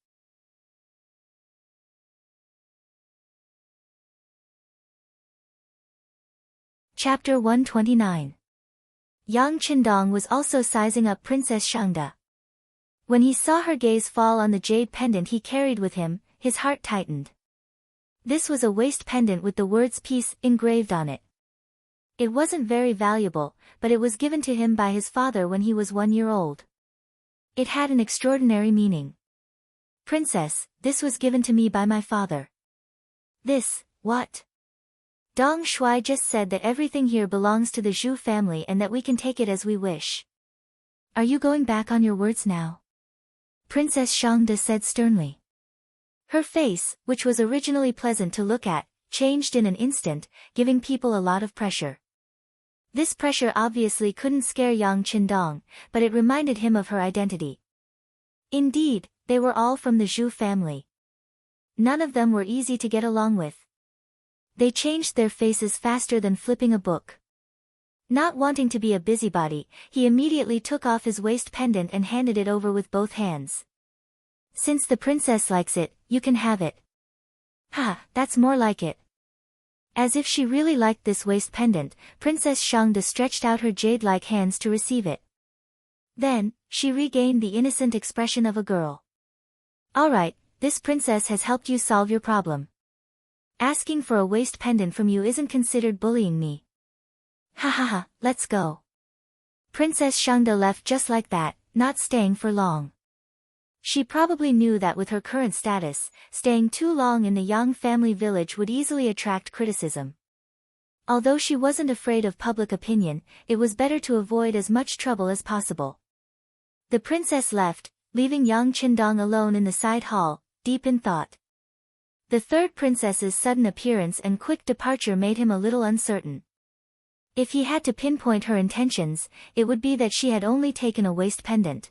Chapter 129. Yang Qindong was also sizing up Princess Shangde. When he saw her gaze fall on the jade pendant he carried with him, his heart tightened. This was a waist pendant with the words peace engraved on it. It wasn't very valuable, but it was given to him by his father when he was 1 year old. It had an extraordinary meaning. "Princess, this was given to me by my father." "This, what?" "Dong Shuai just said that everything here belongs to the Zhu family and that we can take it as we wish." "Are you going back on your words now?" Princess Shangde said sternly. Her face, which was originally pleasant to look at, changed in an instant, giving people a lot of pressure. This pressure obviously couldn't scare Yang Qindong, but it reminded him of her identity. Indeed, they were all from the Zhu family. None of them were easy to get along with. They changed their faces faster than flipping a book. Not wanting to be a busybody, he immediately took off his waist pendant and handed it over with both hands. "Since the princess likes it, you can have it." "Ha, that's more like it." As if she really liked this waist pendant, Princess Shangde stretched out her jade-like hands to receive it. Then, she regained the innocent expression of a girl. "All right, this princess has helped you solve your problem. Asking for a waist pendant from you isn't considered bullying me. Ha ha ha, let's go." Princess Shangde left just like that, not staying for long. She probably knew that with her current status, staying too long in the Yang family village would easily attract criticism. Although she wasn't afraid of public opinion, it was better to avoid as much trouble as possible. The princess left, leaving Yang Qindong alone in the side hall, deep in thought. The third princess's sudden appearance and quick departure made him a little uncertain. If he had to pinpoint her intentions, it would be that she had only taken a waist pendant.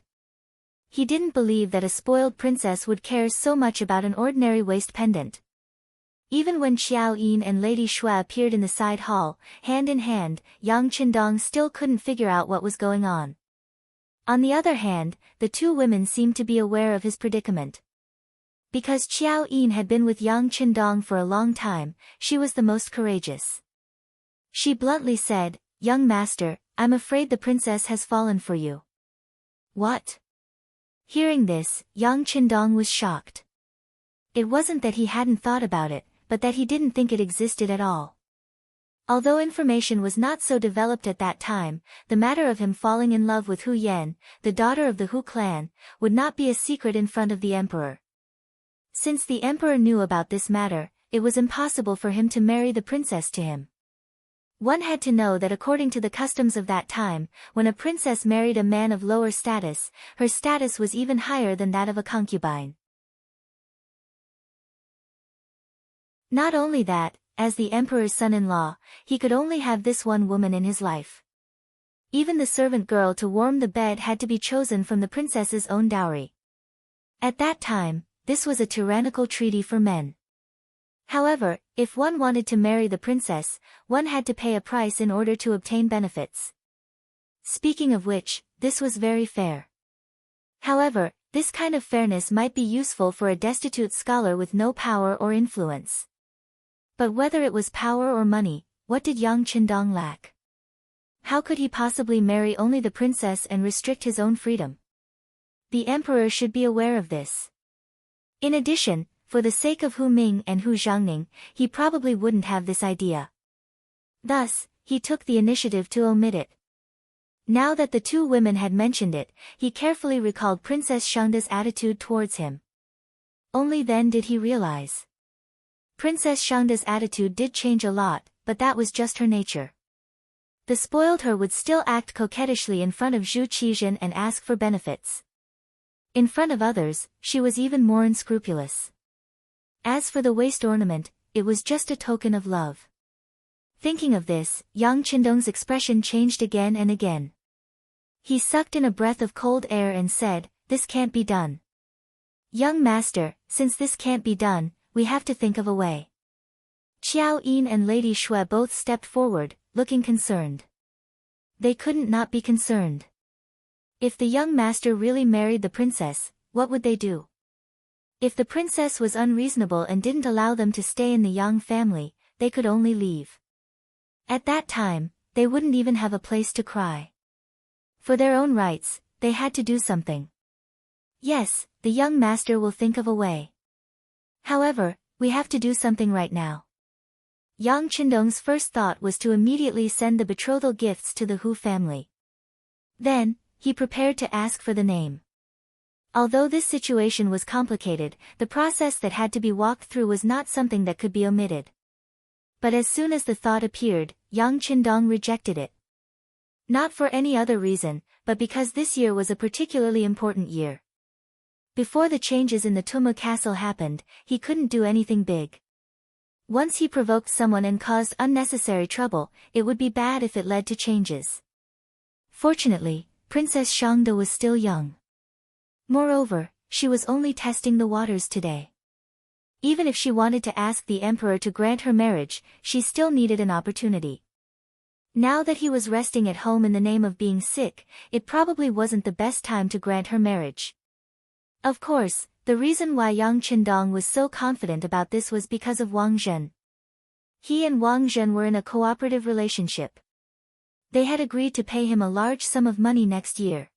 He didn't believe that a spoiled princess would care so much about an ordinary waist pendant. Even when Xiao Yin and Lady Shui appeared in the side hall, hand in hand, Yang Qindong still couldn't figure out what was going on. On the other hand, the two women seemed to be aware of his predicament. Because Xiao Yin had been with Yang Qindong for a long time, she was the most courageous. She bluntly said, "Young master, I'm afraid the princess has fallen for you." What? Hearing this, Yang Qindong was shocked. It wasn't that he hadn't thought about it, but that he didn't think it existed at all. Although information was not so developed at that time, the matter of him falling in love with Hu Yan, the daughter of the Hu clan, would not be a secret in front of the emperor. Since the emperor knew about this matter, it was impossible for him to marry the princess to him. One had to know that according to the customs of that time, when a princess married a man of lower status, her status was even higher than that of a concubine. Not only that, as the emperor's son-in-law, he could only have this one woman in his life. Even the servant girl to warm the bed had to be chosen from the princess's own dowry. At that time, this was a tyrannical treaty for men. However, if one wanted to marry the princess, one had to pay a price in order to obtain benefits. Speaking of which, this was very fair. However, this kind of fairness might be useful for a destitute scholar with no power or influence. But whether it was power or money, what did Yang Qindong lack? How could he possibly marry only the princess and restrict his own freedom? The emperor should be aware of this. In addition, for the sake of Hu Ming and Hu Zhangning, he probably wouldn't have this idea. Thus, he took the initiative to omit it. Now that the two women had mentioned it, he carefully recalled Princess Shangda's attitude towards him. Only then did he realize. Princess Shangda's attitude did change a lot, but that was just her nature. The spoiled her would still act coquettishly in front of Zhu Qizhen and ask for benefits. In front of others, she was even more unscrupulous. As for the waist ornament, it was just a token of love. Thinking of this, Yang Qindong's expression changed again and again. He sucked in a breath of cold air and said, "This can't be done. Young master, since this can't be done, we have to think of a way." Xiao Yin and Lady Shui both stepped forward, looking concerned. They couldn't not be concerned. If the young master really married the princess, what would they do? If the princess was unreasonable and didn't allow them to stay in the Yang family, they could only leave. At that time, they wouldn't even have a place to cry. For their own rights, they had to do something. Yes, the young master will think of a way. However, we have to do something right now. Yang Qindong's first thought was to immediately send the betrothal gifts to the Hu family. Then, he prepared to ask for the name. Although this situation was complicated, the process that had to be walked through was not something that could be omitted. But as soon as the thought appeared, Yang Qindong rejected it. Not for any other reason, but because this year was a particularly important year. Before the changes in the Tumu castle happened, he couldn't do anything big. Once he provoked someone and caused unnecessary trouble, it would be bad if it led to changes. Fortunately, Princess Shangda was still young. Moreover, she was only testing the waters today. Even if she wanted to ask the emperor to grant her marriage, she still needed an opportunity. Now that he was resting at home in the name of being sick, it probably wasn't the best time to grant her marriage. Of course, the reason why Yang Qindong was so confident about this was because of Wang Zhen. He and Wang Zhen were in a cooperative relationship. They had agreed to pay him a large sum of money next year.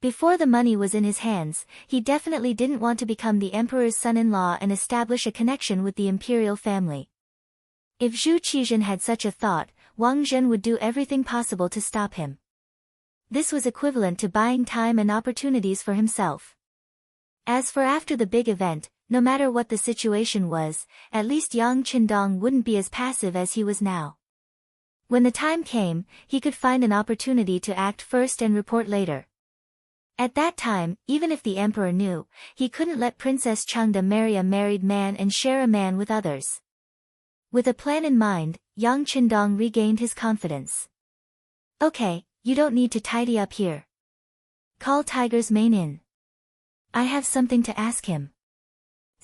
Before the money was in his hands, he definitely didn't want to become the emperor's son-in-law and establish a connection with the imperial family. If Zhu Qizhen had such a thought, Wang Zhen would do everything possible to stop him. This was equivalent to buying time and opportunities for himself. As for after the big event, no matter what the situation was, at least Yang Qindong wouldn't be as passive as he was now. When the time came, he could find an opportunity to act first and report later. At that time, even if the emperor knew, he couldn't let Princess Changda marry a married man and share a man with others. With a plan in mind, Yang Qindong regained his confidence. "Okay, you don't need to tidy up here. Call Tiger's mane in. I have something to ask him."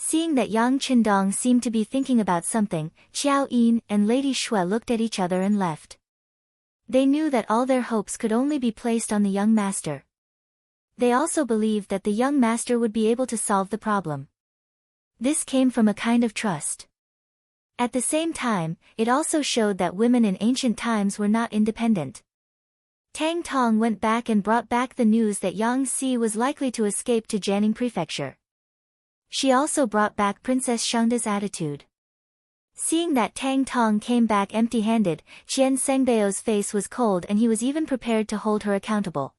Seeing that Yang Qindong seemed to be thinking about something, Qiao Yin and Lady Shui looked at each other and left. They knew that all their hopes could only be placed on the young master. They also believed that the young master would be able to solve the problem. This came from a kind of trust. At the same time, it also showed that women in ancient times were not independent. Tang Tong went back and brought back the news that Yang Si was likely to escape to Jianing Prefecture. She also brought back Princess Shangda's attitude. Seeing that Tang Tong came back empty-handed, Qian Sengbao's face was cold and he was even prepared to hold her accountable.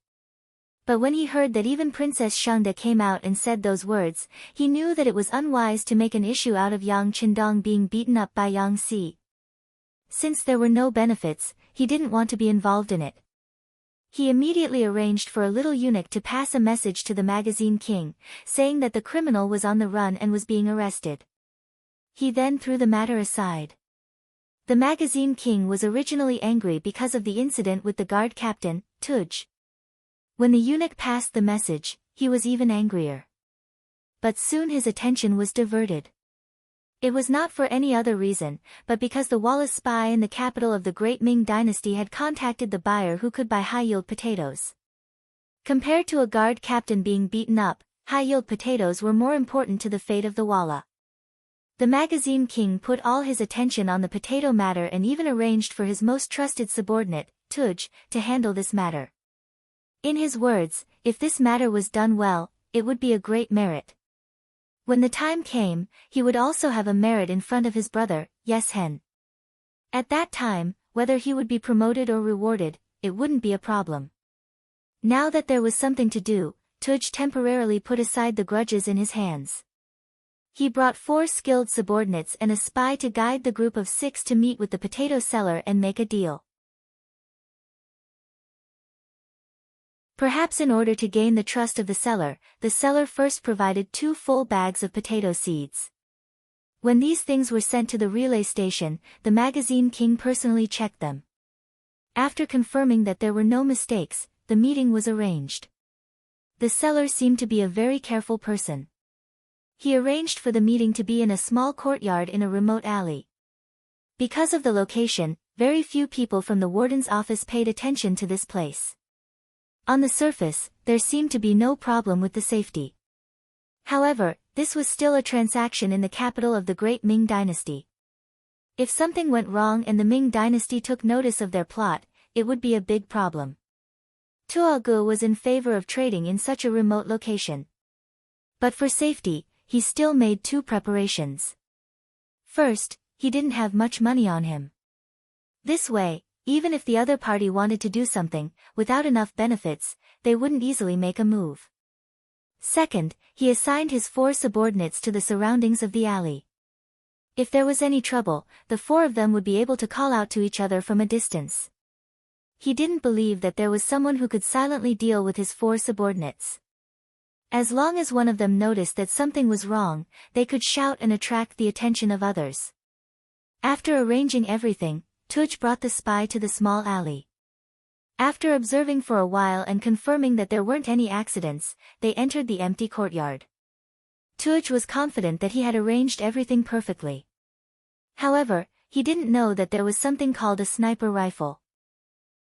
But when he heard that even Princess Shangda came out and said those words, he knew that it was unwise to make an issue out of Yang Qindong being beaten up by Yang Si. Since there were no benefits, he didn't want to be involved in it. He immediately arranged for a little eunuch to pass a message to the magazine Qing, saying that the criminal was on the run and was being arrested. He then threw the matter aside. The magazine Qing was originally angry because of the incident with the guard captain, Tuj. When the eunuch passed the message, he was even angrier. But soon his attention was diverted. It was not for any other reason, but because the Wallace spy in the capital of the Great Ming Dynasty had contacted the buyer who could buy high-yield potatoes. Compared to a guard captain being beaten up, high-yield potatoes were more important to the fate of the Walla. The magazine Qing put all his attention on the potato matter and even arranged for his most trusted subordinate, Tuj, to handle this matter. In his words, if this matter was done well, it would be a great merit. When the time came, he would also have a merit in front of his brother, Yes Hen. At that time, whether he would be promoted or rewarded, it wouldn't be a problem. Now that there was something to do, Tuj temporarily put aside the grudges in his hands. He brought 4 skilled subordinates and a spy to guide the group of 6 to meet with the potato seller and make a deal. Perhaps in order to gain the trust of the seller first provided 2 full bags of potato seeds. When these things were sent to the relay station, the magazine Qing personally checked them. After confirming that there were no mistakes, the meeting was arranged. The seller seemed to be a very careful person. He arranged for the meeting to be in a small courtyard in a remote alley. Because of the location, very few people from the warden's office paid attention to this place. On the surface, there seemed to be no problem with the safety. However, this was still a transaction in the capital of the Great Ming Dynasty. If something went wrong and the Ming Dynasty took notice of their plot, it would be a big problem. Tuogu was in favor of trading in such a remote location. But for safety, he still made 2 preparations. First, he didn't have much money on him. This way, even if the other party wanted to do something, without enough benefits, they wouldn't easily make a move. Second, he assigned his 4 subordinates to the surroundings of the alley. If there was any trouble, the 4 of them would be able to call out to each other from a distance. He didn't believe that there was someone who could silently deal with his 4 subordinates. As long as one of them noticed that something was wrong, they could shout and attract the attention of others. After arranging everything, Tuj brought the spy to the small alley. After observing for a while and confirming that there weren't any accidents, they entered the empty courtyard. Tuj was confident that he had arranged everything perfectly. However, he didn't know that there was something called a sniper rifle.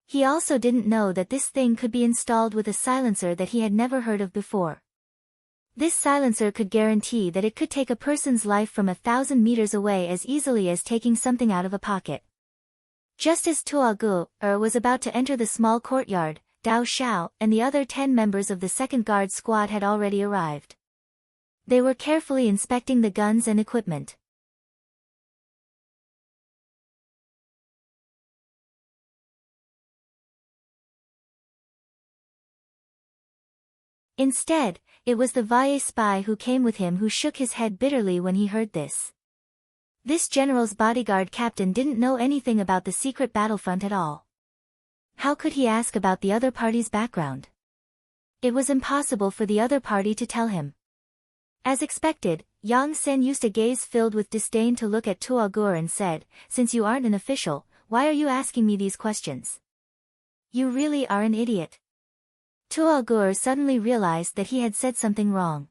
He also didn't know that this thing could be installed with a silencer that he had never heard of before. This silencer could guarantee that it could take a person's life from 1,000 meters away as easily as taking something out of a pocket. Just as Tuogu was about to enter the small courtyard, Dao Xiao and the other 10 members of the second guard squad had already arrived. They were carefully inspecting the guns and equipment. Instead, it was the Valle spy who came with him who shook his head bitterly when he heard this. This general's bodyguard captain didn't know anything about the secret battlefront at all. How could he ask about the other party's background? It was impossible for the other party to tell him. As expected, Yang Sen used a gaze filled with disdain to look at Tuogur and said, "Since you aren't an official, why are you asking me these questions? You really are an idiot." Tuogur suddenly realized that he had said something wrong.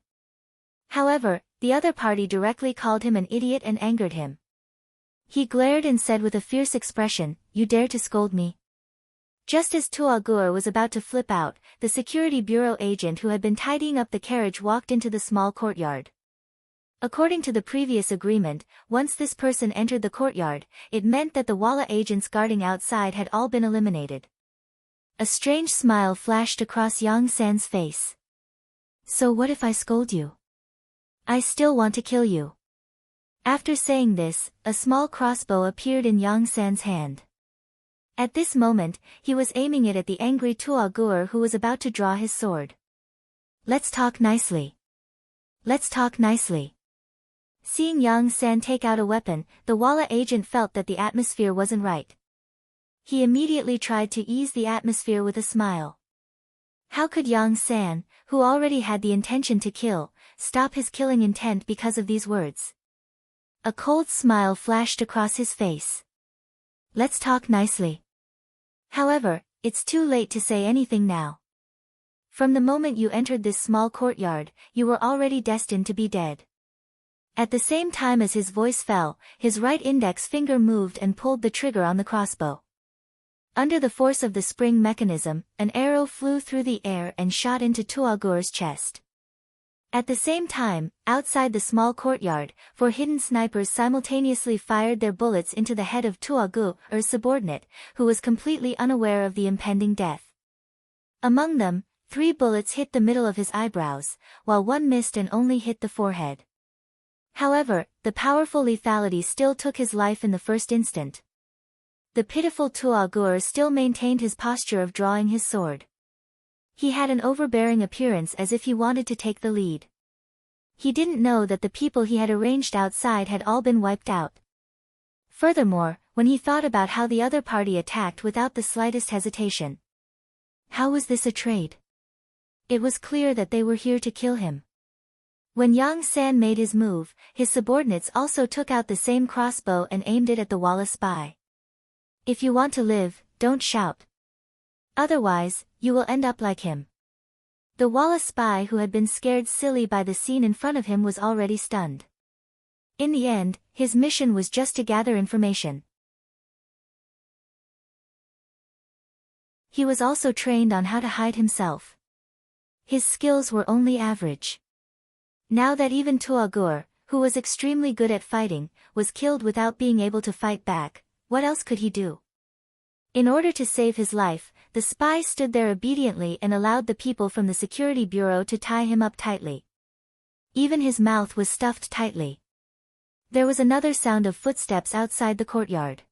However, The other party directly called him an idiot and angered him. He glared and said with a fierce expression, "You dare to scold me?" Just as Tuagur was about to flip out, the security bureau agent who had been tidying up the carriage walked into the small courtyard. According to the previous agreement, once this person entered the courtyard, it meant that the Walla agents guarding outside had all been eliminated. A strange smile flashed across Yang San's face. "So what if I scold you? I still want to kill you." After saying this, a small crossbow appeared in Yang San's hand. At this moment, he was aiming it at the angry Tuagur who was about to draw his sword. "Let's talk nicely. Let's talk nicely." Seeing Yang San take out a weapon, the Walla agent felt that the atmosphere wasn't right. He immediately tried to ease the atmosphere with a smile. How could Yang San, who already had the intention to kill, stop his killing intent because of these words? A cold smile flashed across his face. "Let's talk nicely. However, it's too late to say anything now. From the moment you entered this small courtyard, you were already destined to be dead." At the same time as his voice fell, his right index finger moved and pulled the trigger on the crossbow. Under the force of the spring mechanism, an arrow flew through the air and shot into Tuagur's chest. At the same time, outside the small courtyard, 4 hidden snipers simultaneously fired their bullets into the head of Tuagur's subordinate, who was completely unaware of the impending death. Among them, 3 bullets hit the middle of his eyebrows, while 1 missed and only hit the forehead. However, the powerful lethality still took his life in the first instant. The pitiful Tuagur still maintained his posture of drawing his sword. He had an overbearing appearance as if he wanted to take the lead. He didn't know that the people he had arranged outside had all been wiped out. Furthermore, when he thought about how the other party attacked without the slightest hesitation. How was this a trade? It was clear that they were here to kill him. When Yang San made his move, his subordinates also took out the same crossbow and aimed it at the Walla spy. "If you want to live, don't shout. Otherwise, you will end up like him." The Walla spy who had been scared silly by the scene in front of him was already stunned. In the end, his mission was just to gather information. He was also trained on how to hide himself. His skills were only average. Now that even Tuagur, who was extremely good at fighting, was killed without being able to fight back, what else could he do? In order to save his life, the spy stood there obediently and allowed the people from the security bureau to tie him up tightly. Even his mouth was stuffed tightly. There was another sound of footsteps outside the courtyard.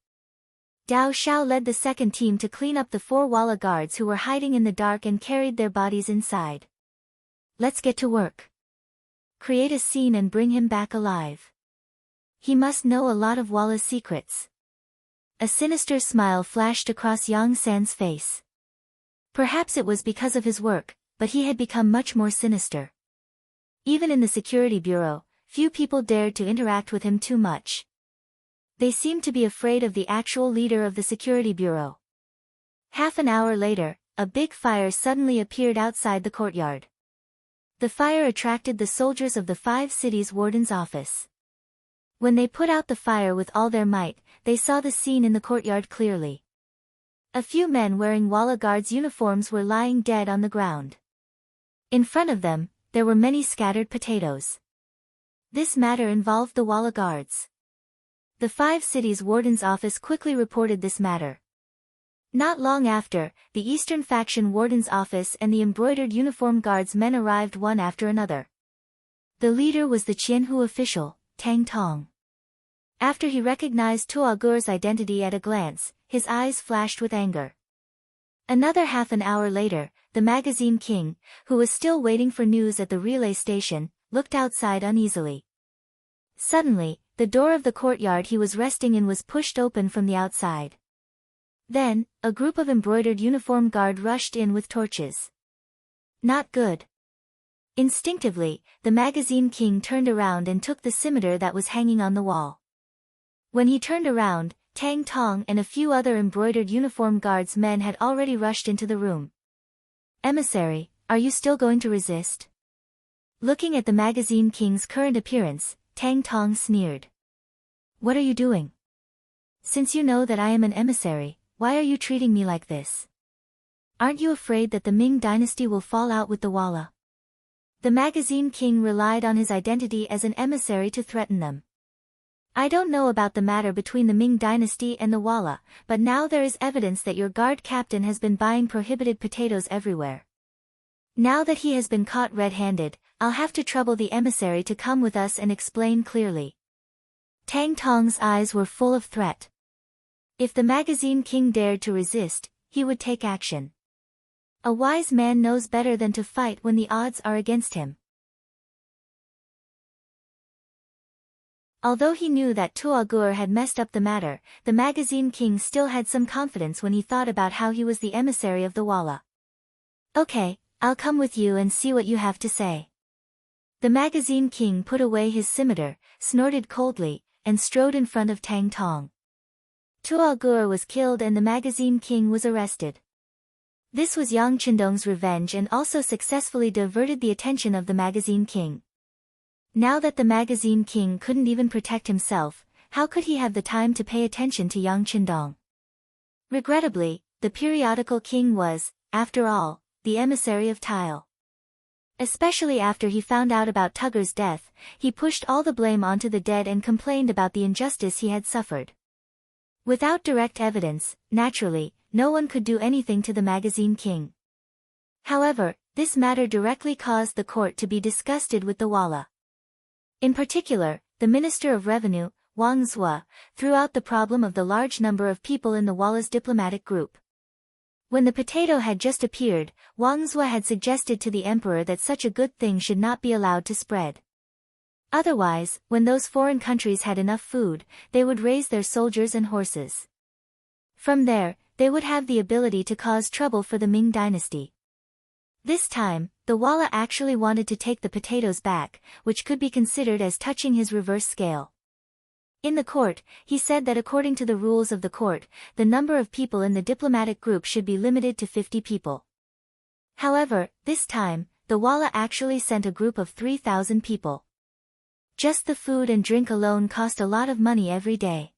Dao Xiao led the second team to clean up the 4 Walla guards who were hiding in the dark and carried their bodies inside. "Let's get to work. Create a scene and bring him back alive. He must know a lot of Walla's secrets." A sinister smile flashed across Yang San's face. Perhaps it was because of his work, but he had become much more sinister. Even in the security bureau, few people dared to interact with him too much. They seemed to be afraid of the actual leader of the security bureau. Half an hour later, a big fire suddenly appeared outside the courtyard. The fire attracted the soldiers of the 5 cities' warden's office. When they put out the fire with all their might, they saw the scene in the courtyard clearly. A few men wearing Walla Guards uniforms were lying dead on the ground. In front of them, there were many scattered potatoes. This matter involved the Walla Guards. The 5 cities' warden's office quickly reported this matter. Not long after, the Eastern Faction warden's office and the embroidered uniform guards men arrived one after another. The leader was the Qianhu official, Tang Tong. After he recognized Tuagur's identity at a glance, his eyes flashed with anger. Another half an hour later, the magazine Qing, who was still waiting for news at the relay station, looked outside uneasily. Suddenly, the door of the courtyard he was resting in was pushed open from the outside. Then, a group of embroidered uniform guard rushed in with torches. Not good. Instinctively, the magazine King turned around and took the scimitar that was hanging on the wall. When he turned around, Tang Tong and a few other embroidered uniform guards men had already rushed into the room. "Emissary, are you still going to resist? Looking at the magazine king's current appearance, Tang Tong sneered. What are you doing? Since you know that I am an emissary, why are you treating me like this? Aren't you afraid that the Ming dynasty will fall out with the Walla? The magazine king relied on his identity as an emissary to threaten them. I don't know about the matter between the Ming dynasty and the Walla, but now there is evidence that your guard captain has been buying prohibited potatoes everywhere. Now that he has been caught red-handed, I'll have to trouble the emissary to come with us and explain clearly. Tang Tong's eyes were full of threat. If the magazine king dared to resist, he would take action. A wise man knows better than to fight when the odds are against him. Although he knew that Tuagur had messed up the matter, the magazine king still had some confidence when he thought about how he was the emissary of the Walla. Okay, I'll come with you and see what you have to say. The magazine king put away his scimitar, snorted coldly, and strode in front of Tang Tong. Tuagur was killed and the magazine king was arrested. This was Yang Qindong's revenge and also successfully diverted the attention of the magazine king. Now that the magazine king couldn't even protect himself, how could he have the time to pay attention to Yang Qindong? Regrettably, the periodical king was, after all, the emissary of Tile. Especially after he found out about Tugger's death, he pushed all the blame onto the dead and complained about the injustice he had suffered. Without direct evidence, naturally, no one could do anything to the magazine king. However, this matter directly caused the court to be disgusted with the Walla. In particular, the Minister of Revenue, Wang Zhua, threw out the problem of the large number of people in the Walla's diplomatic group. When the potato had just appeared, Wang Zhua had suggested to the emperor that such a good thing should not be allowed to spread. Otherwise, when those foreign countries had enough food, they would raise their soldiers and horses. From there, they would have the ability to cause trouble for the Ming dynasty. This time, the Walla actually wanted to take the potatoes back, which could be considered as touching his reverse scale. In the court, he said that according to the rules of the court, the number of people in the diplomatic group should be limited to 50 people. However, this time, the Walla actually sent a group of 3,000 people. Just the food and drink alone cost a lot of money every day.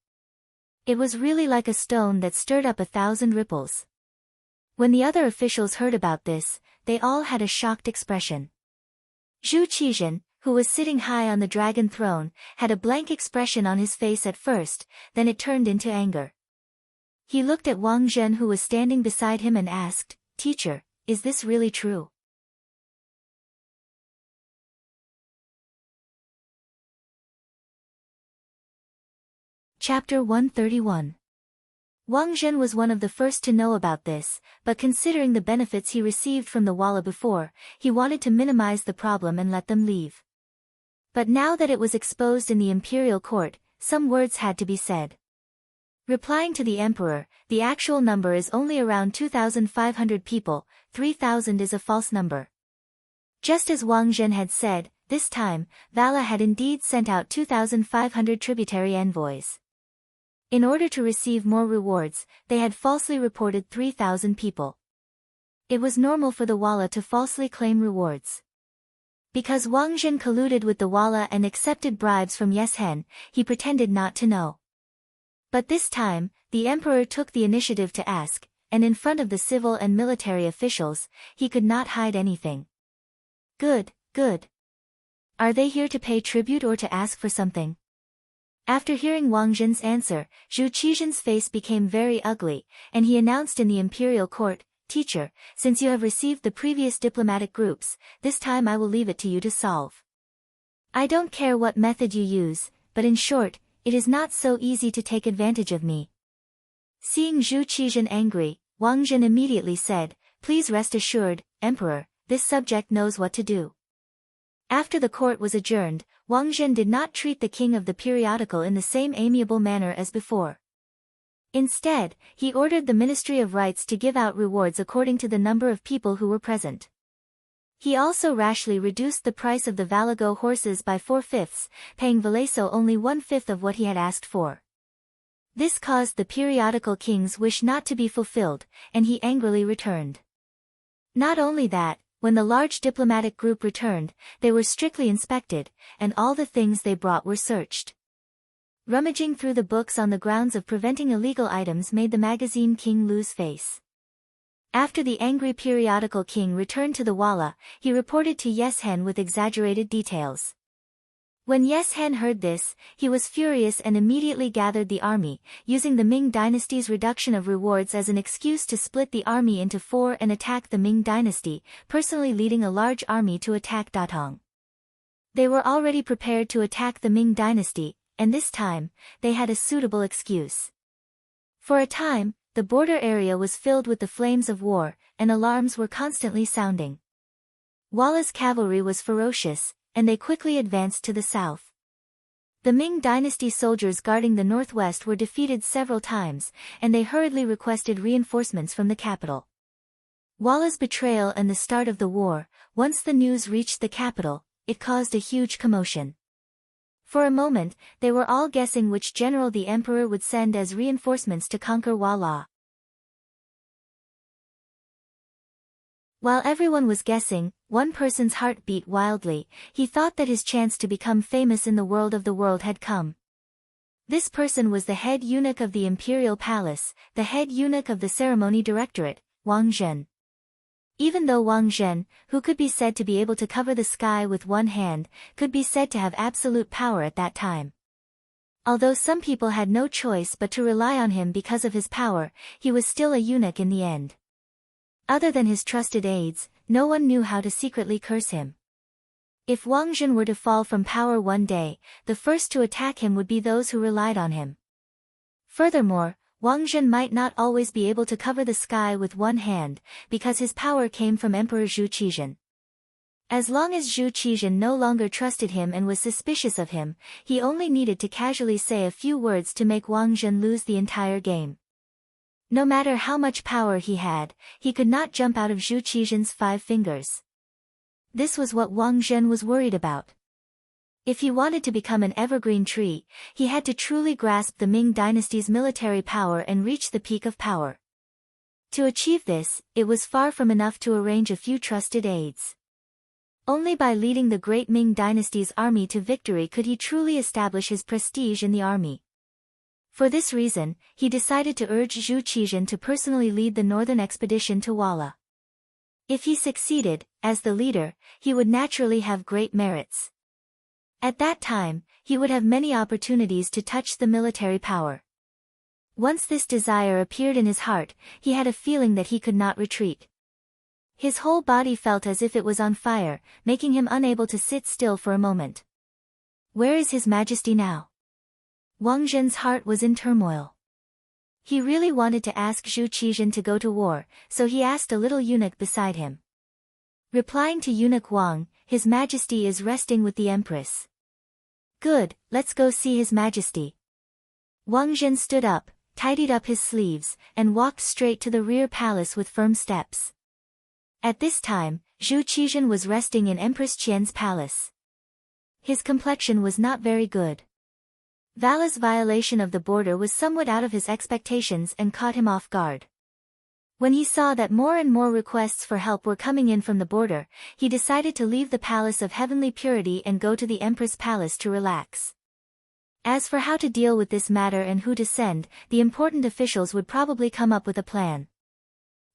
It was really like a stone that stirred up 1,000 ripples. When the other officials heard about this, they all had a shocked expression. Zhu Qizhen, who was sitting high on the dragon throne, had a blank expression on his face at first, then it turned into anger. He looked at Wang Zhen who was standing beside him and asked, "Teacher, is this really true?" Chapter 131. Wang Zhen was one of the first to know about this, but considering the benefits he received from the Walla before, he wanted to minimize the problem and let them leave. But now that it was exposed in the imperial court, some words had to be said. Replying to the emperor, the actual number is only around 2,500 people, 3,000 is a false number. Just as Wang Zhen had said, this time, Vala had indeed sent out 2,500 tributary envoys. In order to receive more rewards, they had falsely reported 3,000 people. It was normal for the Walla to falsely claim rewards. Because Wang Zhen colluded with the Walla and accepted bribes from Yes Hen, he pretended not to know. But this time, the emperor took the initiative to ask, and in front of the civil and military officials, he could not hide anything. Good, good. Are they here to pay tribute or to ask for something? After hearing Wang Zhen's answer, Zhu Qizhen's face became very ugly, and he announced in the imperial court, "Teacher, since you have received the previous diplomatic groups, this time I will leave it to you to solve. I don't care what method you use, but in short, it is not so easy to take advantage of me." Seeing Zhu Qizhen angry, Wang Zhen immediately said, "Please rest assured, Emperor, this subject knows what to do." After the court was adjourned, Wang Zhen did not treat the king of the periodical in the same amiable manner as before. Instead, he ordered the Ministry of Rights to give out rewards according to the number of people who were present. He also rashly reduced the price of the Valago horses by 4/5, paying Valeso only 1/5 of what he had asked for. This caused the periodical king's wish not to be fulfilled, and he angrily returned. Not only that, when the large diplomatic group returned, they were strictly inspected, and all the things they brought were searched. Rummaging through the books on the grounds of preventing illegal items made the magazine Qing lose face. After the angry periodical Qing returned to the Walla, he reported to Yes Hen with exaggerated details. When Yes Hen heard this, he was furious and immediately gathered the army, using the Ming dynasty's reduction of rewards as an excuse to split the army into four and attack the Ming dynasty, personally leading a large army to attack Datong. They were already prepared to attack the Ming dynasty, and this time, they had a suitable excuse. For a time, the border area was filled with the flames of war, and alarms were constantly sounding. Walla's cavalry was ferocious, and they quickly advanced to the south. The Ming dynasty soldiers guarding the northwest were defeated several times, and they hurriedly requested reinforcements from the capital. Walla's betrayal and the start of the war, once the news reached the capital, it caused a huge commotion. For a moment, they were all guessing which general the emperor would send as reinforcements to conquer Walla. While everyone was guessing, one person's heart beat wildly. He thought that his chance to become famous in the world had come. This person was the head eunuch of the imperial palace, the head eunuch of the ceremony directorate, Wang Zhen. Even though Wang Zhen, who could be said to be able to cover the sky with one hand, could be said to have absolute power at that time. Although some people had no choice but to rely on him because of his power, he was still a eunuch in the end. Other than his trusted aides, no one knew how to secretly curse him. If Wang Zhen were to fall from power one day, the first to attack him would be those who relied on him. Furthermore, Wang Zhen might not always be able to cover the sky with one hand, because his power came from Emperor Zhu Qizhen. As long as Zhu Qizhen no longer trusted him and was suspicious of him, he only needed to casually say a few words to make Wang Zhen lose the entire game. No matter how much power he had, he could not jump out of Zhu Qizhen's 5 fingers. This was what Wang Zhen was worried about. If he wanted to become an evergreen tree, he had to truly grasp the Ming dynasty's military power and reach the peak of power. To achieve this, it was far from enough to arrange a few trusted aides. Only by leading the great Ming dynasty's army to victory could he truly establish his prestige in the army. For this reason, he decided to urge Zhu Qizhen to personally lead the northern expedition to Walla. If he succeeded, as the leader, he would naturally have great merits. At that time, he would have many opportunities to touch the military power. Once this desire appeared in his heart, he had a feeling that he could not retreat. His whole body felt as if it was on fire, making him unable to sit still for a moment. Where is His Majesty now? Wang Zhen's heart was in turmoil. He really wanted to ask Zhu Qizhen to go to war, so he asked a little eunuch beside him. Replying to eunuch Wang, His Majesty is resting with the Empress. Good, let's go see His Majesty. Wang Zhen stood up, tidied up his sleeves, and walked straight to the rear palace with firm steps. At this time, Zhu Qizhen was resting in Empress Qian's palace. His complexion was not very good. Vala's violation of the border was somewhat out of his expectations and caught him off guard. When he saw that more and more requests for help were coming in from the border, he decided to leave the Palace of Heavenly Purity and go to the Empress Palace to relax. As for how to deal with this matter and who to send, the important officials would probably come up with a plan.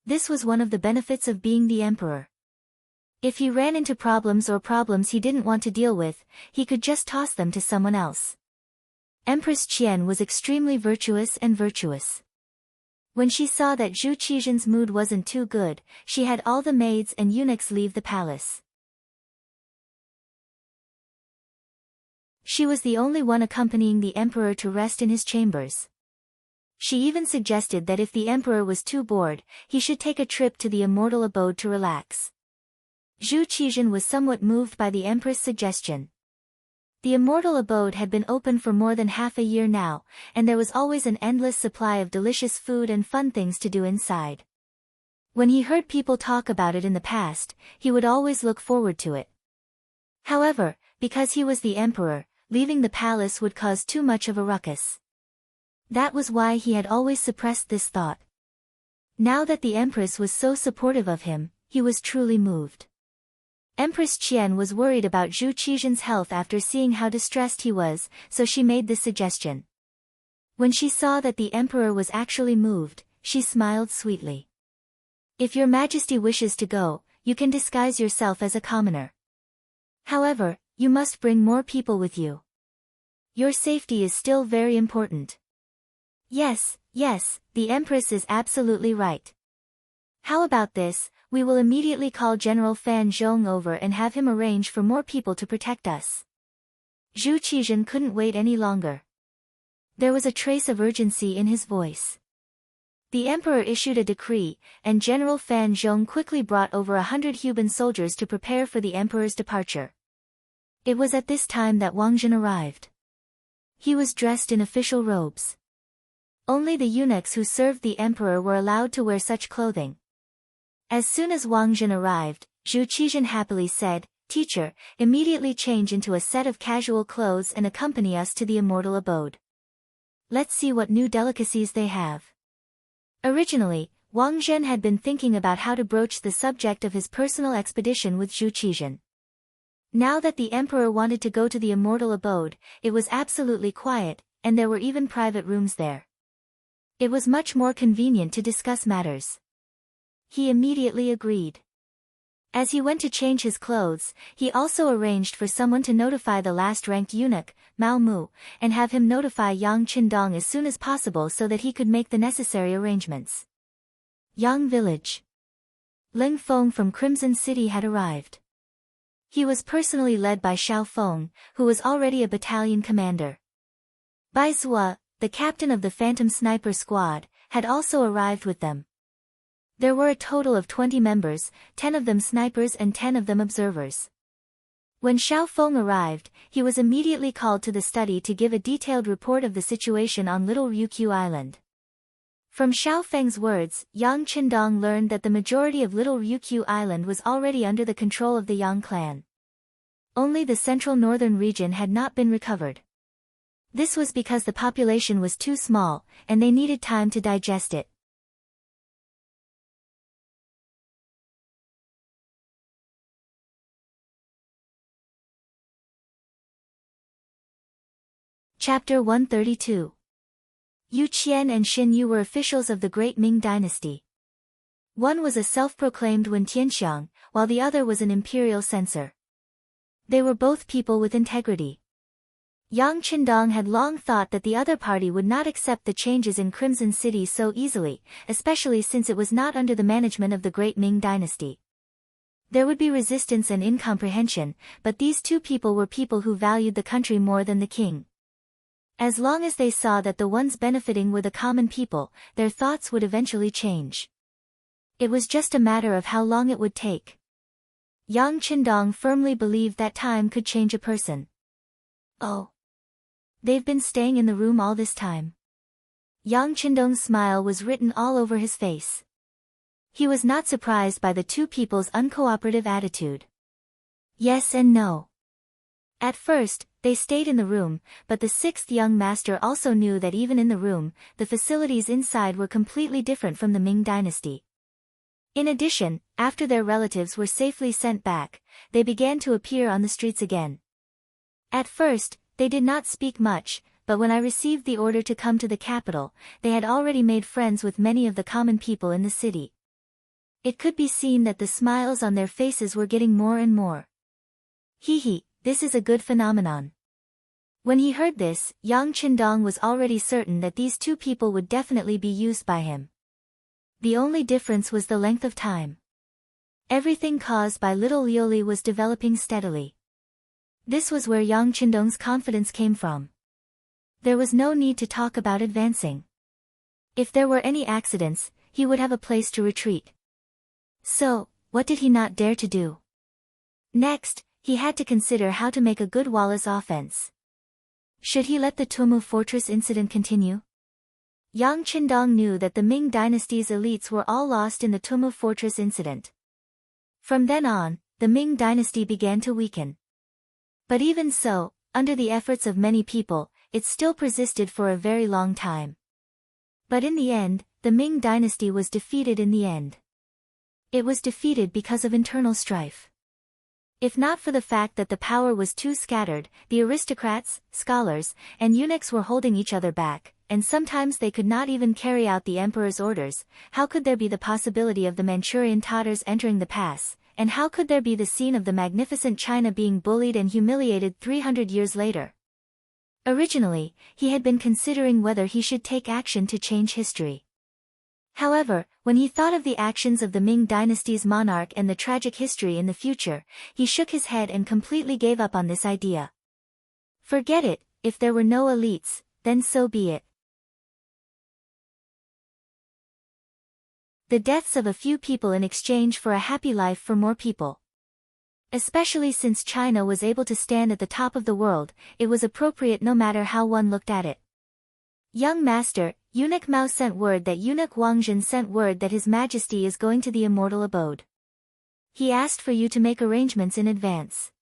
This was one of the benefits of being the emperor. If he ran into problems he didn't want to deal with, he could just toss them to someone else. Empress Qian was extremely virtuous. When she saw that Zhu Qizhen's mood wasn't too good, she had all the maids and eunuchs leave the palace. She was the only one accompanying the emperor to rest in his chambers. She even suggested that if the emperor was too bored, he should take a trip to the immortal abode to relax. Zhu Qizhen was somewhat moved by the empress' suggestion. The immortal abode had been open for more than half a year now, and there was always an endless supply of delicious food and fun things to do inside. When he heard people talk about it in the past, he would always look forward to it. However, because he was the emperor, leaving the palace would cause too much of a ruckus. That was why he had always suppressed this thought. Now that the empress was so supportive of him, he was truly moved. Empress Qian was worried about Zhu Qizhan's health after seeing how distressed he was, so she made this suggestion. When she saw that the emperor was actually moved, she smiled sweetly. If your majesty wishes to go, you can disguise yourself as a commoner. However, you must bring more people with you. Your safety is still very important. Yes, the empress is absolutely right. How about this, we will immediately call General Fan Zhong over and have him arrange for more people to protect us. Zhu Qizhan couldn't wait any longer. There was a trace of urgency in his voice. The emperor issued a decree, and General Fan Zhong quickly brought over 100 Huban soldiers to prepare for the emperor's departure. It was at this time that Wang Zhen arrived. He was dressed in official robes. Only the eunuchs who served the emperor were allowed to wear such clothing. As soon as Wang Zhen arrived, Zhu Qizhan happily said, "Teacher, immediately change into a set of casual clothes and accompany us to the immortal abode. Let's see what new delicacies they have." Originally, Wang Zhen had been thinking about how to broach the subject of his personal expedition with Zhu Qizhan. Now that the emperor wanted to go to the immortal abode, it was absolutely quiet, and there were even private rooms there. It was much more convenient to discuss matters. He immediately agreed. As he went to change his clothes, he also arranged for someone to notify the last-ranked eunuch, Mao Mu, and have him notify Yang Qindong as soon as possible so that he could make the necessary arrangements. Yang Village. Ling Feng from Crimson City had arrived. He was personally led by Xiao Feng, who was already a battalion commander. Bai Zua, the captain of the Phantom Sniper Squad, had also arrived with them. There were a total of 20 members, 10 of them snipers and 10 of them observers. When Xiao Feng arrived, he was immediately called to the study to give a detailed report of the situation on Little Ryukyu Island. From Xiao Feng's words, Yang Qindong learned that the majority of Little Ryukyu Island was already under the control of the Yang clan. Only the central northern region had not been recovered. This was because the population was too small, and they needed time to digest it. Chapter 132. Yu Qian and Xin Yu were officials of the Great Ming Dynasty. One was a self-proclaimed Wen Tianxiang, while the other was an imperial censor. They were both people with integrity. Yang Qindong had long thought that the other party would not accept the changes in Crimson City so easily, especially since it was not under the management of the Great Ming Dynasty. There would be resistance and incomprehension, but these two people were people who valued the country more than the king. As long as they saw that the ones benefiting were the common people, their thoughts would eventually change. It was just a matter of how long it would take. Yang Qindong firmly believed that time could change a person. Oh. They've been staying in the room all this time. Yang Qindong's smile was written all over his face. He was not surprised by the two people's uncooperative attitude. Yes and no. At first, they stayed in the room, but the sixth young master also knew that even in the room, the facilities inside were completely different from the Ming dynasty. In addition, after their relatives were safely sent back, they began to appear on the streets again. At first, they did not speak much, but when I received the order to come to the capital, they had already made friends with many of the common people in the city. It could be seen that the smiles on their faces were getting more and more. Hee, this is a good phenomenon. When he heard this, Yang Qindong was already certain that these two people would definitely be used by him. The only difference was the length of time. Everything caused by little Lioli was developing steadily. This was where Yang Qindong's confidence came from. There was no need to talk about advancing. If there were any accidents, he would have a place to retreat. So, what did he not dare to do? Next, he had to consider how to make a good Wallace offense. Should he let the Tumu fortress incident continue? Yang Qindong knew that the Ming dynasty's elites were all lost in the Tumu fortress incident. From then on, the Ming dynasty began to weaken. But even so, under the efforts of many people, it still persisted for a very long time. But in the end, the Ming dynasty was defeated in the end. It was defeated because of internal strife. If not for the fact that the power was too scattered, the aristocrats, scholars, and eunuchs were holding each other back, and sometimes they could not even carry out the emperor's orders, how could there be the possibility of the Manchurian Tatars entering the pass, and how could there be the scene of the magnificent China being bullied and humiliated 300 years later? Originally, he had been considering whether he should take action to change history. However, when he thought of the actions of the Ming dynasty's monarch and the tragic history in the future, he shook his head and completely gave up on this idea. Forget it, if there were no elites, then so be it. The deaths of a few people in exchange for a happy life for more people. Especially since China was able to stand at the top of the world, it was appropriate no matter how one looked at it. Young master, Eunuch Mao sent word that Eunuch Wangjin sent word that His Majesty is going to the immortal abode. He asked for you to make arrangements in advance.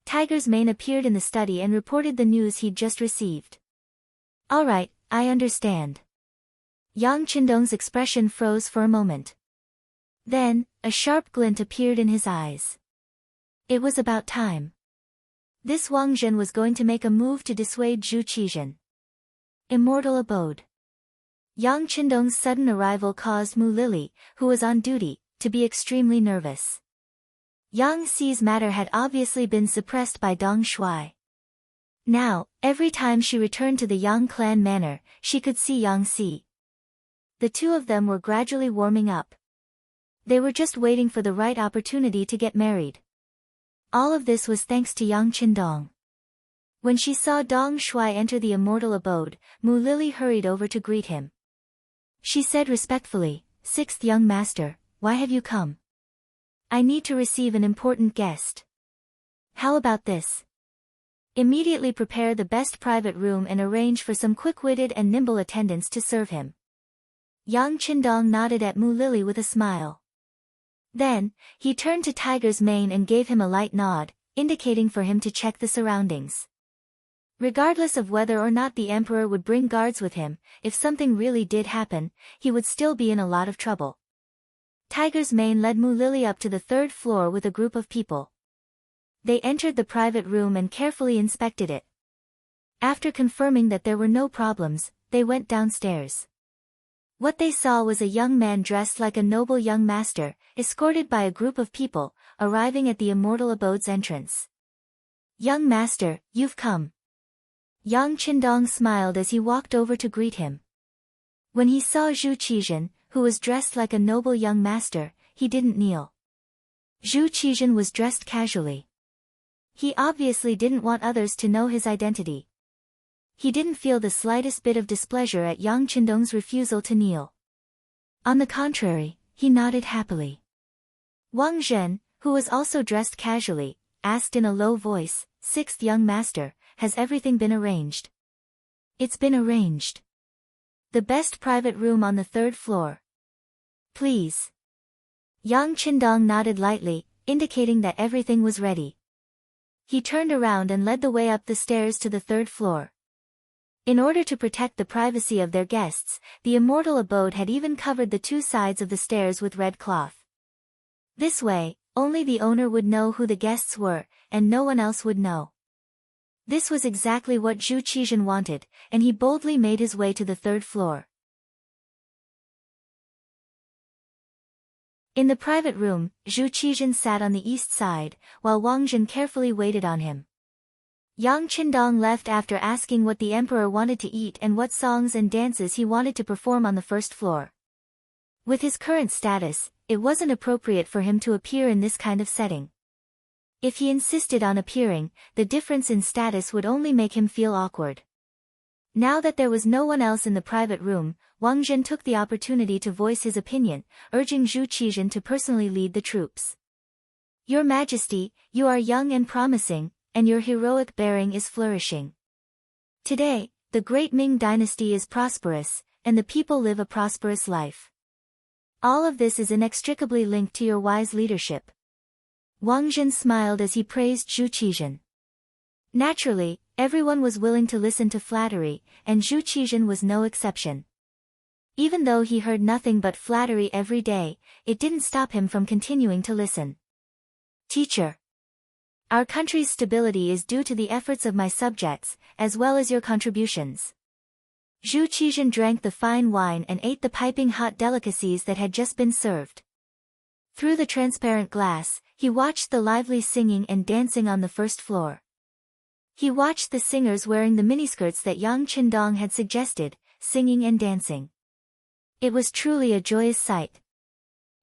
Tiger's Mane appeared in the study and reported the news he'd just received. All right, I understand. Yang Qindong's expression froze for a moment. Then, a sharp glint appeared in his eyes. It was about time. This Wangjin was going to make a move to dissuade Zhu Qizhen. Immortal abode. Yang Qindong's sudden arrival caused Mu Lily, who was on duty, to be extremely nervous. Yang Xi's matter had obviously been suppressed by Dong Shuai. Now, every time she returned to the Yang clan manor, she could see Yang Xi. The two of them were gradually warming up. They were just waiting for the right opportunity to get married. All of this was thanks to Yang Qindong. When she saw Dong Shuai enter the immortal abode, Mu Lily hurried over to greet him. She said respectfully, "Sixth young master, why have you come? I need to receive an important guest. How about this? Immediately prepare the best private room and arrange for some quick-witted and nimble attendants to serve him." Yang Qindong nodded at Mu Lily with a smile. Then, he turned to Tiger's Mane and gave him a light nod, indicating for him to check the surroundings. Regardless of whether or not the emperor would bring guards with him, if something really did happen, he would still be in a lot of trouble. Tiger's Mane led Mu Lily up to the third floor with a group of people. They entered the private room and carefully inspected it. After confirming that there were no problems, they went downstairs. What they saw was a young man dressed like a noble young master, escorted by a group of people, arriving at the immortal abode's entrance. "Young master, you've come." Yang Qindong smiled as he walked over to greet him. When he saw Zhu Qizhen, who was dressed like a noble young master, he didn't kneel. Zhu Qizhen was dressed casually. He obviously didn't want others to know his identity. He didn't feel the slightest bit of displeasure at Yang Qindong's refusal to kneel. On the contrary, he nodded happily. Wang Zhen, who was also dressed casually, asked in a low voice, "Sixth young master, has everything been arranged?" "It's been arranged. The best private room on the third floor. Please." Yang Qindong nodded lightly, indicating that everything was ready. He turned around and led the way up the stairs to the third floor. In order to protect the privacy of their guests, the immortal abode had even covered the two sides of the stairs with red cloth. This way, only the owner would know who the guests were, and no one else would know. This was exactly what Zhu Qizhen wanted, and he boldly made his way to the third floor. In the private room, Zhu Qizhen sat on the east side, while Wang Zhen carefully waited on him. Yang Qindong left after asking what the emperor wanted to eat and what songs and dances he wanted to perform on the first floor. With his current status, it wasn't appropriate for him to appear in this kind of setting. If he insisted on appearing, the difference in status would only make him feel awkward. Now that there was no one else in the private room, Wang Zhen took the opportunity to voice his opinion, urging Zhu Qizhen to personally lead the troops. "Your Majesty, you are young and promising, and your heroic bearing is flourishing. Today, the great Ming dynasty is prosperous, and the people live a prosperous life. All of this is inextricably linked to your wise leadership." Wang Zhen smiled as he praised Zhu Qizhen. Naturally, everyone was willing to listen to flattery, and Zhu Qizhen was no exception. Even though he heard nothing but flattery every day, it didn't stop him from continuing to listen. "Teacher. Our country's stability is due to the efforts of my subjects, as well as your contributions. Zhu Qizhen drank the fine wine and ate the piping hot delicacies that had just been served. Through the transparent glass, he watched the lively singing and dancing on the first floor. He watched the singers wearing the miniskirts that Yang Qindong had suggested, singing and dancing. It was truly a joyous sight.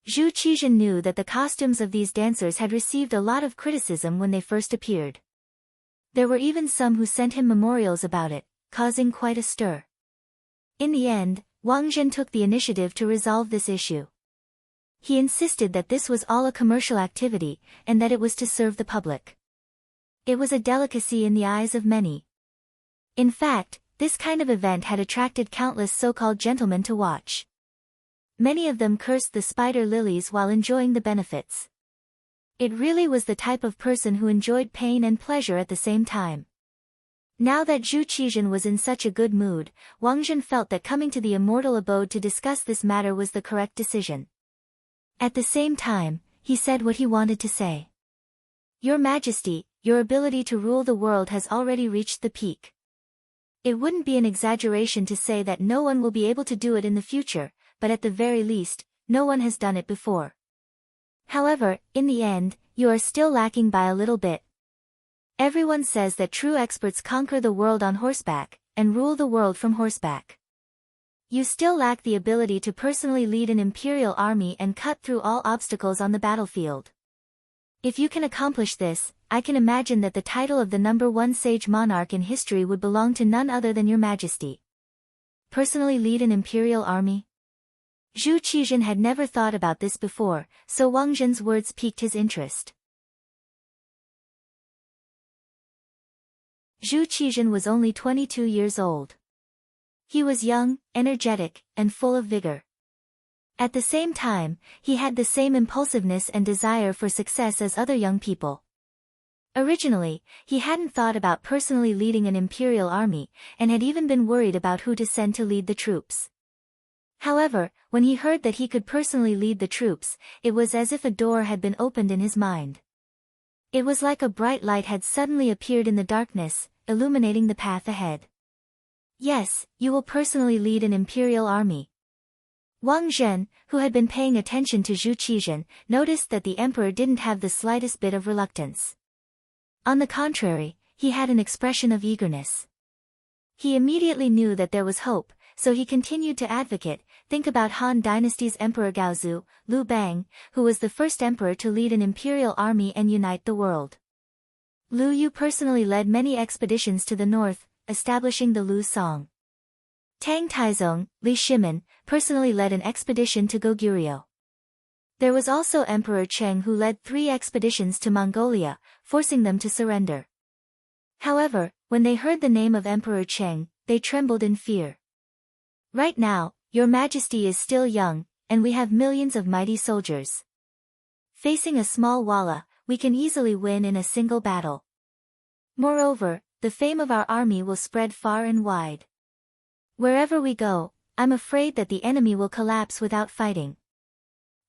Zhu Qizhen knew that the costumes of these dancers had received a lot of criticism when they first appeared. There were even some who sent him memorials about it, causing quite a stir. In the end, Wang Zhen took the initiative to resolve this issue. He insisted that this was all a commercial activity, and that it was to serve the public. It was a delicacy in the eyes of many. In fact, this kind of event had attracted countless so-called gentlemen to watch. Many of them cursed the spider lilies while enjoying the benefits. It really was the type of person who enjoyed pain and pleasure at the same time. Now that Zhu Qizhen was in such a good mood, Wang Zhen felt that coming to the immortal abode to discuss this matter was the correct decision. At the same time, he said what he wanted to say. Your Majesty, your ability to rule the world has already reached the peak. It wouldn't be an exaggeration to say that no one will be able to do it in the future, but at the very least, no one has done it before. However, in the end, you are still lacking by a little bit. Everyone says that true experts conquer the world on horseback, and rule the world from horseback. You still lack the ability to personally lead an imperial army and cut through all obstacles on the battlefield. If you can accomplish this, I can imagine that the title of the #1 sage monarch in history would belong to none other than your Majesty. Personally lead an imperial army? Zhu Qizhen had never thought about this before, so Wang Zhen's words piqued his interest. Zhu Qizhen was only 22 years old. He was young, energetic, and full of vigor. At the same time, he had the same impulsiveness and desire for success as other young people. Originally, he hadn't thought about personally leading an imperial army, and had even been worried about who to send to lead the troops. However, when he heard that he could personally lead the troops, it was as if a door had been opened in his mind. It was like a bright light had suddenly appeared in the darkness, illuminating the path ahead. Yes, you will personally lead an imperial army. Wang Zhen, who had been paying attention to Zhu Qizhen, noticed that the emperor didn't have the slightest bit of reluctance. On the contrary, he had an expression of eagerness. He immediately knew that there was hope, so he continued to advocate. Think about Han Dynasty's Emperor Gaozu, Liu Bang, who was the first emperor to lead an imperial army and unite the world. Liu Yu personally led many expeditions to the north, establishing the Lu Song. Tang Taizong, Li Shimin, personally led an expedition to Goguryeo. There was also Emperor Qing who led 3 expeditions to Mongolia, forcing them to surrender. However, when they heard the name of Emperor Qing, they trembled in fear. Right now, your Majesty is still young, and we have millions of mighty soldiers. Facing a small walla, we can easily win in a single battle. Moreover, the fame of our army will spread far and wide. Wherever we go, I'm afraid that the enemy will collapse without fighting.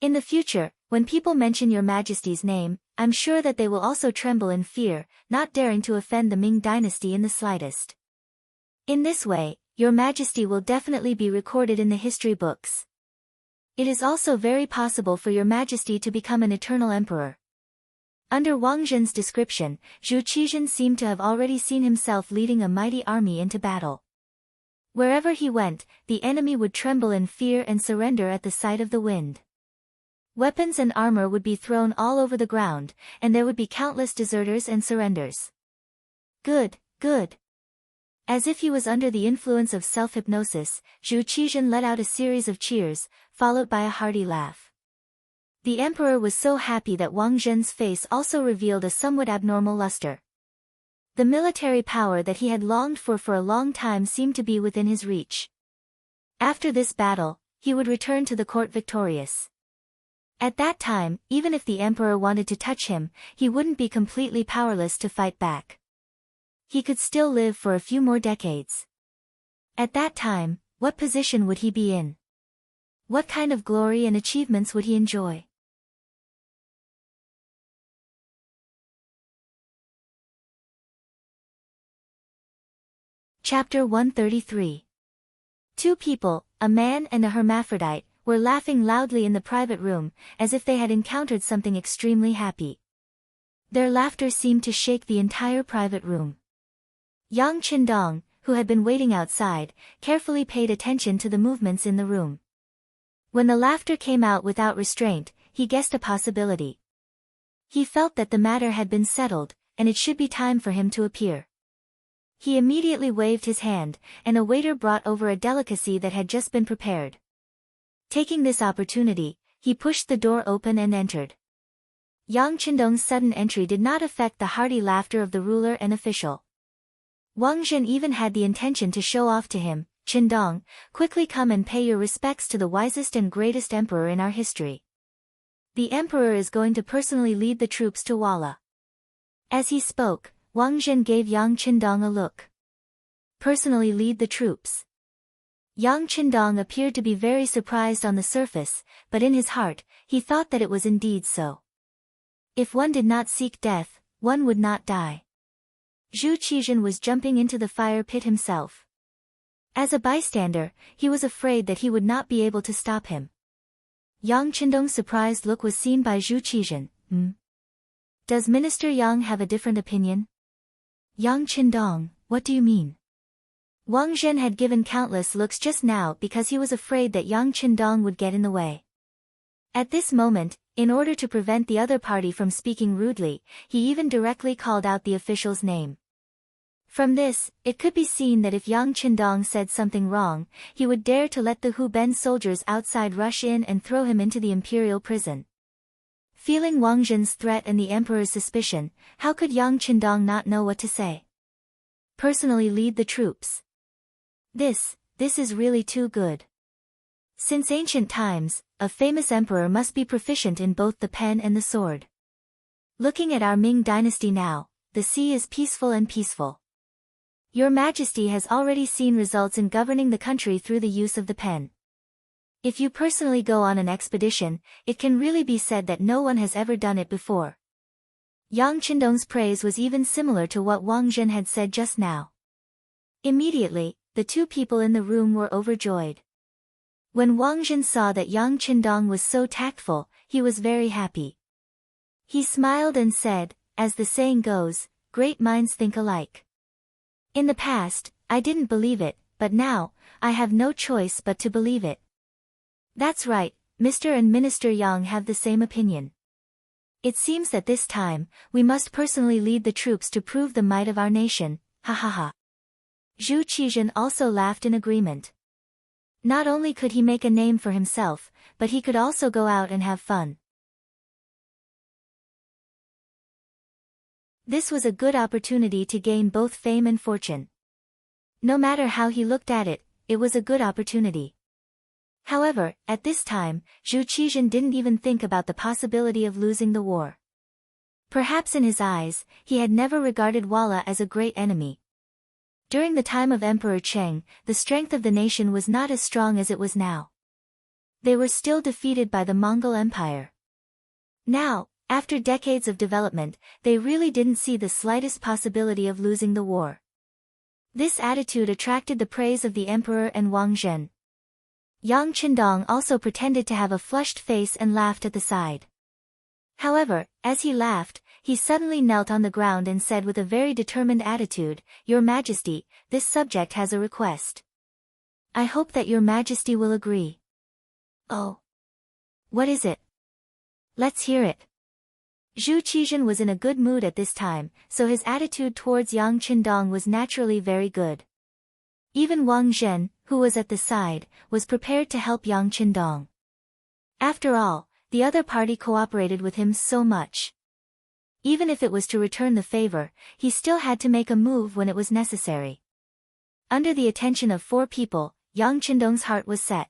In the future, when people mention your Majesty's name, I'm sure that they will also tremble in fear, not daring to offend the Ming dynasty in the slightest. In this way, your Majesty will definitely be recorded in the history books. It is also very possible for your Majesty to become an eternal emperor. Under Wang Zhen's description, Zhu Qizhen seemed to have already seen himself leading a mighty army into battle. Wherever he went, the enemy would tremble in fear and surrender at the sight of the wind. Weapons and armor would be thrown all over the ground, and there would be countless deserters and surrenders. Good, good. As if he was under the influence of self-hypnosis, Zhu Qizhen let out a series of cheers, followed by a hearty laugh. The emperor was so happy that Wang Zhen's face also revealed a somewhat abnormal luster. The military power that he had longed for a long time seemed to be within his reach. After this battle, he would return to the court victorious. At that time, even if the emperor wanted to touch him, he wouldn't be completely powerless to fight back. He could still live for a few more decades. At that time, what position would he be in? What kind of glory and achievements would he enjoy? Chapter 133. Two people, a man and a hermaphrodite, were laughing loudly in the private room, as if they had encountered something extremely happy. Their laughter seemed to shake the entire private room. Yang Qindong, who had been waiting outside, carefully paid attention to the movements in the room. When the laughter came out without restraint, he guessed a possibility. He felt that the matter had been settled, and it should be time for him to appear. He immediately waved his hand, and a waiter brought over a delicacy that had just been prepared. Taking this opportunity, he pushed the door open and entered. Yang Qindong's sudden entry did not affect the hearty laughter of the ruler and official. Wang Zhen even had the intention to show off to him, "Qindong, quickly come and pay your respects to the wisest and greatest emperor in our history. The emperor is going to personally lead the troops to Walla." As he spoke, Wang Zhen gave Yang Qindong a look. Personally lead the troops. Yang Qindong appeared to be very surprised on the surface, but in his heart, he thought that it was indeed so. If one did not seek death, one would not die. Zhu Qizhen was jumping into the fire pit himself. As a bystander, he was afraid that he would not be able to stop him. Yang Qindong's surprised look was seen by Zhu Qizhen. Does Minister Yang have a different opinion? Yang Qindong, what do you mean? Wang Zhen had given countless looks just now because he was afraid that Yang Qindong would get in the way. At this moment, in order to prevent the other party from speaking rudely, he even directly called out the official's name. From this, it could be seen that if Yang Qindong said something wrong, he would dare to let the Hu Ben soldiers outside rush in and throw him into the imperial prison. Feeling Wang Zhen's threat and the emperor's suspicion, how could Yang Qindong not know what to say? Personally lead the troops. This is really too good. Since ancient times, a famous emperor must be proficient in both the pen and the sword. Looking at our Ming dynasty now, the sea is peaceful and peaceful. Your Majesty has already seen results in governing the country through the use of the pen. If you personally go on an expedition, it can really be said that no one has ever done it before. Yang Qindong's praise was even similar to what Wang Zhen had said just now. Immediately, the two people in the room were overjoyed. When Wang Zhen saw that Yang Qindong was so tactful, he was very happy. He smiled and said, as the saying goes, great minds think alike. In the past, I didn't believe it, but now, I have no choice but to believe it. That's right, Mr. and Minister Yang have the same opinion. It seems that this time, we must personally lead the troops to prove the might of our nation, ha ha ha. Zhu Qizhen also laughed in agreement. Not only could he make a name for himself, but he could also go out and have fun. This was a good opportunity to gain both fame and fortune. No matter how he looked at it, it was a good opportunity. However, at this time, Zhu Qizhen didn't even think about the possibility of losing the war. Perhaps in his eyes, he had never regarded Walla as a great enemy. During the time of Emperor Qing, the strength of the nation was not as strong as it was now. They were still defeated by the Mongol Empire. Now, after decades of development, they really didn't see the slightest possibility of losing the war. This attitude attracted the praise of the emperor and Wang Zhen. Yang Qindong also pretended to have a flushed face and laughed at the side. However, as he laughed, he suddenly knelt on the ground and said with a very determined attitude, "Your Majesty, this subject has a request. I hope that Your Majesty will agree." "Oh. What is it? Let's hear it." Zhu Qizhen was in a good mood at this time, so his attitude towards Yang Qindong was naturally very good. Even Wang Zhen, who was at the side, was prepared to help Yang Qindong. After all, the other party cooperated with him so much. Even if it was to return the favor, he still had to make a move when it was necessary. Under the attention of 4 people, Yang Qindong's heart was set.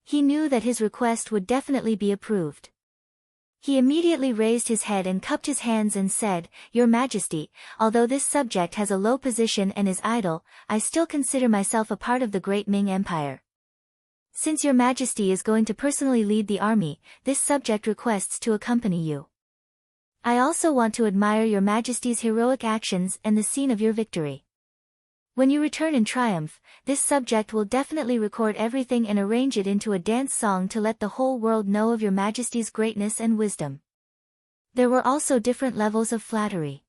He knew that his request would definitely be approved. He immediately raised his head and cupped his hands and said, "Your Majesty, although this subject has a low position and is idle, I still consider myself a part of the great Ming Empire. Since Your Majesty is going to personally lead the army, this subject requests to accompany you. I also want to admire Your Majesty's heroic actions and the scene of your victory." When you return in triumph, this subject will definitely record everything and arrange it into a dance song to let the whole world know of your majesty's greatness and wisdom. There were also different levels of flattery.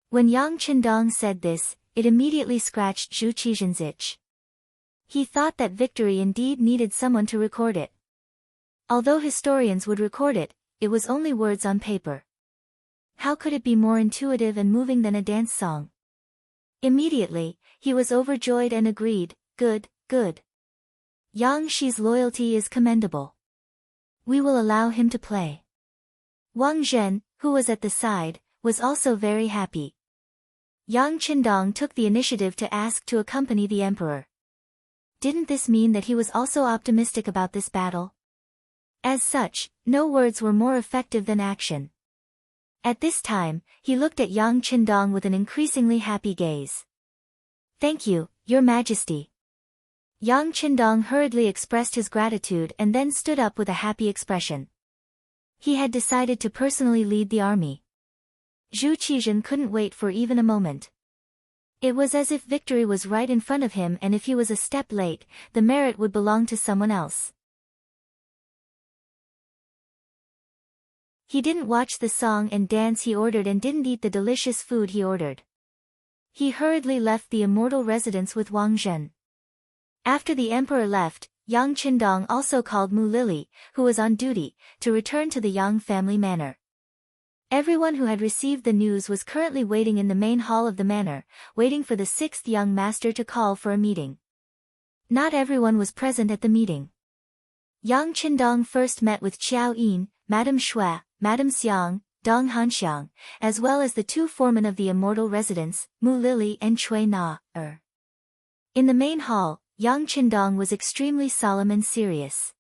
When Yang Qindong said this, it immediately scratched Zhu Qizhen's itch. He thought that victory indeed needed someone to record it. Although historians would record it, it was only words on paper. How could it be more intuitive and moving than a dance song? Immediately, he was overjoyed and agreed, good, good. Yang Shi's loyalty is commendable. We will allow him to play. Wang Zhen, who was at the side, was also very happy. Yang Qindong took the initiative to ask to accompany the emperor. Didn't this mean that he was also optimistic about this battle? As such, no words were more effective than action. At this time, he looked at Yang Qindong with an increasingly happy gaze. Thank you, Your Majesty. Yang Qindong hurriedly expressed his gratitude and then stood up with a happy expression. He had decided to personally lead the army. Zhu Qizhen couldn't wait for even a moment. It was as if victory was right in front of him, and if he was a step late, the merit would belong to someone else. He didn't watch the song and dance he ordered and didn't eat the delicious food he ordered. He hurriedly left the immortal residence with Wang Zhen. After the emperor left, Yang Qindong also called Mu Lily, who was on duty, to return to the Yang family manor. Everyone who had received the news was currently waiting in the main hall of the manor, waiting for the sixth young master to call for a meeting. Not everyone was present at the meeting. Yang Qindong first met with Qiao Yin, Madame Shui, Madame Xiang, Dong Hanxiang, as well as the two foremen of the immortal residence, Mu Lily and Cui Na. In the main hall, Yang Qindong was extremely solemn and serious.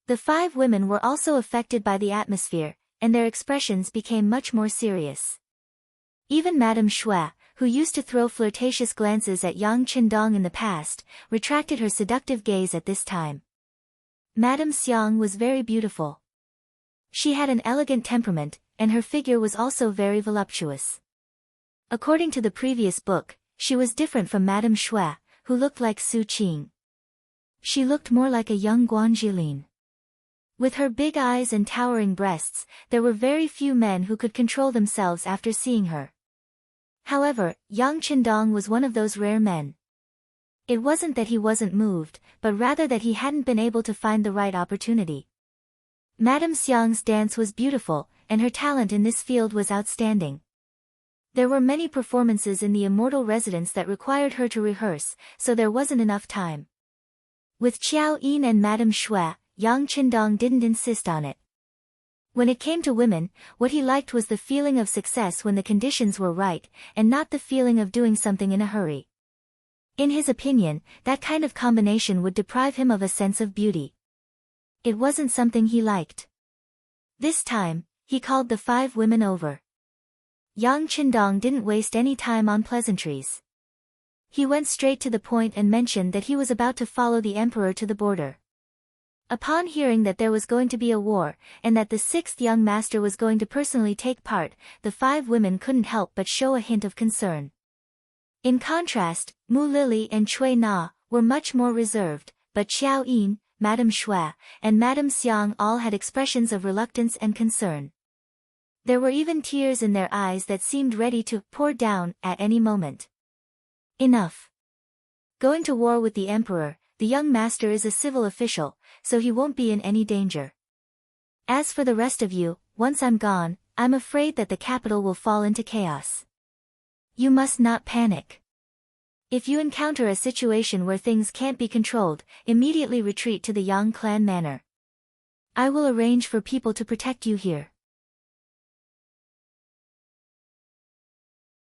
The five women were also affected by the atmosphere, and their expressions became much more serious. Even Madame Shui, who used to throw flirtatious glances at Yang Qindong in the past, retracted her seductive gaze at this time. Madame Xiang was very beautiful. She had an elegant temperament, and her figure was also very voluptuous. According to the previous book, she was different from Madame Shui, who looked like Su Qing. She looked more like a young Guanjilin. With her big eyes and towering breasts, there were very few men who could control themselves after seeing her. However, Yang Qindong was one of those rare men. It wasn't that he wasn't moved, but rather that he hadn't been able to find the right opportunity. Madame Xiang's dance was beautiful, and her talent in this field was outstanding. There were many performances in the immortal residence that required her to rehearse, so there wasn't enough time. With Qiao Yin and Madame Shui, Yang Qindong didn't insist on it. When it came to women, what he liked was the feeling of success when the conditions were right, and not the feeling of doing something in a hurry. In his opinion, that kind of combination would deprive him of a sense of beauty. It wasn't something he liked. This time, he called the five women over. Yang Qindong didn't waste any time on pleasantries. He went straight to the point and mentioned that he was about to follow the emperor to the border. Upon hearing that there was going to be a war, and that the sixth young master was going to personally take part, the five women couldn't help but show a hint of concern. In contrast, Mu Lily and Cui Na were much more reserved, but Qiao Yin, Madame Shui, and Madame Xiang all had expressions of reluctance and concern. There were even tears in their eyes that seemed ready to pour down at any moment. Enough. Going to war with the emperor, the young master is a civil official, so he won't be in any danger. As for the rest of you, once I'm gone, I'm afraid that the capital will fall into chaos. You must not panic. If you encounter a situation where things can't be controlled, immediately retreat to the Yang clan manor. I will arrange for people to protect you here.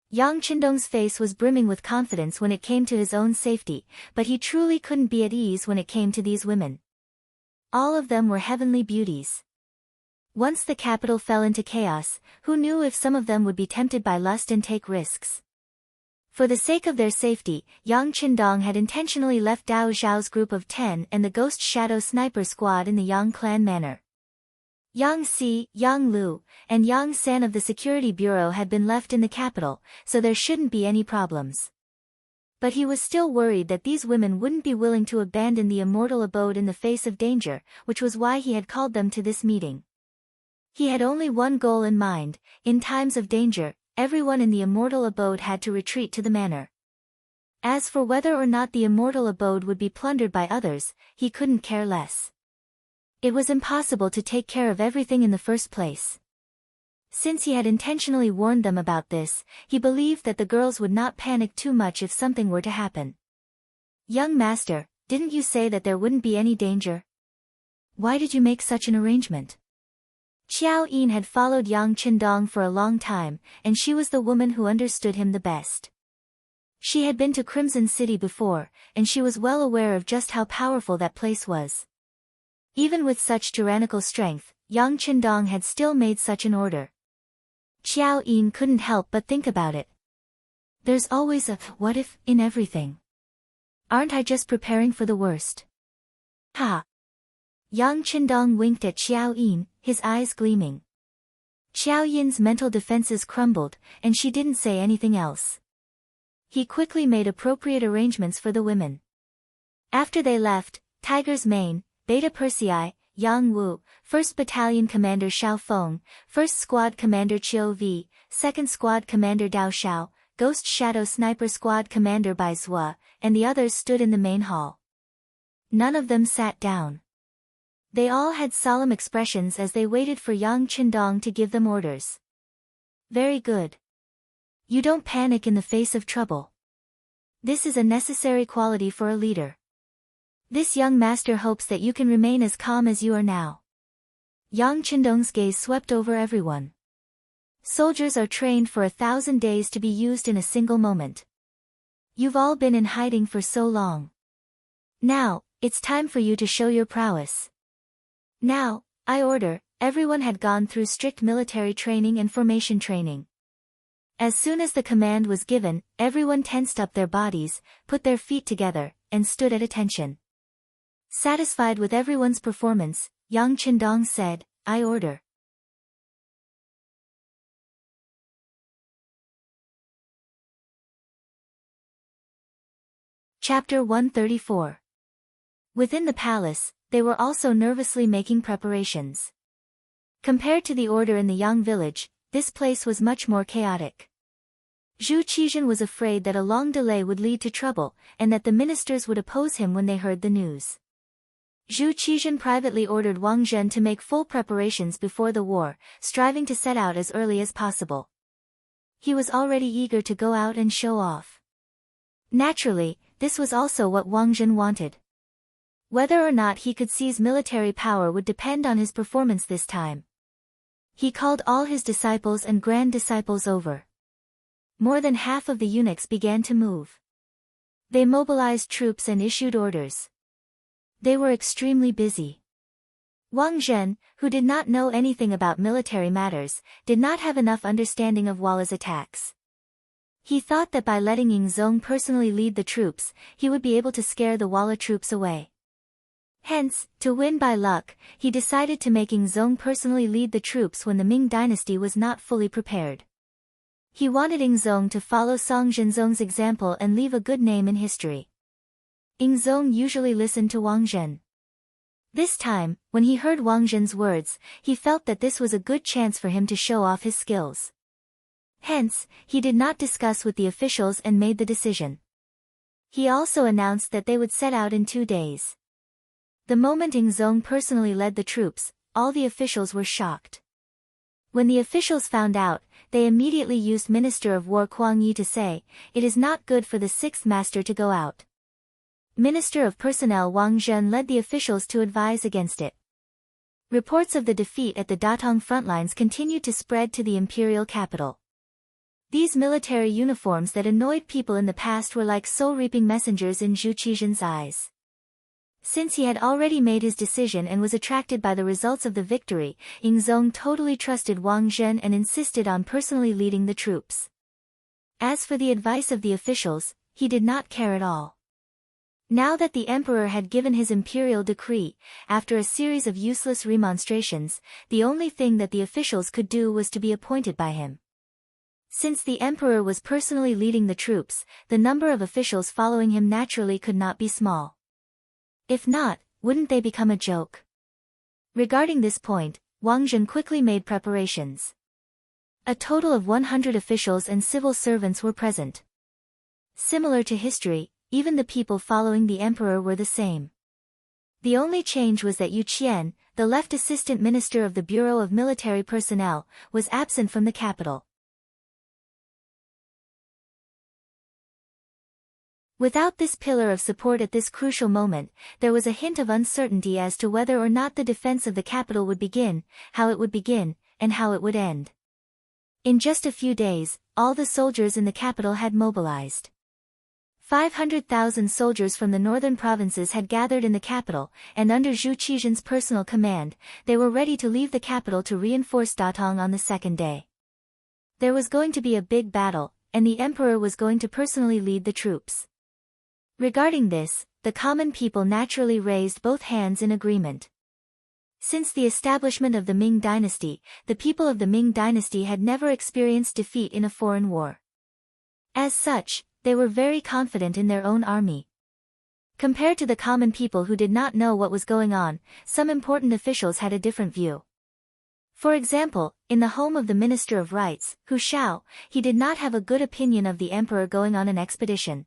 Yang Qindong's face was brimming with confidence when it came to his own safety, but he truly couldn't be at ease when it came to these women. All of them were heavenly beauties. Once the capital fell into chaos, who knew if some of them would be tempted by lust and take risks? For the sake of their safety, Yang Qindong had intentionally left Dao Zhao's group of 10 and the Ghost Shadow Sniper Squad in the Yang clan manor. Yang Si, Yang Lu, and Yang San of the Security Bureau had been left in the capital, so there shouldn't be any problems. But he was still worried that these women wouldn't be willing to abandon the immortal abode in the face of danger, which was why he had called them to this meeting. He had only one goal in mind: in times of danger, everyone in the immortal abode had to retreat to the manor. As for whether or not the immortal abode would be plundered by others, he couldn't care less. It was impossible to take care of everything in the first place. Since he had intentionally warned them about this, he believed that the girls would not panic too much if something were to happen. "Young master, didn't you say that there wouldn't be any danger? Why did you make such an arrangement?" Qiao Yin had followed Yang Qindong for a long time, and she was the woman who understood him the best. She had been to Crimson City before, and she was well aware of just how powerful that place was. Even with such tyrannical strength, Yang Qindong had still made such an order. Qiao Yin couldn't help but think about it. There's always a what if in everything. Aren't I just preparing for the worst? Ha! Yang Qindong winked at Qiao Yin, his eyes gleaming. Qiao Yin's mental defenses crumbled, and she didn't say anything else. He quickly made appropriate arrangements for the women. After they left, Tiger's Mane, Beta Persei, Yang Wu, 1st Battalion Commander Xiao Feng, 1st Squad Commander Qiu Vi, 2nd Squad Commander Dao Xiao, Ghost Shadow Sniper Squad Commander Bai Zhua, and the others stood in the main hall. None of them sat down. They all had solemn expressions as they waited for Yang Qindong to give them orders. Very good. You don't panic in the face of trouble. This is a necessary quality for a leader. This young master hopes that you can remain as calm as you are now. Yang Qindong's gaze swept over everyone. Soldiers are trained for 1,000 days to be used in a single moment. You've all been in hiding for so long. Now, it's time for you to show your prowess. Now, I order, everyone had gone through strict military training and formation training. As soon as the command was given, everyone tensed up their bodies, put their feet together, and stood at attention. Satisfied with everyone's performance, Yang Qindong said, "I order." Chapter 134. Within the palace, they were also nervously making preparations. Compared to the order in the Yang village, this place was much more chaotic. Zhu Qizhen was afraid that a long delay would lead to trouble, and that the ministers would oppose him when they heard the news. Zhu Qizhen privately ordered Wang Zhen to make full preparations before the war, striving to set out as early as possible. He was already eager to go out and show off. Naturally, this was also what Wang Zhen wanted. Whether or not he could seize military power would depend on his performance this time. He called all his disciples and grand disciples over. More than half of the eunuchs began to move. They mobilized troops and issued orders. They were extremely busy. Wang Zhen, who did not know anything about military matters, did not have enough understanding of Walla's attacks. He thought that by letting Ying Zong personally lead the troops, he would be able to scare the Walla troops away. Hence, to win by luck, he decided to make Ying Zong personally lead the troops when the Ming dynasty was not fully prepared. He wanted Ying Zong to follow Song Zhenzong's example and leave a good name in history. Ying Zong usually listened to Wang Zhen. This time, when he heard Wang Zhen's words, he felt that this was a good chance for him to show off his skills. Hence, he did not discuss with the officials and made the decision. He also announced that they would set out in 2 days. The moment Ying Zong personally led the troops, all the officials were shocked. When the officials found out, they immediately used Minister of War Kuang Yi to say, "It is not good for the 6th master to go out." Minister of Personnel Wang Zhen led the officials to advise against it. Reports of the defeat at the Datong frontlines continued to spread to the imperial capital. These military uniforms that annoyed people in the past were like soul-reaping messengers in Zhu Qizhen's eyes. Since he had already made his decision and was attracted by the results of the victory, Ying Zong totally trusted Wang Zhen and insisted on personally leading the troops. As for the advice of the officials, he did not care at all. Now that the emperor had given his imperial decree, after a series of useless remonstrations, the only thing that the officials could do was to be appointed by him. Since the emperor was personally leading the troops, the number of officials following him naturally could not be small. If not, wouldn't they become a joke? Regarding this point, Wang Zhen quickly made preparations. A total of 100 officials and civil servants were present. Similar to history, even the people following the emperor were the same. The only change was that Yu Qian, the left assistant minister of the Bureau of Military Personnel, was absent from the capital. Without this pillar of support at this crucial moment, there was a hint of uncertainty as to whether or not the defense of the capital would begin, how it would begin, and how it would end. In just a few days, all the soldiers in the capital had mobilized. 500,000 soldiers from the northern provinces had gathered in the capital, and under Zhu Qizhen's personal command, they were ready to leave the capital to reinforce Datong on the second day. There was going to be a big battle, and the emperor was going to personally lead the troops. Regarding this, the common people naturally raised both hands in agreement. Since the establishment of the Ming dynasty, the people of the Ming dynasty had never experienced defeat in a foreign war. As such, they were very confident in their own army. Compared to the common people who did not know what was going on, some important officials had a different view. For example, in the home of the Minister of Rights, Hu Shao, he did not have a good opinion of the emperor going on an expedition.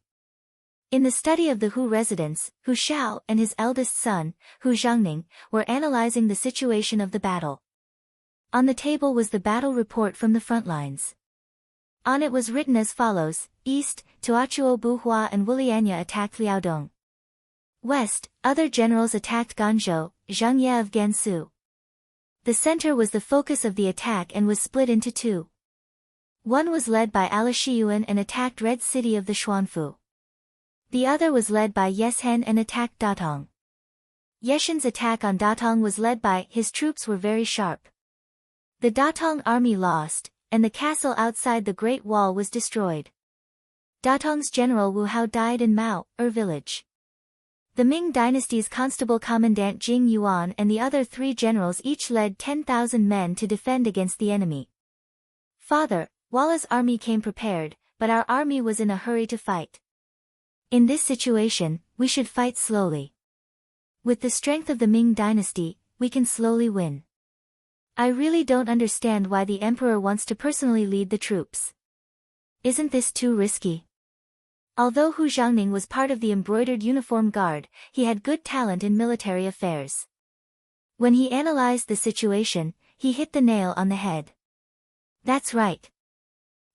In the study of the Hu residence, Hu Shao and his eldest son, Hu Zhangning, were analyzing the situation of the battle. On the table was the battle report from the front lines. On it was written as follows: East, Tuachuo Buhua and Wulianya attacked Liaodong. West, other generals attacked Ganzhou, Zhangye of Gansu. The center was the focus of the attack and was split into two. One was led by Alashiyuan and attacked Red City of the Xuanfu. The other was led by Yeshen and attacked Datong. Yeshen's attack on Datong was led by his troops were very sharp. The Datong army lost, and the castle outside the Great Wall was destroyed. Datong's general Wu Hao died in Mao, village. The Ming dynasty's constable commandant Jing Yuan and the other three generals each led 10,000 men to defend against the enemy. Father, Walla's army came prepared, but our army was in a hurry to fight. In this situation, we should fight slowly. With the strength of the Ming dynasty, we can slowly win. I really don't understand why the emperor wants to personally lead the troops. Isn't this too risky? Although Hu Zhangning was part of the embroidered uniform guard, he had good talent in military affairs. When he analyzed the situation, he hit the nail on the head. That's right.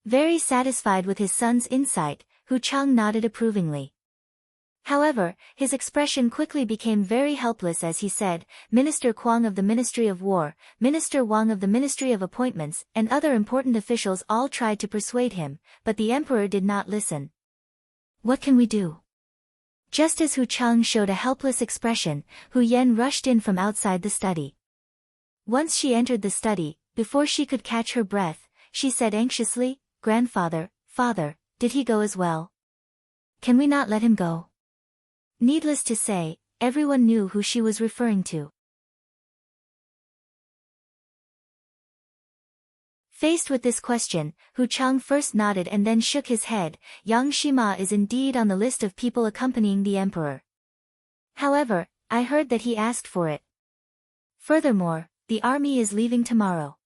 Very satisfied with his son's insight, Hu Chang nodded approvingly. However, his expression quickly became very helpless as he said, Minister Kuang of the Ministry of War, Minister Wang of the Ministry of Appointments, and other important officials all tried to persuade him, but the emperor did not listen. What can we do? Just as Hu Chang showed a helpless expression, Hu Yan rushed in from outside the study. Once she entered the study, before she could catch her breath, she said anxiously, Grandfather, Father, did he go as well? Can we not let him go? Needless to say, everyone knew who she was referring to. Faced with this question, Hu Chang first nodded and then shook his head. Yang Shima is indeed on the list of people accompanying the emperor. However, I heard that he asked for it. Furthermore, the army is leaving tomorrow.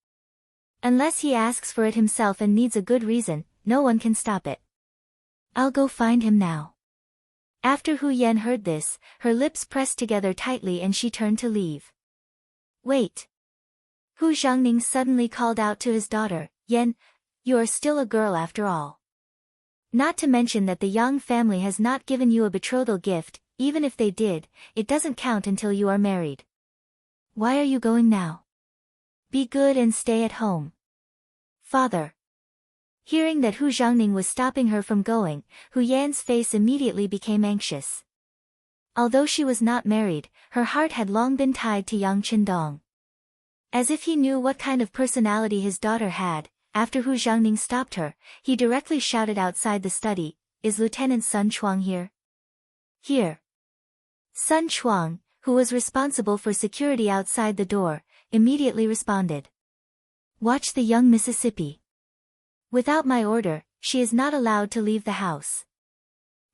Unless he asks for it himself and needs a good reason, no one can stop it. I'll go find him now. After Hu Yan heard this, her lips pressed together tightly and she turned to leave. Wait. Hu Zhangning suddenly called out to his daughter, Yan, you are still a girl after all. Not to mention that the Yang family has not given you a betrothal gift, even if they did, it doesn't count until you are married. Why are you going now? Be good and stay at home. Father. Hearing that Hu Zhangning was stopping her from going, Hu Yan's face immediately became anxious. Although she was not married, her heart had long been tied to Yang Qindong. As if he knew what kind of personality his daughter had, after Hu Zhangning stopped her, he directly shouted outside the study, Is Lieutenant Sun Chuang here? Here. Sun Chuang, who was responsible for security outside the door, immediately responded. Watch the young Mississippi. Without my order, she is not allowed to leave the house.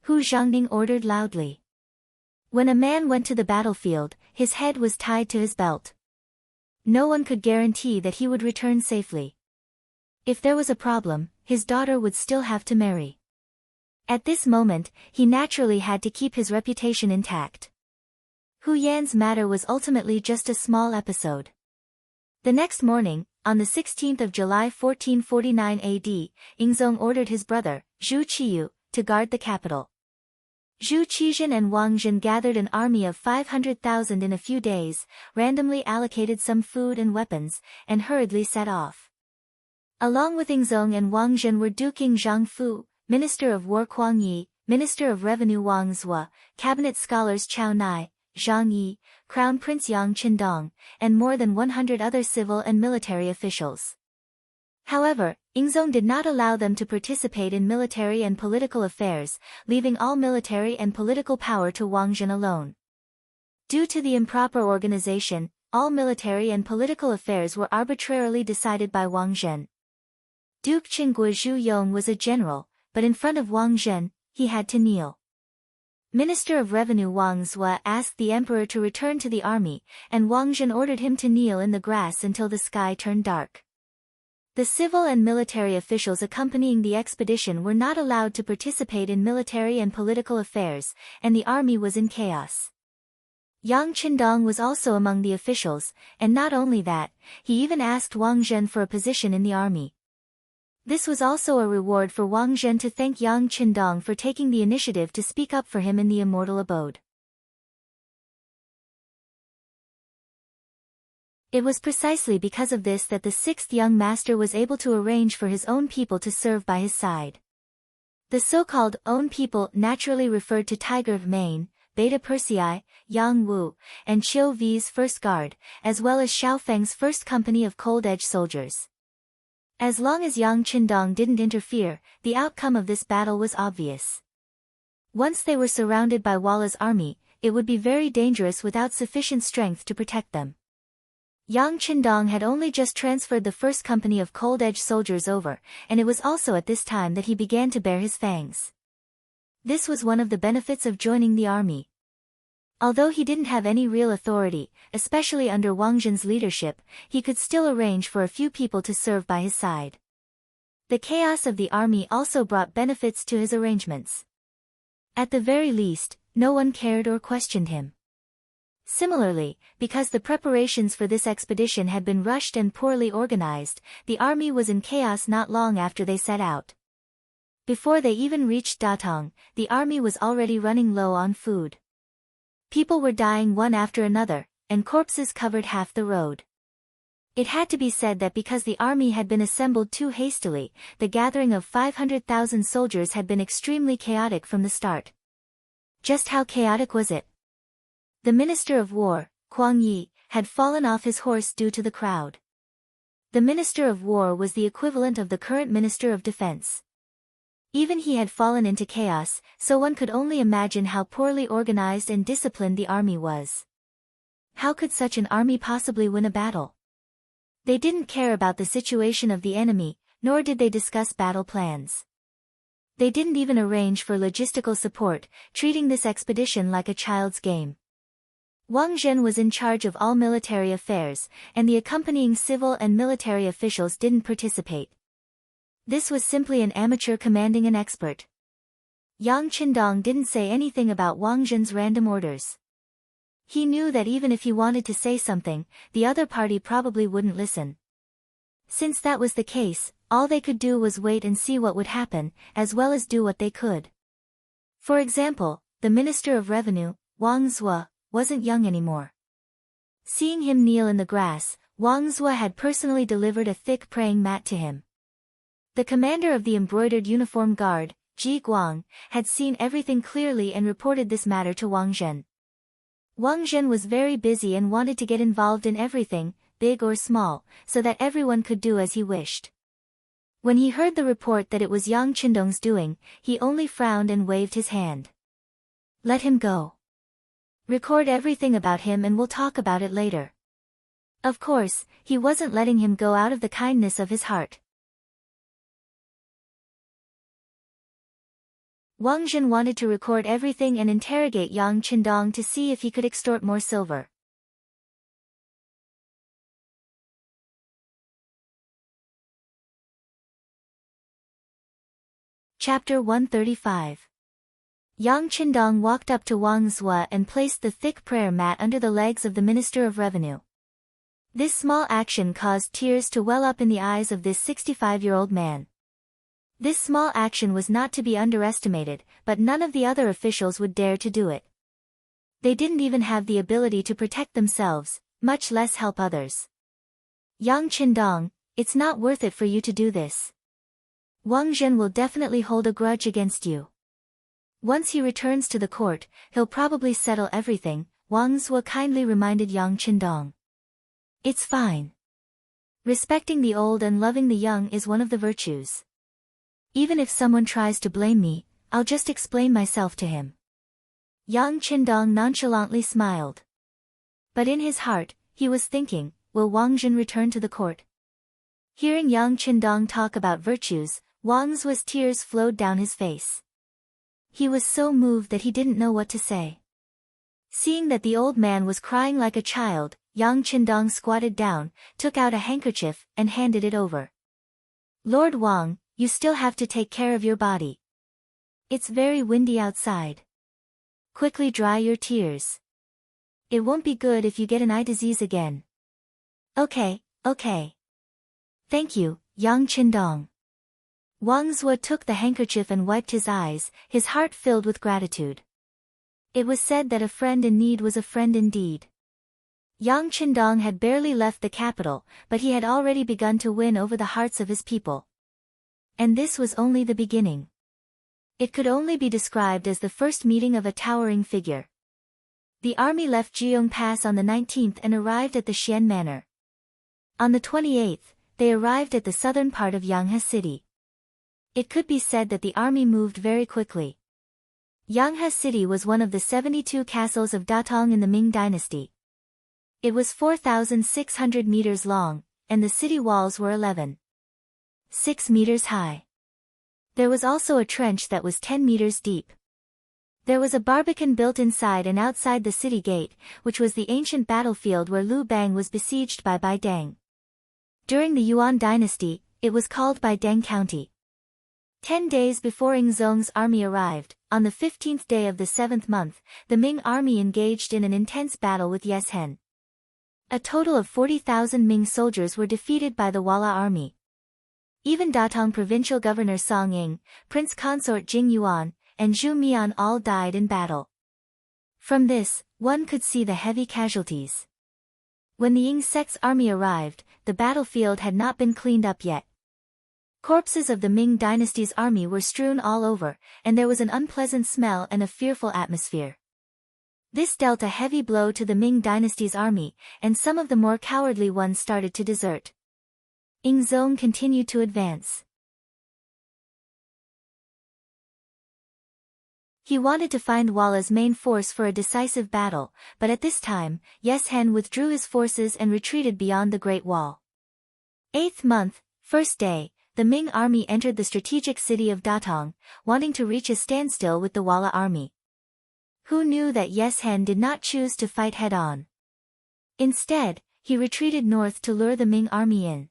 Hu Zhangning ordered loudly. When a man went to the battlefield, his head was tied to his belt. No one could guarantee that he would return safely. If there was a problem, his daughter would still have to marry. At this moment, he naturally had to keep his reputation intact. Hu Yan's matter was ultimately just a small episode. The next morning, on the 16th of July 1449 AD, Yingzong ordered his brother, Zhu Qiyu, to guard the capital. Zhu Qizhen and Wang Zhen gathered an army of 500,000 in a few days, randomly allocated some food and weapons, and hurriedly set off. Along with Yingzong and Wang Zhen were Duking Zhang Fu, Minister of War Kuang Yi, Minister of Revenue Wang Zhua, Cabinet Scholars Chao Nai, Zhang Yi, Crown Prince Yang Qindong, and more than 100 other civil and military officials. However, Yingzong did not allow them to participate in military and political affairs, leaving all military and political power to Wang Zhen alone. Due to the improper organization, all military and political affairs were arbitrarily decided by Wang Zhen. Duke Qingguo Zhu Yong was a general, but in front of Wang Zhen, he had to kneel. Minister of Revenue Wang Zhua asked the emperor to return to the army, and Wang Zhen ordered him to kneel in the grass until the sky turned dark. The civil and military officials accompanying the expedition were not allowed to participate in military and political affairs, and the army was in chaos. Yang Qindong was also among the officials, and not only that, he even asked Wang Zhen for a position in the army. This was also a reward for Wang Zhen to thank Yang Qindong for taking the initiative to speak up for him in the immortal abode. It was precisely because of this that the sixth young master was able to arrange for his own people to serve by his side. The so-called own people naturally referred to Tiger of Maine, Beta Persei, Yang Wu, and Qiu V's first guard, as well as Xiao Feng's first company of cold-edge soldiers. As long as Yang Qindong didn't interfere, the outcome of this battle was obvious. Once they were surrounded by Walla's army, it would be very dangerous without sufficient strength to protect them. Yang Qindong had only just transferred the first company of cold-edge soldiers over, and it was also at this time that he began to bare his fangs. This was one of the benefits of joining the army. Although he didn't have any real authority, especially under Wang Zhen's leadership, he could still arrange for a few people to serve by his side. The chaos of the army also brought benefits to his arrangements. At the very least, no one cared or questioned him. Similarly, because the preparations for this expedition had been rushed and poorly organized, the army was in chaos not long after they set out. Before they even reached Datong, the army was already running low on food. People were dying one after another, and corpses covered half the road. It had to be said that because the army had been assembled too hastily, the gathering of 500,000 soldiers had been extremely chaotic from the start. Just how chaotic was it? The Minister of War, Kuang Yi, had fallen off his horse due to the crowd. The Minister of War was the equivalent of the current Minister of Defense. Even he had fallen into chaos, so one could only imagine how poorly organized and disciplined the army was. How could such an army possibly win a battle? They didn't care about the situation of the enemy, nor did they discuss battle plans. They didn't even arrange for logistical support, treating this expedition like a child's game. Wang Zhen was in charge of all military affairs, and the accompanying civil and military officials didn't participate. This was simply an amateur commanding an expert. Yang Qindong didn't say anything about Wang Zhen's random orders. He knew that even if he wanted to say something, the other party probably wouldn't listen. Since that was the case, all they could do was wait and see what would happen, as well as do what they could. For example, the Minister of Revenue, Wang Zhua, wasn't young anymore. Seeing him kneel in the grass, Wang Zhua had personally delivered a thick praying mat to him. The commander of the embroidered uniform guard, Ji Guang, had seen everything clearly and reported this matter to Wang Zhen. Wang Zhen was very busy and wanted to get involved in everything, big or small, so that everyone could do as he wished. When he heard the report that it was Yang Qindong's doing, he only frowned and waved his hand. Let him go. Record everything about him and we'll talk about it later. Of course, he wasn't letting him go out of the kindness of his heart. Wang Zhen wanted to record everything and interrogate Yang Qindong to see if he could extort more silver. Chapter 135. Yang Qindong walked up to Wang Zue and placed the thick prayer mat under the legs of the Minister of Revenue. This small action caused tears to well up in the eyes of this 65-year-old man. This small action was not to be underestimated, but none of the other officials would dare to do it. They didn't even have the ability to protect themselves, much less help others. Yang Qindong, it's not worth it for you to do this. Wang Zhen will definitely hold a grudge against you. Once he returns to the court, he'll probably settle everything, Wang Zue kindly reminded Yang Qindong. It's fine. Respecting the old and loving the young is one of the virtues. Even if someone tries to blame me, I'll just explain myself to him. Yang Qindong nonchalantly smiled. But in his heart, he was thinking, will Wang Zhen return to the court? Hearing Yang Qindong talk about virtues, Wang Zue's tears flowed down his face. He was so moved that he didn't know what to say. Seeing that the old man was crying like a child, Yang Qindong squatted down, took out a handkerchief, and handed it over. Lord Wang, you still have to take care of your body. It's very windy outside. Quickly dry your tears. It won't be good if you get an eye disease again. Okay. Thank you, Yang Qindong. Wang Zue took the handkerchief and wiped his eyes, his heart filled with gratitude. It was said that a friend in need was a friend indeed. Yang Qindong had barely left the capital, but he had already begun to win over the hearts of his people. And this was only the beginning. It could only be described as the first meeting of a towering figure. The army left Jiong Pass on the 19th and arrived at the Xian Manor. On the 28th, they arrived at the southern part of Yanghe City. It could be said that the army moved very quickly. Yanghe City was one of the 72 castles of Datong in the Ming dynasty. It was 4,600 meters long, and the city walls were 11.6 meters high. There was also a trench that was 10 meters deep. There was a barbican built inside and outside the city gate, which was the ancient battlefield where Liu Bang was besieged by Bai Dang. During the Yuan dynasty, it was called Bai Dang County. 10 days before Yingzong's army arrived, on the 15th day of the 7th month, the Ming army engaged in an intense battle with Yeshen. A total of 40,000 Ming soldiers were defeated by the Walla army. Even Datong provincial governor Song Ying, prince consort Jing Yuan, and Zhu Mian all died in battle. From this, one could see the heavy casualties. When the Ying sect's army arrived, the battlefield had not been cleaned up yet. Corpses of the Ming dynasty's army were strewn all over, and there was an unpleasant smell and a fearful atmosphere. This dealt a heavy blow to the Ming dynasty's army, and some of the more cowardly ones started to desert. Yingzong continued to advance. He wanted to find Walla's main force for a decisive battle, but at this time, Yeshen withdrew his forces and retreated beyond the Great Wall. 8th month, 1st day, the Ming army entered the strategic city of Datong, wanting to reach a standstill with the Walla army. Who knew that Yeshen did not choose to fight head-on? Instead, he retreated north to lure the Ming army in.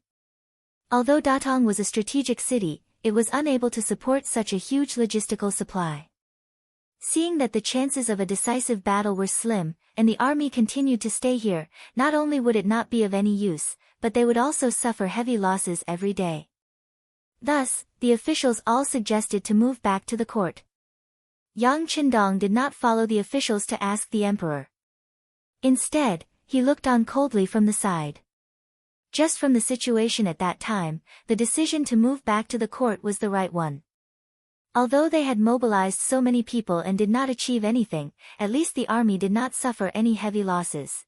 Although Datong was a strategic city, it was unable to support such a huge logistical supply. Seeing that the chances of a decisive battle were slim, and the army continued to stay here, not only would it not be of any use, but they would also suffer heavy losses every day. Thus, the officials all suggested to move back to the court. Yang Qindong did not follow the officials to ask the emperor. Instead, he looked on coldly from the side. Just from the situation at that time, the decision to move back to the court was the right one. Although they had mobilized so many people and did not achieve anything, at least the army did not suffer any heavy losses.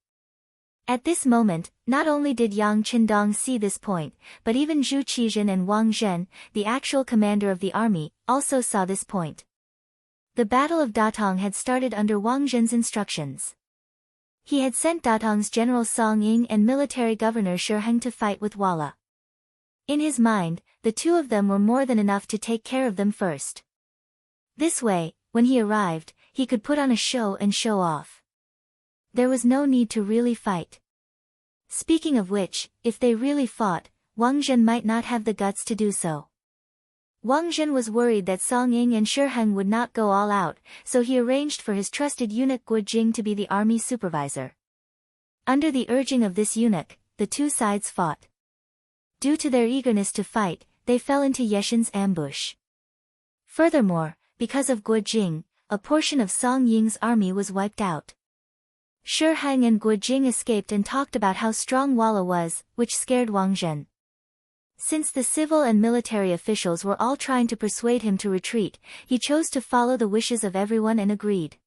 At this moment, not only did Yang Qindong see this point, but even Zhu Qizhen and Wang Zhen, the actual commander of the army, also saw this point. The Battle of Datong had started under Wang Zhen's instructions. He had sent Datong's general Song Ying and military governor Shi Heng to fight with Walla. In his mind, the two of them were more than enough to take care of them first. This way, when he arrived, he could put on a show and show off. There was no need to really fight. Speaking of which, if they really fought, Wang Zhen might not have the guts to do so. Wang Zhen was worried that Song Ying and Shi Heng would not go all out, so he arranged for his trusted eunuch Guo Jing to be the army supervisor. Under the urging of this eunuch, the two sides fought. Due to their eagerness to fight, they fell into Yeshen's ambush. Furthermore, because of Guo Jing, a portion of Song Ying's army was wiped out. Shi Heng and Guo Jing escaped and talked about how strong Walla was, which scared Wang Zhen. Since the civil and military officials were all trying to persuade him to retreat, he chose to follow the wishes of everyone and agreed.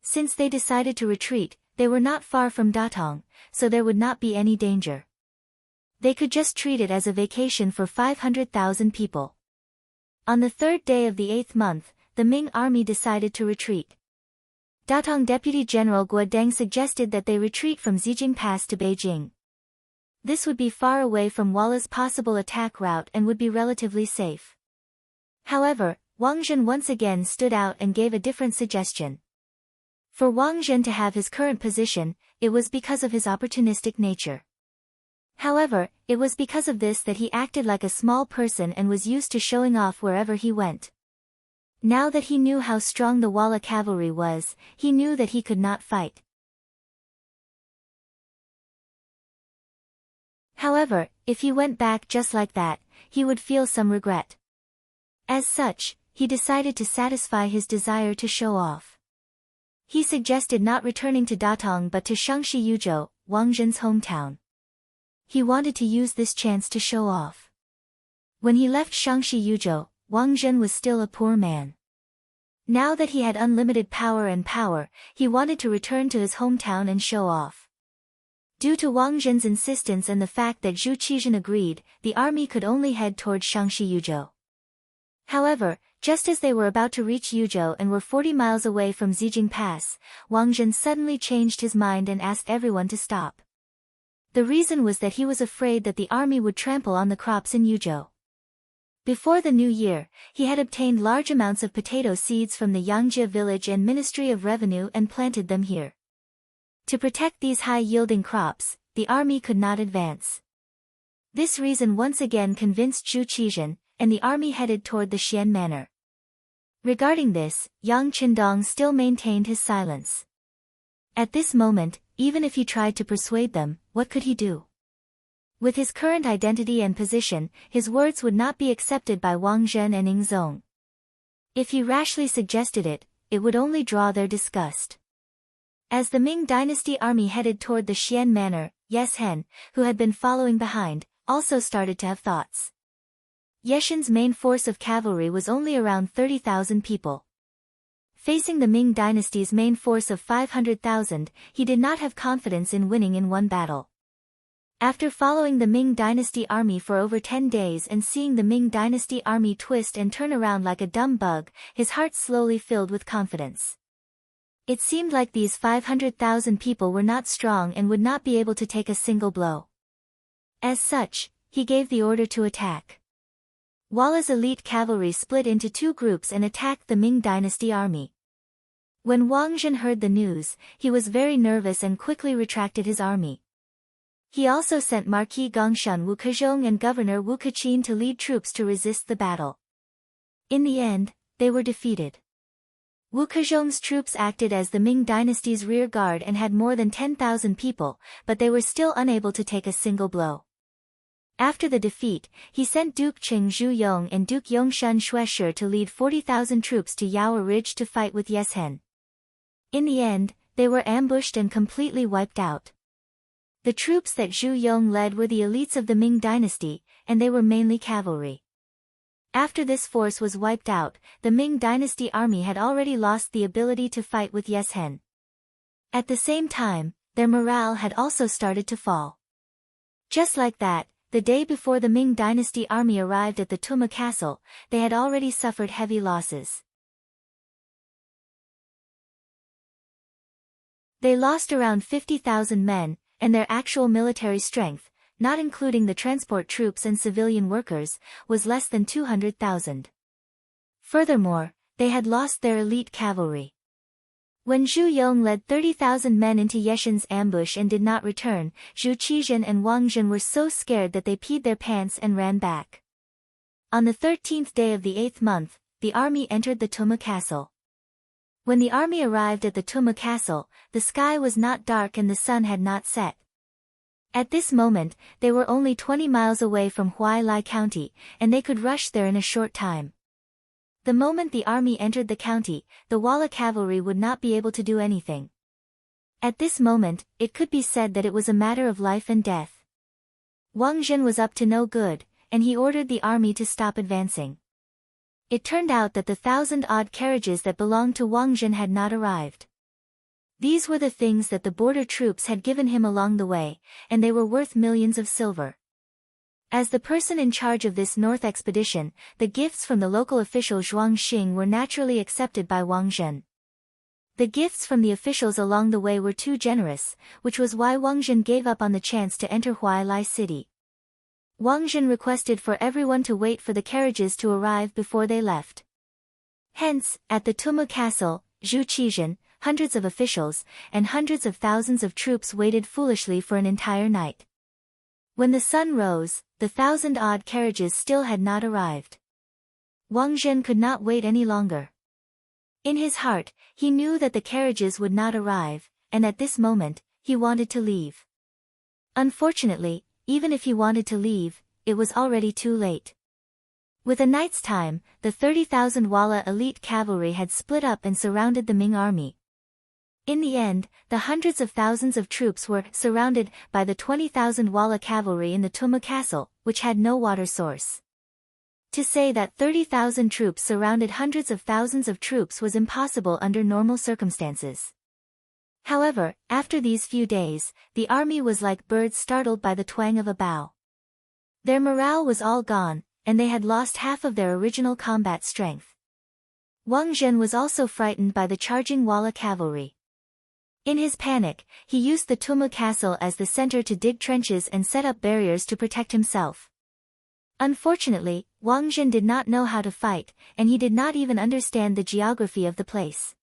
Since they decided to retreat, they were not far from Datong, so there would not be any danger. They could just treat it as a vacation for 500,000 people. On the third day of the 8th month, the Ming army decided to retreat. Datong Deputy General Guo Deng suggested that they retreat from Zijing Pass to Beijing. This would be far away from Walla's possible attack route and would be relatively safe. However, Wang Zhen once again stood out and gave a different suggestion. For Wang Zhen to have his current position, it was because of his opportunistic nature. However, it was because of this that he acted like a small person and was used to showing off wherever he went. Now that he knew how strong the Walla cavalry was, he knew that he could not fight. However, if he went back just like that, he would feel some regret. As such, he decided to satisfy his desire to show off. He suggested not returning to Datong but to Shangshi Yuzhou, Wang Zhen's hometown. He wanted to use this chance to show off. When he left Shangshi Yuzhou, Wang Zhen was still a poor man. Now that he had unlimited power, he wanted to return to his hometown and show off. Due to Wang Zhen's insistence and the fact that Zhu Qizhen agreed, the army could only head towards Shangshi Yuzhou. However, just as they were about to reach Yuzhou and were 40 miles away from Zijing Pass, Wang Zhen suddenly changed his mind and asked everyone to stop. The reason was that he was afraid that the army would trample on the crops in Yuzhou. Before the new year, he had obtained large amounts of potato seeds from the Yangjia village and Ministry of Revenue and planted them here. To protect these high-yielding crops, the army could not advance. This reason once again convinced Zhu Qizhen, and the army headed toward the Xian manor. Regarding this, Yang Qindong still maintained his silence. At this moment, even if he tried to persuade them, what could he do? With his current identity and position, his words would not be accepted by Wang Zhen and Ing Zong. If he rashly suggested it, it would only draw their disgust. As the Ming dynasty army headed toward the Xian manor, Yes Hen, who had been following behind, also started to have thoughts. Yeshen's main force of cavalry was only around 30,000 people. Facing the Ming dynasty's main force of 500,000, he did not have confidence in winning in one battle. After following the Ming dynasty army for over 10 days and seeing the Ming dynasty army twist and turn around like a dumb bug, his heart slowly filled with confidence. It seemed like these 500,000 people were not strong and would not be able to take a single blow. As such, he gave the order to attack. Walla's elite cavalry split into two groups and attacked the Ming dynasty army. When Wang Zhen heard the news, he was very nervous and quickly retracted his army. He also sent Marquis Gongshan Wu Kezhong and Governor Wu Kaqin to lead troops to resist the battle. In the end, they were defeated. Wu Kezhong's troops acted as the Ming dynasty's rear guard and had more than 10,000 people, but they were still unable to take a single blow. After the defeat, he sent Duke Qing Zhu Yong and Duke Yongshan Xueshi to lead 40,000 troops to Yaowa Ridge to fight with Yes Hen. In the end, they were ambushed and completely wiped out. The troops that Zhu Yong led were the elites of the Ming dynasty, and they were mainly cavalry. After this force was wiped out, the Ming dynasty army had already lost the ability to fight with Yes Hen. At the same time, their morale had also started to fall. Just like that, the day before the Ming dynasty army arrived at the Tuma castle, they had already suffered heavy losses. They lost around 50,000 men, and their actual military strength, not including the transport troops and civilian workers, was less than 200,000. Furthermore, They had lost their elite cavalry. When Zhu Yong led 30,000 men into Yeshen's ambush and did not return, Zhu Qizhen and Wang Zhen were so scared that they peed their pants and ran back. On the 13th day of the 8th month, the army entered the Tuma castle. When the army arrived at the Tuma castle, the sky was not dark and the sun had not set. At this moment, they were only 20 miles away from Huailai County, and they could rush there in a short time. The moment the army entered the county, the Walla cavalry would not be able to do anything. At this moment, it could be said that it was a matter of life and death. Wang Zhen was up to no good, and he ordered the army to stop advancing. It turned out that the 1,000-odd carriages that belonged to Wang Zhen had not arrived. These were the things that the border troops had given him along the way, and they were worth millions of silver. As the person in charge of this north expedition, the gifts from the local official Zhuang Xing were naturally accepted by Wang Zhen. The gifts from the officials along the way were too generous, which was why Wang Zhen gave up on the chance to enter Huailai city. Wang Zhen requested for everyone to wait for the carriages to arrive before they left. Hence, at the Tuma castle, Zhu Qizhen, hundreds of officials, and hundreds of thousands of troops waited foolishly for an entire night. When the sun rose, the 1,000-odd carriages still had not arrived. Wang Zhen could not wait any longer. In his heart, he knew that the carriages would not arrive, and at this moment, he wanted to leave. Unfortunately, even if he wanted to leave, it was already too late. With a night's time, the 30,000 Walla elite cavalry had split up and surrounded the Ming army. In the end, the hundreds of thousands of troops were surrounded by the 20,000 Walla cavalry in the Tuma castle, which had no water source. To say that 30,000 troops surrounded hundreds of thousands of troops was impossible under normal circumstances. However, after these few days, the army was like birds startled by the twang of a bow. Their morale was all gone, and they had lost half of their original combat strength. Wang Zhen was also frightened by the charging Walla cavalry. In his panic, he used the Tuma castle as the center to dig trenches and set up barriers to protect himself. Unfortunately, Wang Zhen did not know how to fight, and he did not even understand the geography of the place.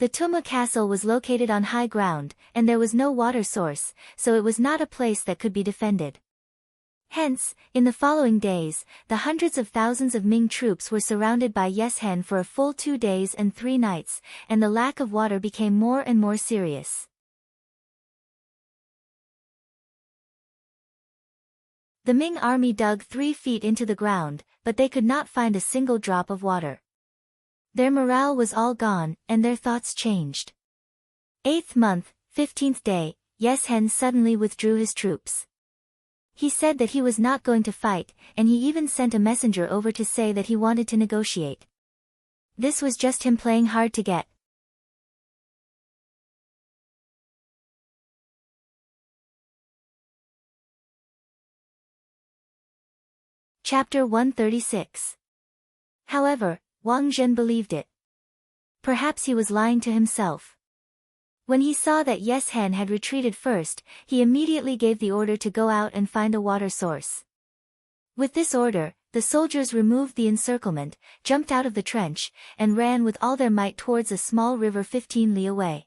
The Tuma castle was located on high ground, and there was no water source, so it was not a place that could be defended. Hence, in the following days, the hundreds of thousands of Ming troops were surrounded by Yeshen for a full 2 days and 3 nights, and the lack of water became more and more serious. The Ming army dug 3 feet into the ground, but they could not find a single drop of water. Their morale was all gone, and their thoughts changed. 8th month, 15th day, Yeshen suddenly withdrew his troops. He said that he was not going to fight, and he even sent a messenger over to say that he wanted to negotiate. This was just him playing hard to get. Chapter 136. However, Wang Zhen believed it. Perhaps he was lying to himself. When he saw that Yeshen had retreated first, he immediately gave the order to go out and find a water source. With this order, the soldiers removed the encirclement, jumped out of the trench, and ran with all their might towards a small river 15 li away.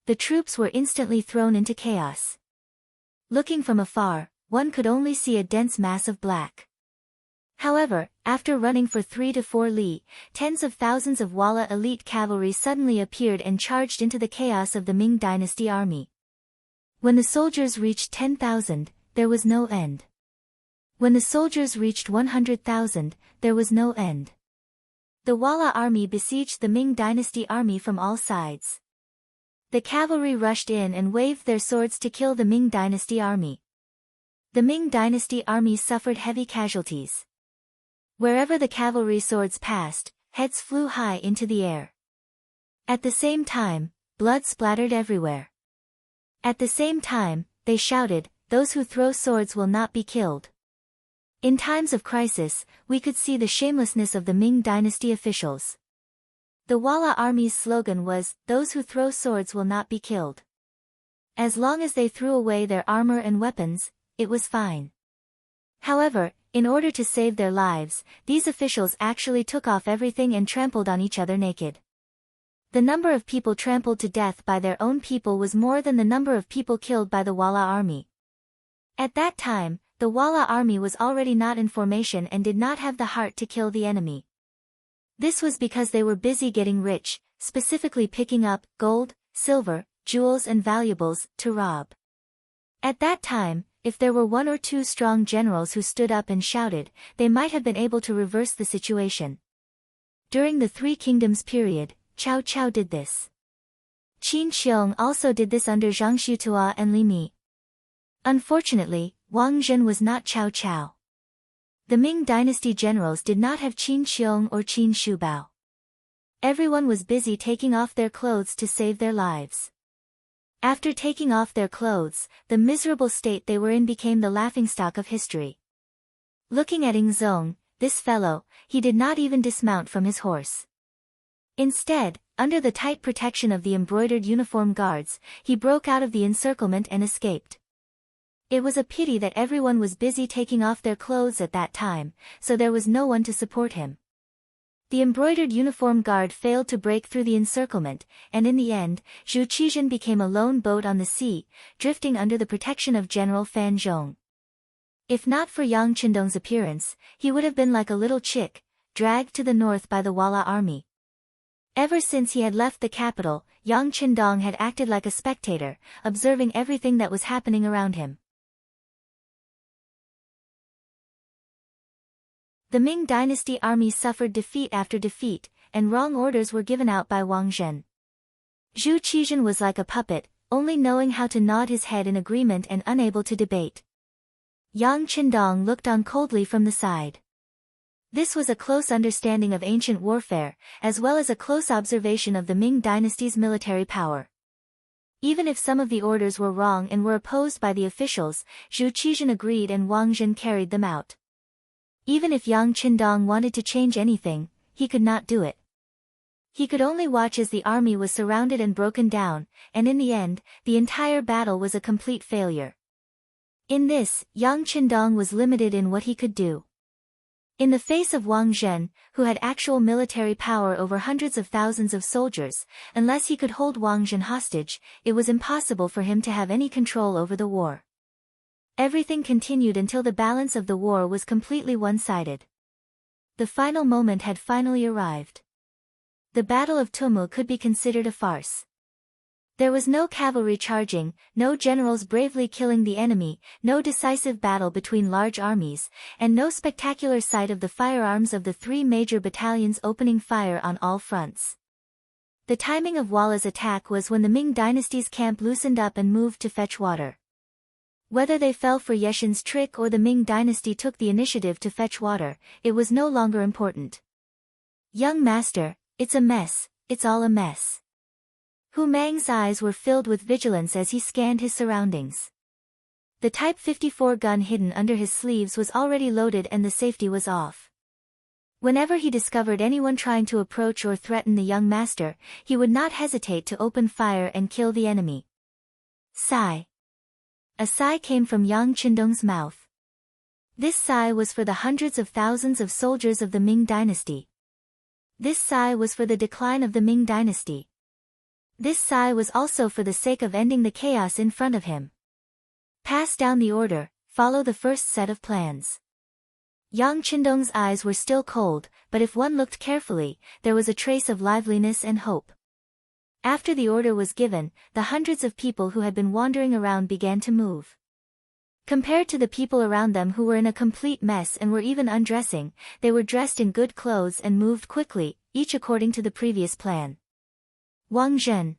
The troops were instantly thrown into chaos. Looking from afar, one could only see a dense mass of black. However, after running for 3 to 4 li, tens of thousands of Walla elite cavalry suddenly appeared and charged into the chaos of the Ming dynasty army. When the soldiers reached 10,000, there was no end. When the soldiers reached 100,000, there was no end. The Walla army besieged the Ming dynasty army from all sides. The cavalry rushed in and waved their swords to kill the Ming dynasty army. The Ming dynasty army suffered heavy casualties. Wherever the cavalry swords passed, heads flew high into the air. At the same time, blood splattered everywhere. At the same time, they shouted, "Those who throw swords will not be killed." In times of crisis, we could see the shamelessness of the Ming dynasty officials. The Walla army's slogan was, "Those who throw swords will not be killed." As long as they threw away their armor and weapons, it was fine. However, in order to save their lives, these officials actually took off everything and trampled on each other naked. The number of people trampled to death by their own people was more than the number of people killed by the Walla army. At that time, the Walla army was already not in formation and did not have the heart to kill the enemy. This was because they were busy getting rich, specifically picking up gold, silver, jewels and valuables to rob. At that time, if there were one or two strong generals who stood up and shouted, they might have been able to reverse the situation. During the Three Kingdoms period, Cao Cao did this. Qin Xiong also did this under Zhang Xutua and Li Mi. Unfortunately, Wang Zhen was not Cao Cao. The Ming dynasty generals did not have Qin Xiong or Qin Shubao. Everyone was busy taking off their clothes to save their lives. After taking off their clothes, the miserable state they were in became the laughingstock of history. Looking at Ing Zong, this fellow, he did not even dismount from his horse. Instead, under the tight protection of the embroidered uniform guards, he broke out of the encirclement and escaped. It was a pity that everyone was busy taking off their clothes at that time, so there was no one to support him. The embroidered uniform guard failed to break through the encirclement, and in the end, Zhu Qizhen became a lone boat on the sea, drifting under the protection of General Fan Zhong. If not for Yang Qindong's appearance, he would have been like a little chick, dragged to the north by the Walla army. Ever since he had left the capital, Yang Qindong had acted like a spectator, observing everything that was happening around him. The Ming dynasty army suffered defeat after defeat, and wrong orders were given out by Wang Zhen. Zhu Qizhen was like a puppet, only knowing how to nod his head in agreement and unable to debate. Yang Qindong looked on coldly from the side. This was a close understanding of ancient warfare, as well as a close observation of the Ming dynasty's military power. Even if some of the orders were wrong and were opposed by the officials, Zhu Qizhen agreed and Wang Zhen carried them out. Even if Yang Qindong wanted to change anything, he could not do it. He could only watch as the army was surrounded and broken down, and in the end, the entire battle was a complete failure. In this, Yang Qindong was limited in what he could do. In the face of Wang Zhen, who had actual military power over hundreds of thousands of soldiers, unless he could hold Wang Zhen hostage, it was impossible for him to have any control over the war. Everything continued until the balance of the war was completely one-sided. The final moment had finally arrived. The Battle of Tumu could be considered a farce. There was no cavalry charging, no generals bravely killing the enemy, no decisive battle between large armies, and no spectacular sight of the firearms of the three major battalions opening fire on all fronts. The timing of Walla's attack was when the Ming dynasty's camp loosened up and moved to fetch water. Whether they fell for Yeshin's trick or the Ming dynasty took the initiative to fetch water, it was no longer important. Young master, it's a mess, it's all a mess. Hu Mang's eyes were filled with vigilance as he scanned his surroundings. The Type 54 gun hidden under his sleeves was already loaded and the safety was off. Whenever he discovered anyone trying to approach or threaten the young master, he would not hesitate to open fire and kill the enemy. Sigh. A sigh came from Yang Qindong's mouth. This sigh was for the hundreds of thousands of soldiers of the Ming dynasty. This sigh was for the decline of the Ming dynasty. This sigh was also for the sake of ending the chaos in front of him. Pass down the order, follow the first set of plans. Yang Qindong's eyes were still cold, but if one looked carefully, there was a trace of liveliness and hope. After the order was given, the hundreds of people who had been wandering around began to move. Compared to the people around them who were in a complete mess and were even undressing, they were dressed in good clothes and moved quickly, each according to the previous plan. Wang Zhen.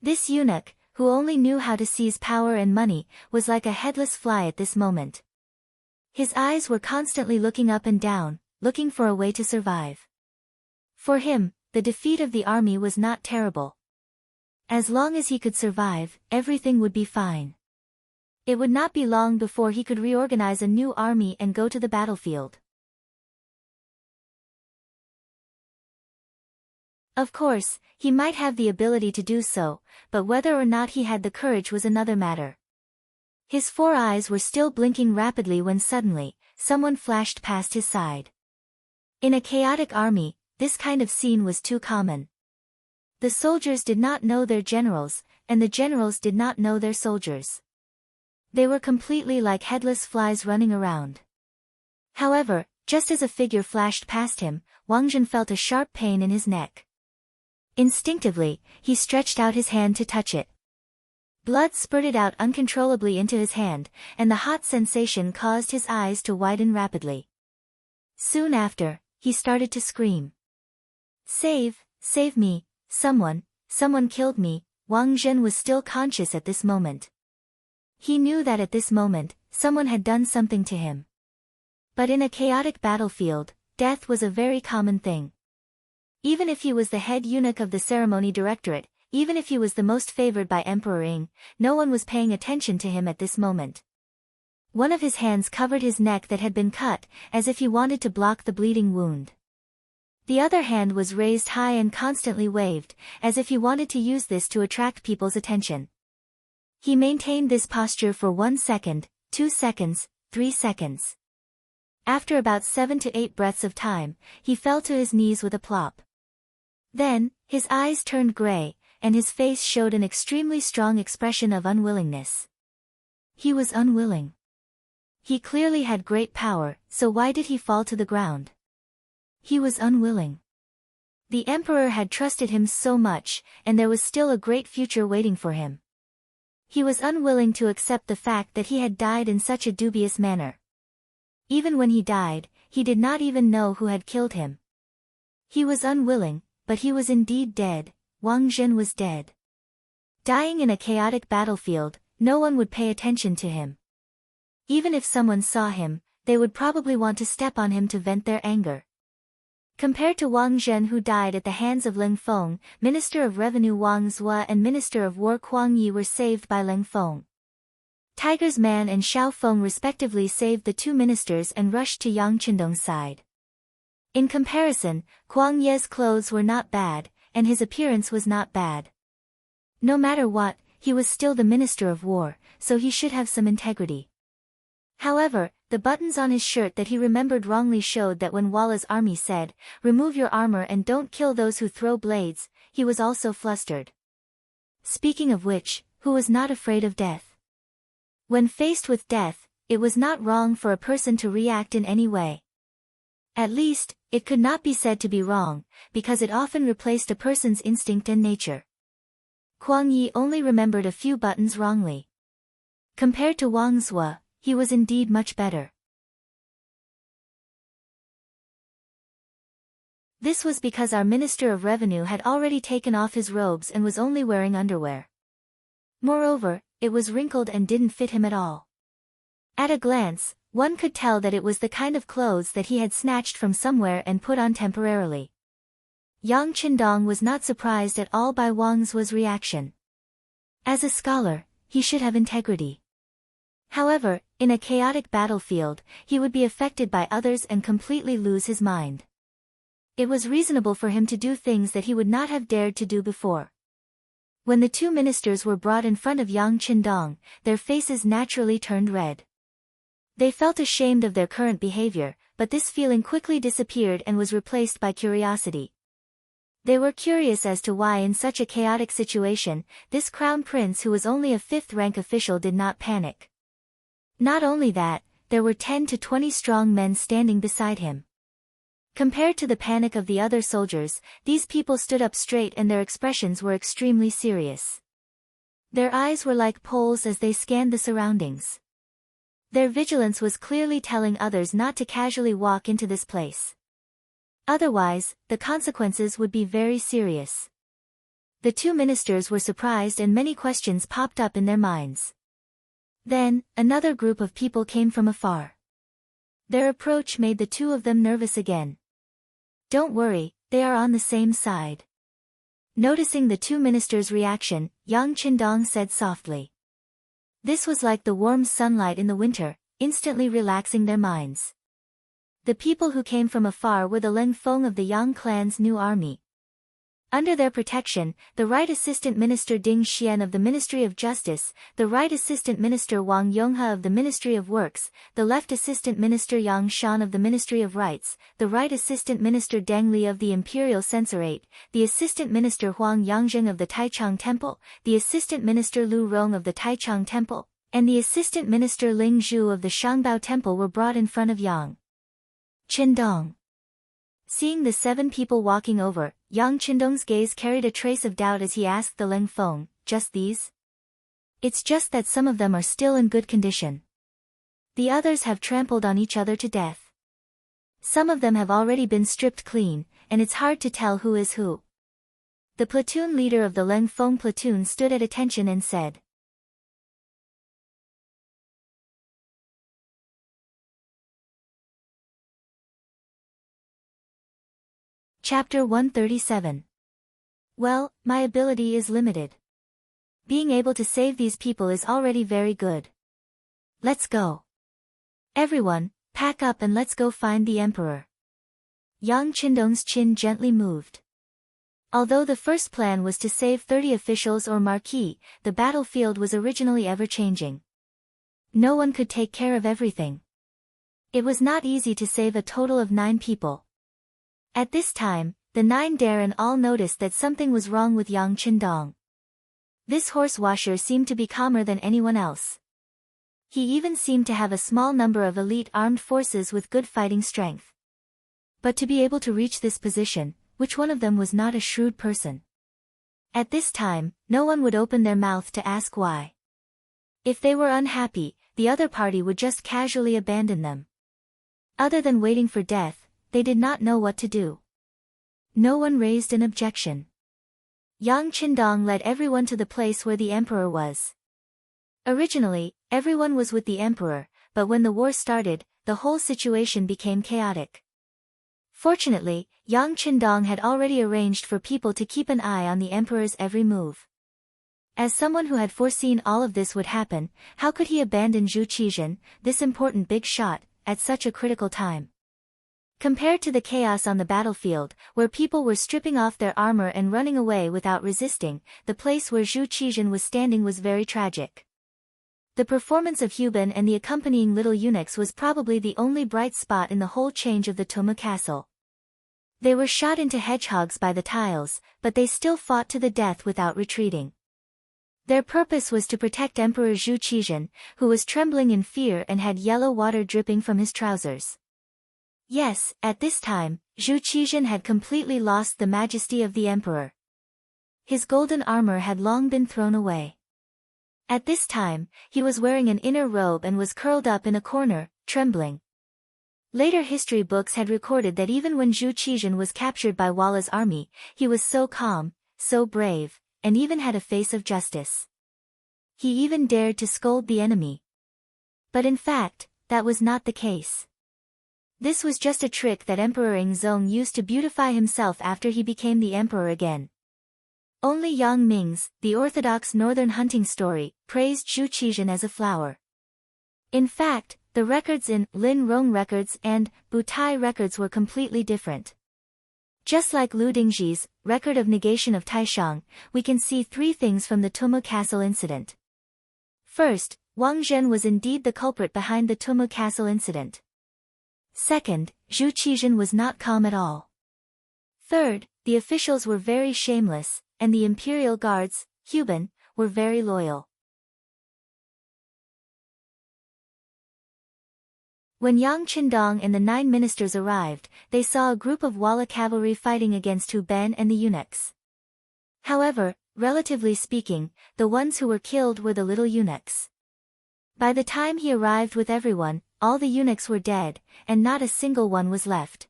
This eunuch, who only knew how to seize power and money, was like a headless fly at this moment. His eyes were constantly looking up and down, looking for a way to survive. For him, the defeat of the army was not terrible. As long as he could survive, everything would be fine. It would not be long before he could reorganize a new army and go to the battlefield. Of course, he might have the ability to do so, but whether or not he had the courage was another matter. His 4 eyes were still blinking rapidly when suddenly, someone flashed past his side. In a chaotic army, this kind of scene was too common. The soldiers did not know their generals, and the generals did not know their soldiers. They were completely like headless flies running around. However, just as a figure flashed past him, Wang Zhen felt a sharp pain in his neck. Instinctively, he stretched out his hand to touch it. Blood spurted out uncontrollably into his hand, and the hot sensation caused his eyes to widen rapidly. Soon after, he started to scream. Save me, someone killed me." Wang Zhen was still conscious at this moment. He knew that at this moment, someone had done something to him. But in a chaotic battlefield, death was a very common thing. Even if he was the head eunuch of the ceremony directorate, even if he was the most favored by Emperor Qing, no one was paying attention to him at this moment. One of his hands covered his neck that had been cut, as if he wanted to block the bleeding wound. The other hand was raised high and constantly waved, as if he wanted to use this to attract people's attention. He maintained this posture for 1 second, 2 seconds, 3 seconds. After about 7 to 8 breaths of time, he fell to his knees with a plop. Then, his eyes turned gray, and his face showed an extremely strong expression of unwillingness. He was unwilling. He clearly had great power, so why did he fall to the ground? He was unwilling. The emperor had trusted him so much, and there was still a great future waiting for him. He was unwilling to accept the fact that he had died in such a dubious manner. Even when he died, he did not even know who had killed him. He was unwilling, but he was indeed dead. Wang Zhen was dead. Dying in a chaotic battlefield, no one would pay attention to him. Even if someone saw him, they would probably want to step on him to vent their anger. Compared to Wang Zhen, who died at the hands of Leng Feng, Minister of Revenue Wang Zhua and Minister of War Kuang Yi were saved by Leng Feng. Tiger's Man and Xiao Feng respectively saved the 2 ministers and rushed to Yang Qindong's side. In comparison, Kuang Ye's clothes were not bad, and his appearance was not bad. No matter what, he was still the Minister of War, so he should have some integrity. However, the buttons on his shirt that he remembered wrongly showed that when Walla's army said, "Remove your armor and don't kill those who throw blades," he was also flustered. Speaking of which, who was not afraid of death? When faced with death, it was not wrong for a person to react in any way. At least, it could not be said to be wrong, because it often replaced a person's instinct and nature. Kuang Yi only remembered a few buttons wrongly. Compared to Wang Zhua, he was indeed much better. This was because our Minister of Revenue had already taken off his robes and was only wearing underwear. Moreover, it was wrinkled and didn't fit him at all. At a glance, one could tell that it was the kind of clothes that he had snatched from somewhere and put on temporarily. Yang Qindong was not surprised at all by Wang Zhua's reaction. As a scholar, he should have integrity. However, in a chaotic battlefield, he would be affected by others and completely lose his mind. It was reasonable for him to do things that he would not have dared to do before. When the 2 ministers were brought in front of Yang Qindong, their faces naturally turned red. They felt ashamed of their current behavior, but this feeling quickly disappeared and was replaced by curiosity. They were curious as to why in such a chaotic situation, this crown prince who was only a 5th-rank official did not panic. Not only that, there were 10 to 20 strong men standing beside him. Compared to the panic of the other soldiers, these people stood up straight and their expressions were extremely serious. Their eyes were like poles as they scanned the surroundings. Their vigilance was clearly telling others not to casually walk into this place. Otherwise, the consequences would be very serious. The 2 ministers were surprised and many questions popped up in their minds. Then, another group of people came from afar. Their approach made the 2 of them nervous again. "Don't worry, they are on the same side." Noticing the 2 ministers' reaction, Yang Qindong said softly. This was like the warm sunlight in the winter, instantly relaxing their minds. The people who came from afar were the Leng Feng of the Yang clan's new army. Under their protection, the Right Assistant Minister Ding Xian of the Ministry of Justice, the Right Assistant Minister Wang Yonghe of the Ministry of Works, the Left Assistant Minister Yang Shan of the Ministry of Rights, the Right Assistant Minister Deng Li of the Imperial Censorate, the Assistant Minister Huang Yangzheng of the Taichung Temple, the Assistant Minister Lu Rong of the Taichung Temple, and the Assistant Minister Ling Zhu of the Shangbao Temple were brought in front of Yang Qindong. Seeing the 7 people walking over, Yang Qindong's gaze carried a trace of doubt as he asked the Leng Feng, "Just these?" "It's just that some of them are still in good condition. The others have trampled on each other to death. Some of them have already been stripped clean, and it's hard to tell who is who." The platoon leader of the Leng Feng platoon stood at attention and said, Chapter 137. Well, my ability is limited. Being able to save these people is already very good. Let's go. Everyone, pack up and let's go find the emperor. Yang Qindong's chin gently moved. Although the first plan was to save 30 officials or marquis, the battlefield was originally ever-changing. No one could take care of everything. It was not easy to save a total of 9 people. At this time, the 9 Daren all noticed that something was wrong with Yang Qindong. This horse washer seemed to be calmer than anyone else. He even seemed to have a small number of elite armed forces with good fighting strength. But to be able to reach this position, which one of them was not a shrewd person? At this time, no one would open their mouth to ask why. If they were unhappy, the other party would just casually abandon them. Other than waiting for death, they did not know what to do. No one raised an objection. Yang Qindong led everyone to the place where the emperor was. Originally, everyone was with the emperor, but when the war started, the whole situation became chaotic. Fortunately, Yang Qindong had already arranged for people to keep an eye on the emperor's every move. As someone who had foreseen all of this would happen, how could he abandon Zhu Qizhen, this important big shot, at such a critical time? Compared to the chaos on the battlefield, where people were stripping off their armor and running away without resisting, the place where Zhu Qizhen was standing was very tragic. The performance of Huban and the accompanying little eunuchs was probably the only bright spot in the whole change of the Toma castle. They were shot into hedgehogs by the tiles, but they still fought to the death without retreating. Their purpose was to protect Emperor Zhu Qizhen, who was trembling in fear and had yellow water dripping from his trousers. Yes, at this time, Zhu Qizhen had completely lost the majesty of the emperor. His golden armor had long been thrown away. At this time, he was wearing an inner robe and was curled up in a corner, trembling. Later history books had recorded that even when Zhu Qizhen was captured by Walla's army, he was so calm, so brave, and even had a face of justice. He even dared to scold the enemy. But in fact, that was not the case. This was just a trick that Emperor Yingzong used to beautify himself after he became the emperor again. Only Yang Ming's, the orthodox northern hunting story, praised Zhu Qizhen as a flower. In fact, the records in Lin Rong records and Butai records were completely different. Just like Lu Dingzhi's record of negation of Taishang, we can see 3 things from the Tumu Castle incident. First, Wang Zhen was indeed the culprit behind the Tumu Castle incident. Second, Zhu Qizhen was not calm at all. Third, the officials were very shameless, and the imperial guards, Huban, were very loyal. When Yang Qindong and the 9 ministers arrived, they saw a group of Walla cavalry fighting against Hu Ben and the eunuchs. However, relatively speaking, the ones who were killed were the little eunuchs. By the time he arrived with everyone, all the eunuchs were dead, and not a single one was left.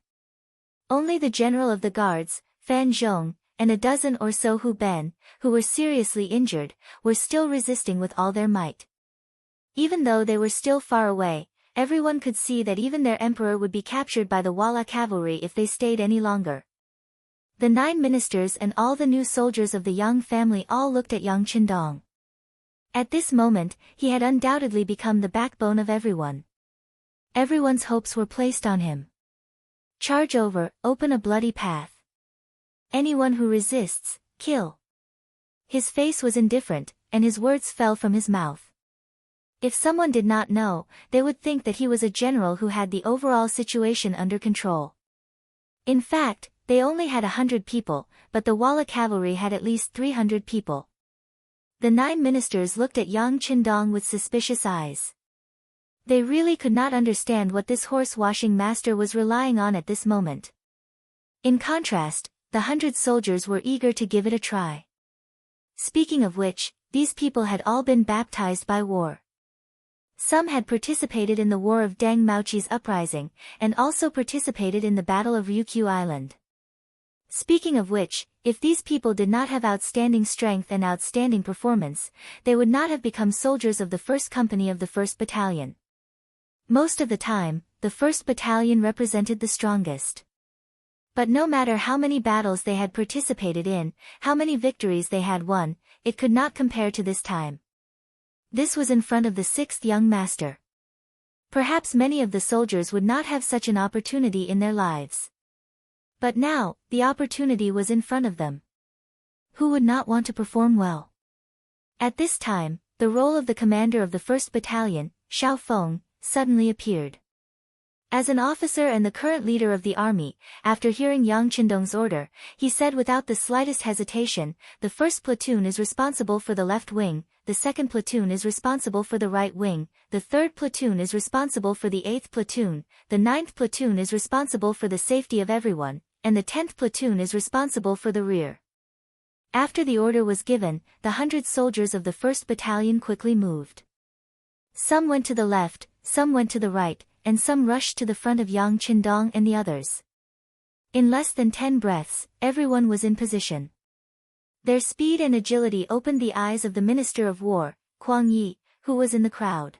Only the general of the guards, Fan Zhong, and a dozen or so Hu Ben, who were seriously injured, were still resisting with all their might. Even though they were still far away, everyone could see that even their emperor would be captured by the Walla cavalry if they stayed any longer. The 9 ministers and all the new soldiers of the Yang family all looked at Yang Qindong. At this moment, he had undoubtedly become the backbone of everyone. Everyone's hopes were placed on him. Charge over, open a bloody path. Anyone who resists, kill. His face was indifferent, and his words fell from his mouth. If someone did not know, they would think that he was a general who had the overall situation under control. In fact, they only had 100 people, but the Walla cavalry had at least 300 people. The 9 ministers looked at Yang Qindong with suspicious eyes. They really could not understand what this horse-washing master was relying on at this moment. In contrast, the 100 soldiers were eager to give it a try. Speaking of which, these people had all been baptized by war. Some had participated in the War of Deng Maoqi's uprising, and also participated in the Battle of Ryukyu Island. Speaking of which, if these people did not have outstanding strength and outstanding performance, they would not have become soldiers of the 1st Company of the 1st Battalion. Most of the time, the 1st Battalion represented the strongest. But no matter how many battles they had participated in, how many victories they had won, it could not compare to this time. This was in front of the 6th young master. Perhaps many of the soldiers would not have such an opportunity in their lives. But now, the opportunity was in front of them. Who would not want to perform well? At this time, the role of the commander of the 1st Battalion, Xiao Feng, suddenly appeared. As an officer and the current leader of the army, after hearing Yang Qindong's order, he said without the slightest hesitation, the 1st platoon is responsible for the left wing, the 2nd platoon is responsible for the right wing, the 3rd platoon is responsible for the 8th platoon, the 9th platoon is responsible for the safety of everyone, and the 10th platoon is responsible for the rear. After the order was given, the 100 soldiers of the 1st Battalion quickly moved. Some went to the left, some went to the right, and some rushed to the front of Yang Qindong and the others. In less than 10 breaths, everyone was in position. Their speed and agility opened the eyes of the Minister of War, Kuang Yi, who was in the crowd.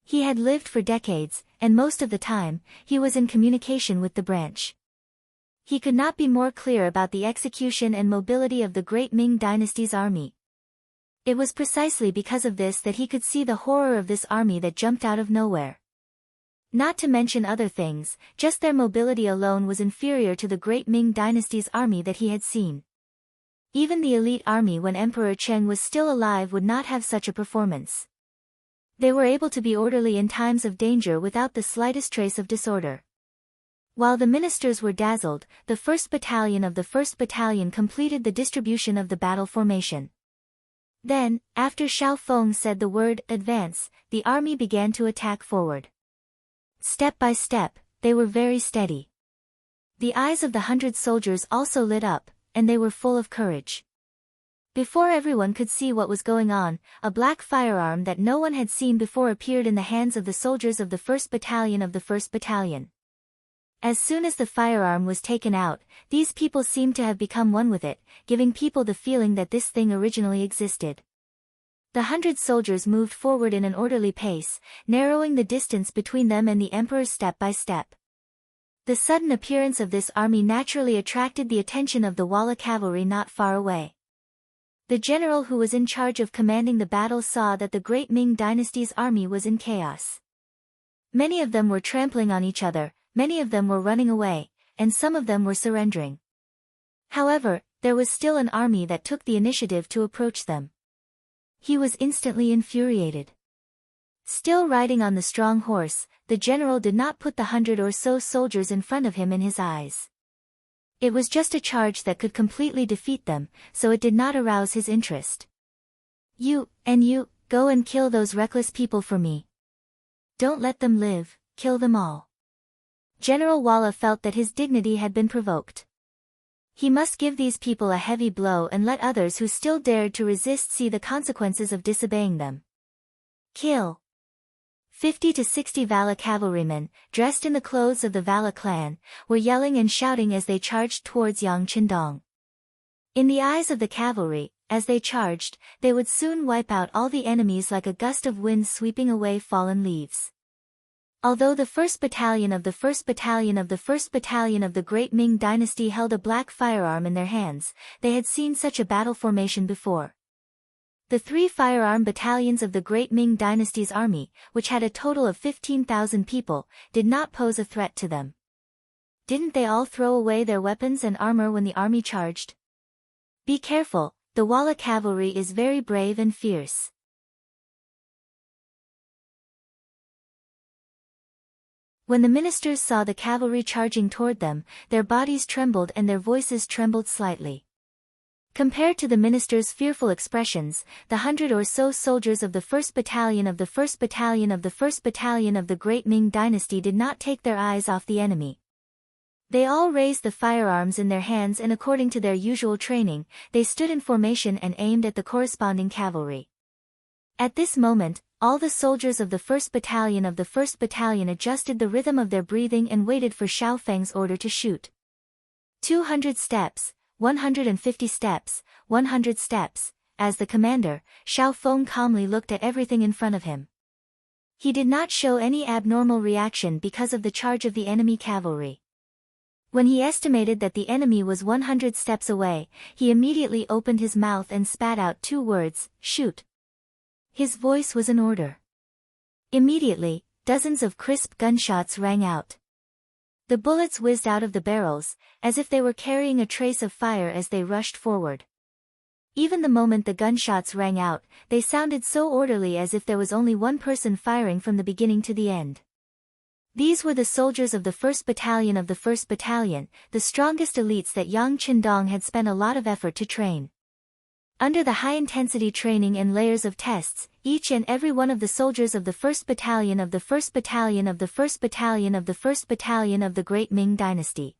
He had lived for decades, and most of the time, he was in communication with the branch. He could not be more clear about the execution and mobility of the great Ming dynasty's army. It was precisely because of this that he could see the horror of this army that jumped out of nowhere. Not to mention other things, just their mobility alone was inferior to the great Ming dynasty's army that he had seen. Even the elite army when Emperor Qing was still alive would not have such a performance. They were able to be orderly in times of danger without the slightest trace of disorder. While the ministers were dazzled, the 1st Battalion of the 1st Battalion completed the distribution of the battle formation. Then, after Xiao Feng said the word, advance, the army began to attack forward. Step by step, they were very steady. The eyes of the 100 soldiers also lit up, and they were full of courage. Before everyone could see what was going on, a black firearm that no one had seen before appeared in the hands of the soldiers of the 1st Battalion of the 1st Battalion. As soon as the firearm was taken out, these people seemed to have become one with it, giving people the feeling that this thing originally existed. The 100 soldiers moved forward in an orderly pace, narrowing the distance between them and the emperor step by step. The sudden appearance of this army naturally attracted the attention of the Walla cavalry not far away. The general who was in charge of commanding the battle saw that the great Ming dynasty's army was in chaos. Many of them were trampling on each other, many of them were running away, and some of them were surrendering. However, there was still an army that took the initiative to approach them. He was instantly infuriated. Still riding on the strong horse, the general did not put the 100 or so soldiers in front of him in his eyes. It was just a charge that could completely defeat them, so it did not arouse his interest. You, go and kill those reckless people for me. Don't let them live, kill them all. General Walla felt that his dignity had been provoked. He must give these people a heavy blow and let others who still dared to resist see the consequences of disobeying them. Kill. 50 to 60 Vala cavalrymen, dressed in the clothes of the Vala clan, were yelling and shouting as they charged towards Yang Qindong. In the eyes of the cavalry, as they charged, they would soon wipe out all the enemies like a gust of wind sweeping away fallen leaves. Although the 1st Battalion of the 1st Battalion of the 1st Battalion of the Great Ming Dynasty held a black firearm in their hands, they had seen such a battle formation before. The 3 firearm battalions of the Great Ming Dynasty's army, which had a total of 15,000 people, did not pose a threat to them. Didn't they all throw away their weapons and armor when the army charged? Be careful, the Walla cavalry is very brave and fierce. When the ministers saw the cavalry charging toward them, their bodies trembled and their voices trembled slightly. Compared to the ministers' fearful expressions, the 100 or so soldiers of the 1st Battalion of the 1st Battalion of the 1st Battalion of the Great Ming Dynasty did not take their eyes off the enemy. They all raised the firearms in their hands and according to their usual training, they stood in formation and aimed at the corresponding cavalry. At this moment, all the soldiers of the 1st Battalion of the 1st Battalion adjusted the rhythm of their breathing and waited for Xiao Feng's order to shoot. 200 steps. 150 steps, 100 steps. As the commander, Xiao Feng calmly looked at everything in front of him. He did not show any abnormal reaction because of the charge of the enemy cavalry. When he estimated that the enemy was 100 steps away, he immediately opened his mouth and spat out 2 words, shoot. His voice was an order. Immediately, dozens of crisp gunshots rang out. The bullets whizzed out of the barrels, as if they were carrying a trace of fire as they rushed forward. Even the moment the gunshots rang out, they sounded so orderly as if there was only one person firing from the beginning to the end. These were the soldiers of the 1st Battalion of the 1st Battalion, the strongest elites that Yang Qindong had spent a lot of effort to train. Under the high-intensity training and layers of tests, each and every one of the soldiers of the 1st Battalion of the 1st Battalion of the 1st Battalion of the 1st Battalion of the Great Ming Dynasty.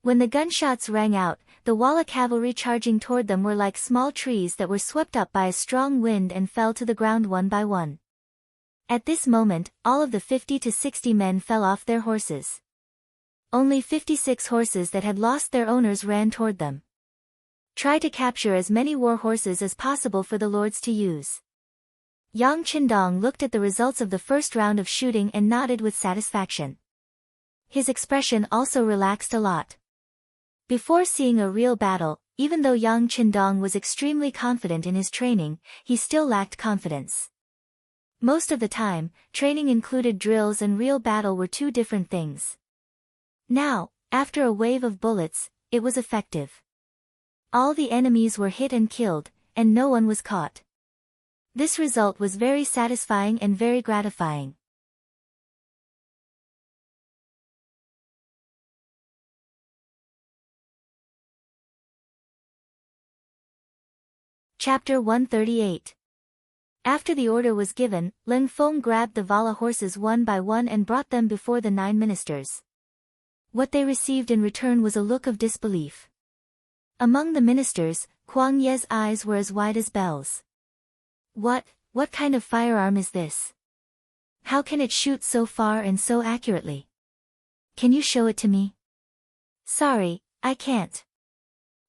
When the gunshots rang out, the Walla cavalry charging toward them were like small trees that were swept up by a strong wind and fell to the ground one by one. At this moment, all of the 50 to 60 men fell off their horses. Only 56 horses that had lost their owners ran toward them. Try to capture as many war horses as possible for the lords to use. Yang Qindong looked at the results of the first round of shooting and nodded with satisfaction. His expression also relaxed a lot. Before seeing a real battle, even though Yang Qindong was extremely confident in his training, he still lacked confidence. Most of the time, training included drills and real battle were 2 different things. Now, after a wave of bullets, it was effective. All the enemies were hit and killed, and no one was caught. This result was very satisfying and very gratifying. Chapter 138. After the order was given, Ling Feng grabbed the Vala horses one by one and brought them before the 9 ministers. What they received in return was a look of disbelief. Among the ministers, Kuang Ye's eyes were as wide as bells. What kind of firearm is this? How can it shoot so far and so accurately? Can you show it to me? Sorry, I can't.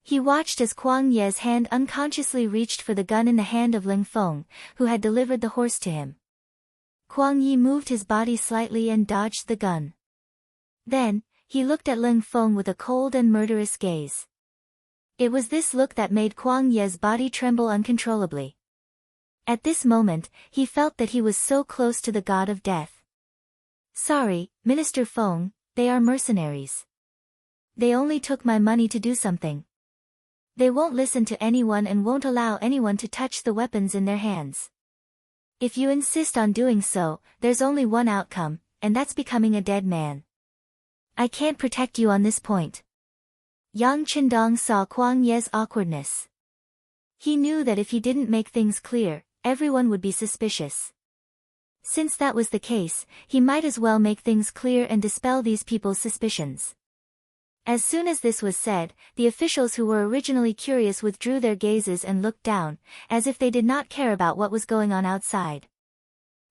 He watched as Kuang Ye's hand unconsciously reached for the gun in the hand of Ling Feng, who had delivered the horse to him. Kuang Yi moved his body slightly and dodged the gun. Then, he looked at Ling Feng with a cold and murderous gaze. It was this look that made Kuang Ye's body tremble uncontrollably. At this moment, he felt that he was so close to the god of death. Sorry, Minister Feng, they are mercenaries. They only took my money to do something. They won't listen to anyone and won't allow anyone to touch the weapons in their hands. If you insist on doing so, there's only one outcome, and that's becoming a dead man. I can't protect you on this point. Yang Qindong saw Kuang Ye's awkwardness. He knew that if he didn't make things clear, everyone would be suspicious. Since that was the case, he might as well make things clear and dispel these people's suspicions. As soon as this was said, the officials who were originally curious withdrew their gazes and looked down, as if they did not care about what was going on outside.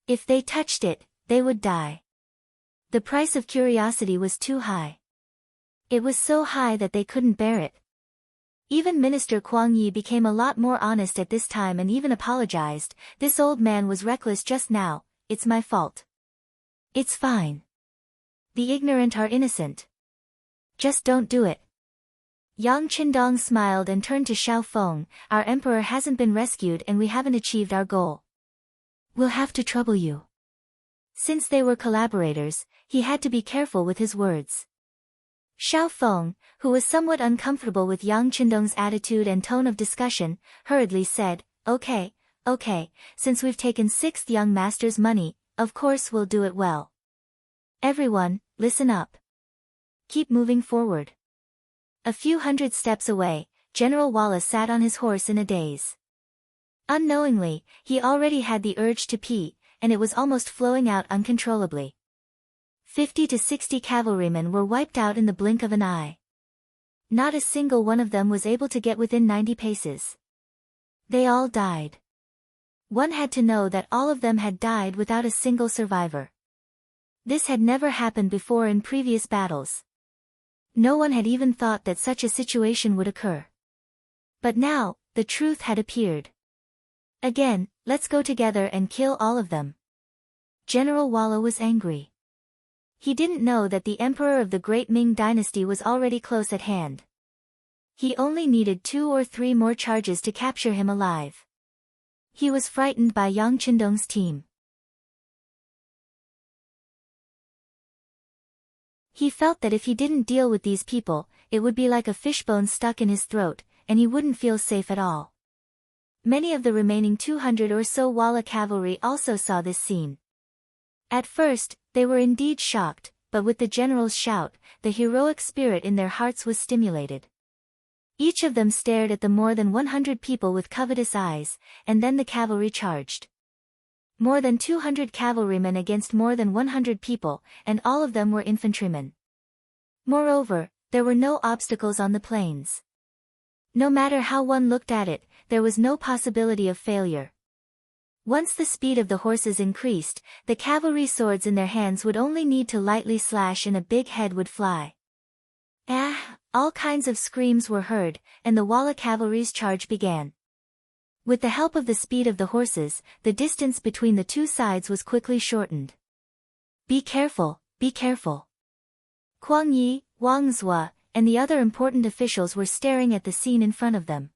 If they touched it, they would die. The price of curiosity was too high. It was so high that they couldn't bear it. Even Minister Kuang Yi became a lot more honest at this time and even apologized. This old man was reckless just now, it's my fault. It's fine. The ignorant are innocent. Just don't do it. Yang Qindong smiled and turned to Xiao Feng. Our emperor hasn't been rescued and we haven't achieved our goal. We'll have to trouble you. Since they were collaborators, he had to be careful with his words. Xiao Feng, who was somewhat uncomfortable with Yang Qindong's attitude and tone of discussion, hurriedly said, Okay, since we've taken 6th young master's money, of course we'll do it well. Everyone, listen up. Keep moving forward. A few hundred steps away, General Walla sat on his horse in a daze. Unknowingly, he already had the urge to pee, and it was almost flowing out uncontrollably. 50 to 60 cavalrymen were wiped out in the blink of an eye. Not a single one of them was able to get within 90 paces. They all died. One had to know that all of them had died without a single survivor. This had never happened before in previous battles. No one had even thought that such a situation would occur. But now, the truth had appeared. Again, let's go together and kill all of them. General Walla was angry. He didn't know that the emperor of the Great Ming Dynasty was already close at hand. He only needed 2 or 3 more charges to capture him alive. He was frightened by Yang Qindong's team. He felt that if he didn't deal with these people, it would be like a fishbone stuck in his throat, and he wouldn't feel safe at all. Many of the remaining 200 or so Walla cavalry also saw this scene. At first, they were indeed shocked, but with the general's shout, the heroic spirit in their hearts was stimulated. Each of them stared at the more than 100 people with covetous eyes, and then the cavalry charged. More than 200 cavalrymen against more than 100 people, and all of them were infantrymen. Moreover, there were no obstacles on the plains. No matter how one looked at it, there was no possibility of failure. Once the speed of the horses increased, the cavalry swords in their hands would only need to lightly slash and a big head would fly. All kinds of screams were heard, and the Walla cavalry's charge began. With the help of the speed of the horses, the distance between the two sides was quickly shortened. Be careful, be careful. Kuang Yi, Wang Zhua, and the other important officials were staring at the scene in front of them.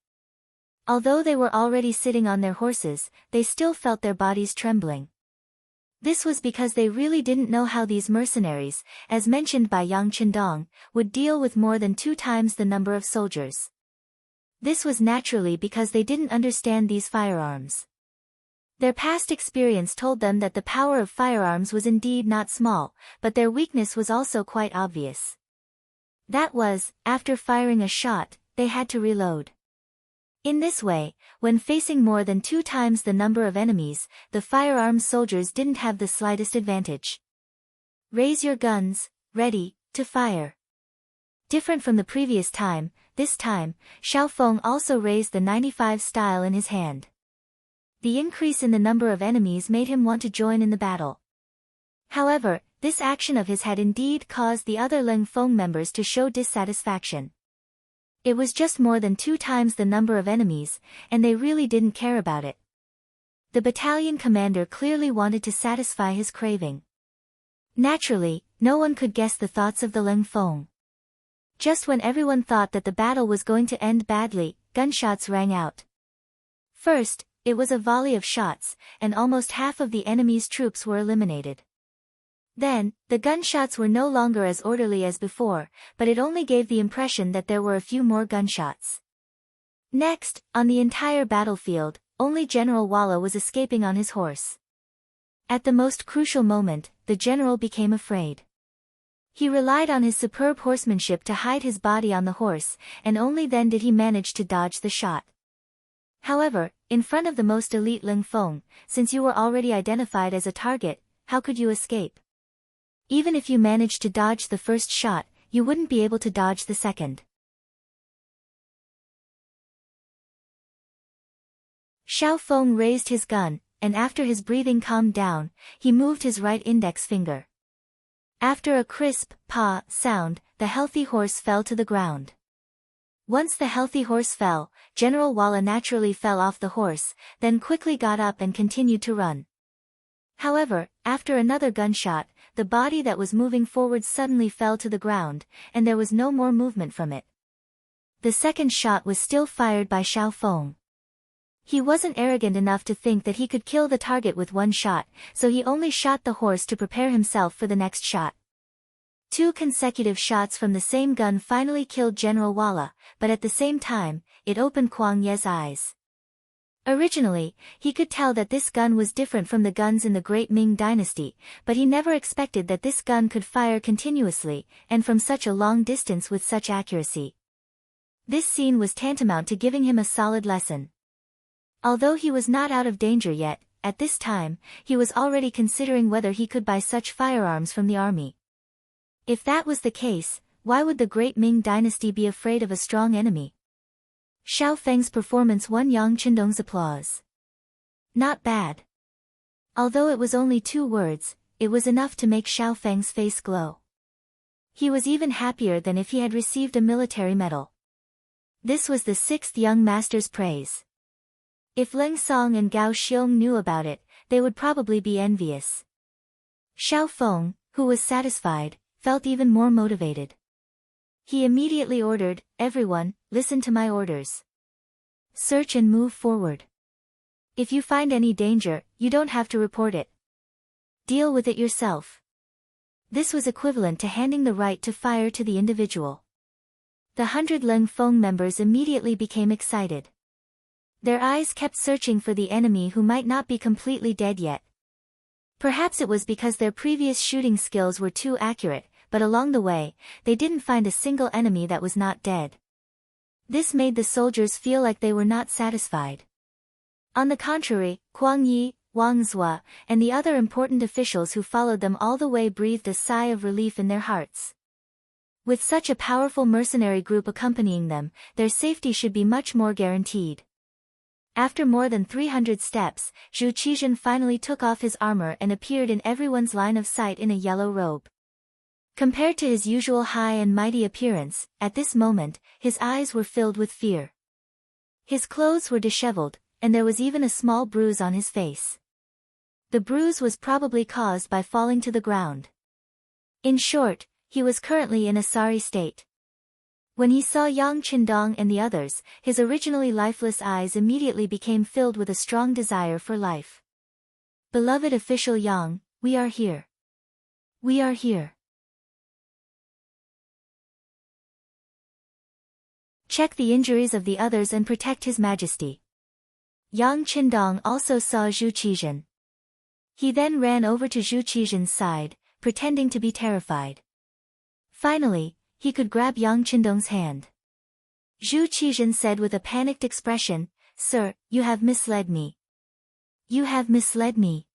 Although they were already sitting on their horses, they still felt their bodies trembling. This was because they really didn't know how these mercenaries, as mentioned by Yang Qindong, would deal with more than 2 times the number of soldiers. This was naturally because they didn't understand these firearms. Their past experience told them that the power of firearms was indeed not small, but their weakness was also quite obvious. That was, after firing a shot, they had to reload. In this way, when facing more than 2 times the number of enemies, the firearms soldiers didn't have the slightest advantage. Raise your guns, ready, to fire. Different from the previous time, this time, Xiao Feng also raised the 95 style in his hand. The increase in the number of enemies made him want to join in the battle. However, this action of his had indeed caused the other Leng Feng members to show dissatisfaction. It was just more than 2 times the number of enemies, and they really didn't care about it. The battalion commander clearly wanted to satisfy his craving. Naturally, no one could guess the thoughts of the Leng Feng. Just when everyone thought that the battle was going to end badly, gunshots rang out. First, it was a volley of shots, and almost half of the enemy's troops were eliminated. Then, the gunshots were no longer as orderly as before, but it only gave the impression that there were a few more gunshots. Next, on the entire battlefield, only General Walla was escaping on his horse. At the most crucial moment, the general became afraid. He relied on his superb horsemanship to hide his body on the horse, and only then did he manage to dodge the shot. However, in front of the most elite Leng Feng, since you were already identified as a target, how could you escape? Even if you managed to dodge the first shot, you wouldn't be able to dodge the second. Xiao Feng raised his gun, and after his breathing calmed down, he moved his right index finger. After a crisp, "pa" sound, the healthy horse fell to the ground. Once the healthy horse fell, General Walla naturally fell off the horse, then quickly got up and continued to run. However, after another gunshot, the body that was moving forward suddenly fell to the ground, and there was no more movement from it. The second shot was still fired by Xiao Feng. He wasn't arrogant enough to think that he could kill the target with one shot, so he only shot the horse to prepare himself for the next shot. 2 consecutive shots from the same gun finally killed General Walla, but at the same time, it opened Kuang Ye's eyes. Originally, he could tell that this gun was different from the guns in the Great Ming Dynasty, but he never expected that this gun could fire continuously, and from such a long distance with such accuracy. This scene was tantamount to giving him a solid lesson. Although he was not out of danger yet, at this time, he was already considering whether he could buy such firearms from the army. If that was the case, why would the Great Ming Dynasty be afraid of a strong enemy? Xiao Feng's performance won Yang Qindong's applause. Not bad. Although it was only 2 words, it was enough to make Xiao Feng's face glow. He was even happier than if he had received a military medal. This was the 6th young master's praise. If Leng Song and Gao Xiong knew about it, they would probably be envious. Xiao Feng, who was satisfied, felt even more motivated. He immediately ordered, "Everyone, listen to my orders. Search and move forward. If you find any danger, you don't have to report it. Deal with it yourself." This was equivalent to handing the right to fire to the individual. The 100 Leng Feng members immediately became excited. Their eyes kept searching for the enemy who might not be completely dead yet. Perhaps it was because their previous shooting skills were too accurate, but along the way, they didn't find a single enemy that was not dead. This made the soldiers feel like they were not satisfied. On the contrary, Kuang Yi, Wang Zhua, and the other important officials who followed them all the way breathed a sigh of relief in their hearts. With such a powerful mercenary group accompanying them, their safety should be much more guaranteed. After more than 300 steps, Zhu Qizhen finally took off his armor and appeared in everyone's line of sight in a yellow robe. Compared to his usual high and mighty appearance, at this moment, his eyes were filled with fear. His clothes were disheveled, and there was even a small bruise on his face. The bruise was probably caused by falling to the ground. In short, he was currently in a sorry state. When he saw Yang Qindong and the others, his originally lifeless eyes immediately became filled with a strong desire for life. "Beloved official Yang, we are here. We are here. Check the injuries of the others and protect His Majesty." Yang Qindong also saw Zhu Qizhen. He then ran over to Zhu Qizhen's side, pretending to be terrified. Finally, he could grab Yang Qindong's hand. Zhu Qizhen said with a panicked expression, "Sir, you have misled me. You have misled me."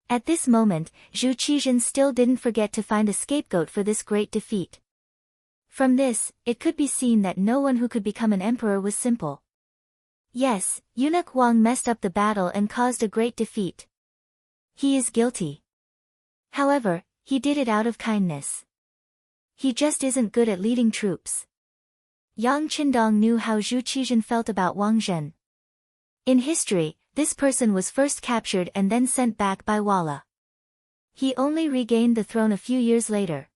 At this moment, Zhu Qizhen still didn't forget to find a scapegoat for this great defeat. From this, it could be seen that no one who could become an emperor was simple. Yes, eunuch Wang messed up the battle and caused a great defeat. He is guilty. However, he did it out of kindness. He just isn't good at leading troops. Yang Qindong knew how Zhu Qizhen felt about Wang Zhen. In history, this person was first captured and then sent back by Walla. He only regained the throne a few years later.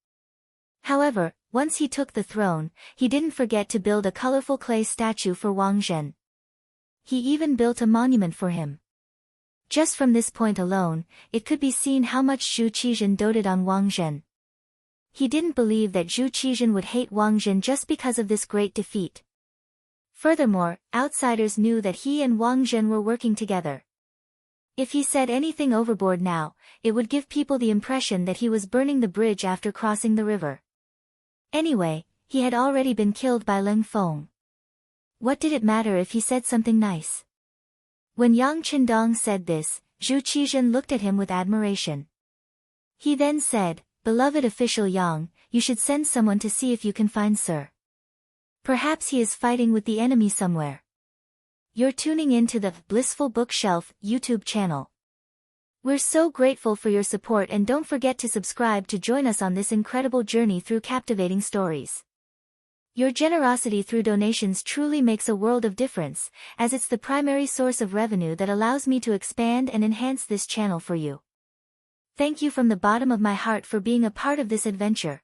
However, once he took the throne, he didn't forget to build a colorful clay statue for Wang Zhen. He even built a monument for him. Just from this point alone, it could be seen how much Zhu Qizhen doted on Wang Zhen. He didn't believe that Zhu Qizhen would hate Wang Zhen just because of this great defeat. Furthermore, outsiders knew that he and Wang Zhen were working together. If he said anything overboard now, it would give people the impression that he was burning the bridge after crossing the river. Anyway, he had already been killed by Leng Feng. What did it matter if he said something nice? When Yang Qindong said this, Zhu Qizhen looked at him with admiration. He then said, "Beloved official Yang, you should send someone to see if you can find Sir. Perhaps he is fighting with the enemy somewhere." You're tuning in to the Blissful Bookshelf YouTube channel. We're so grateful for your support, and don't forget to subscribe to join us on this incredible journey through captivating stories. Your generosity through donations truly makes a world of difference, as it's the primary source of revenue that allows me to expand and enhance this channel for you. Thank you from the bottom of my heart for being a part of this adventure.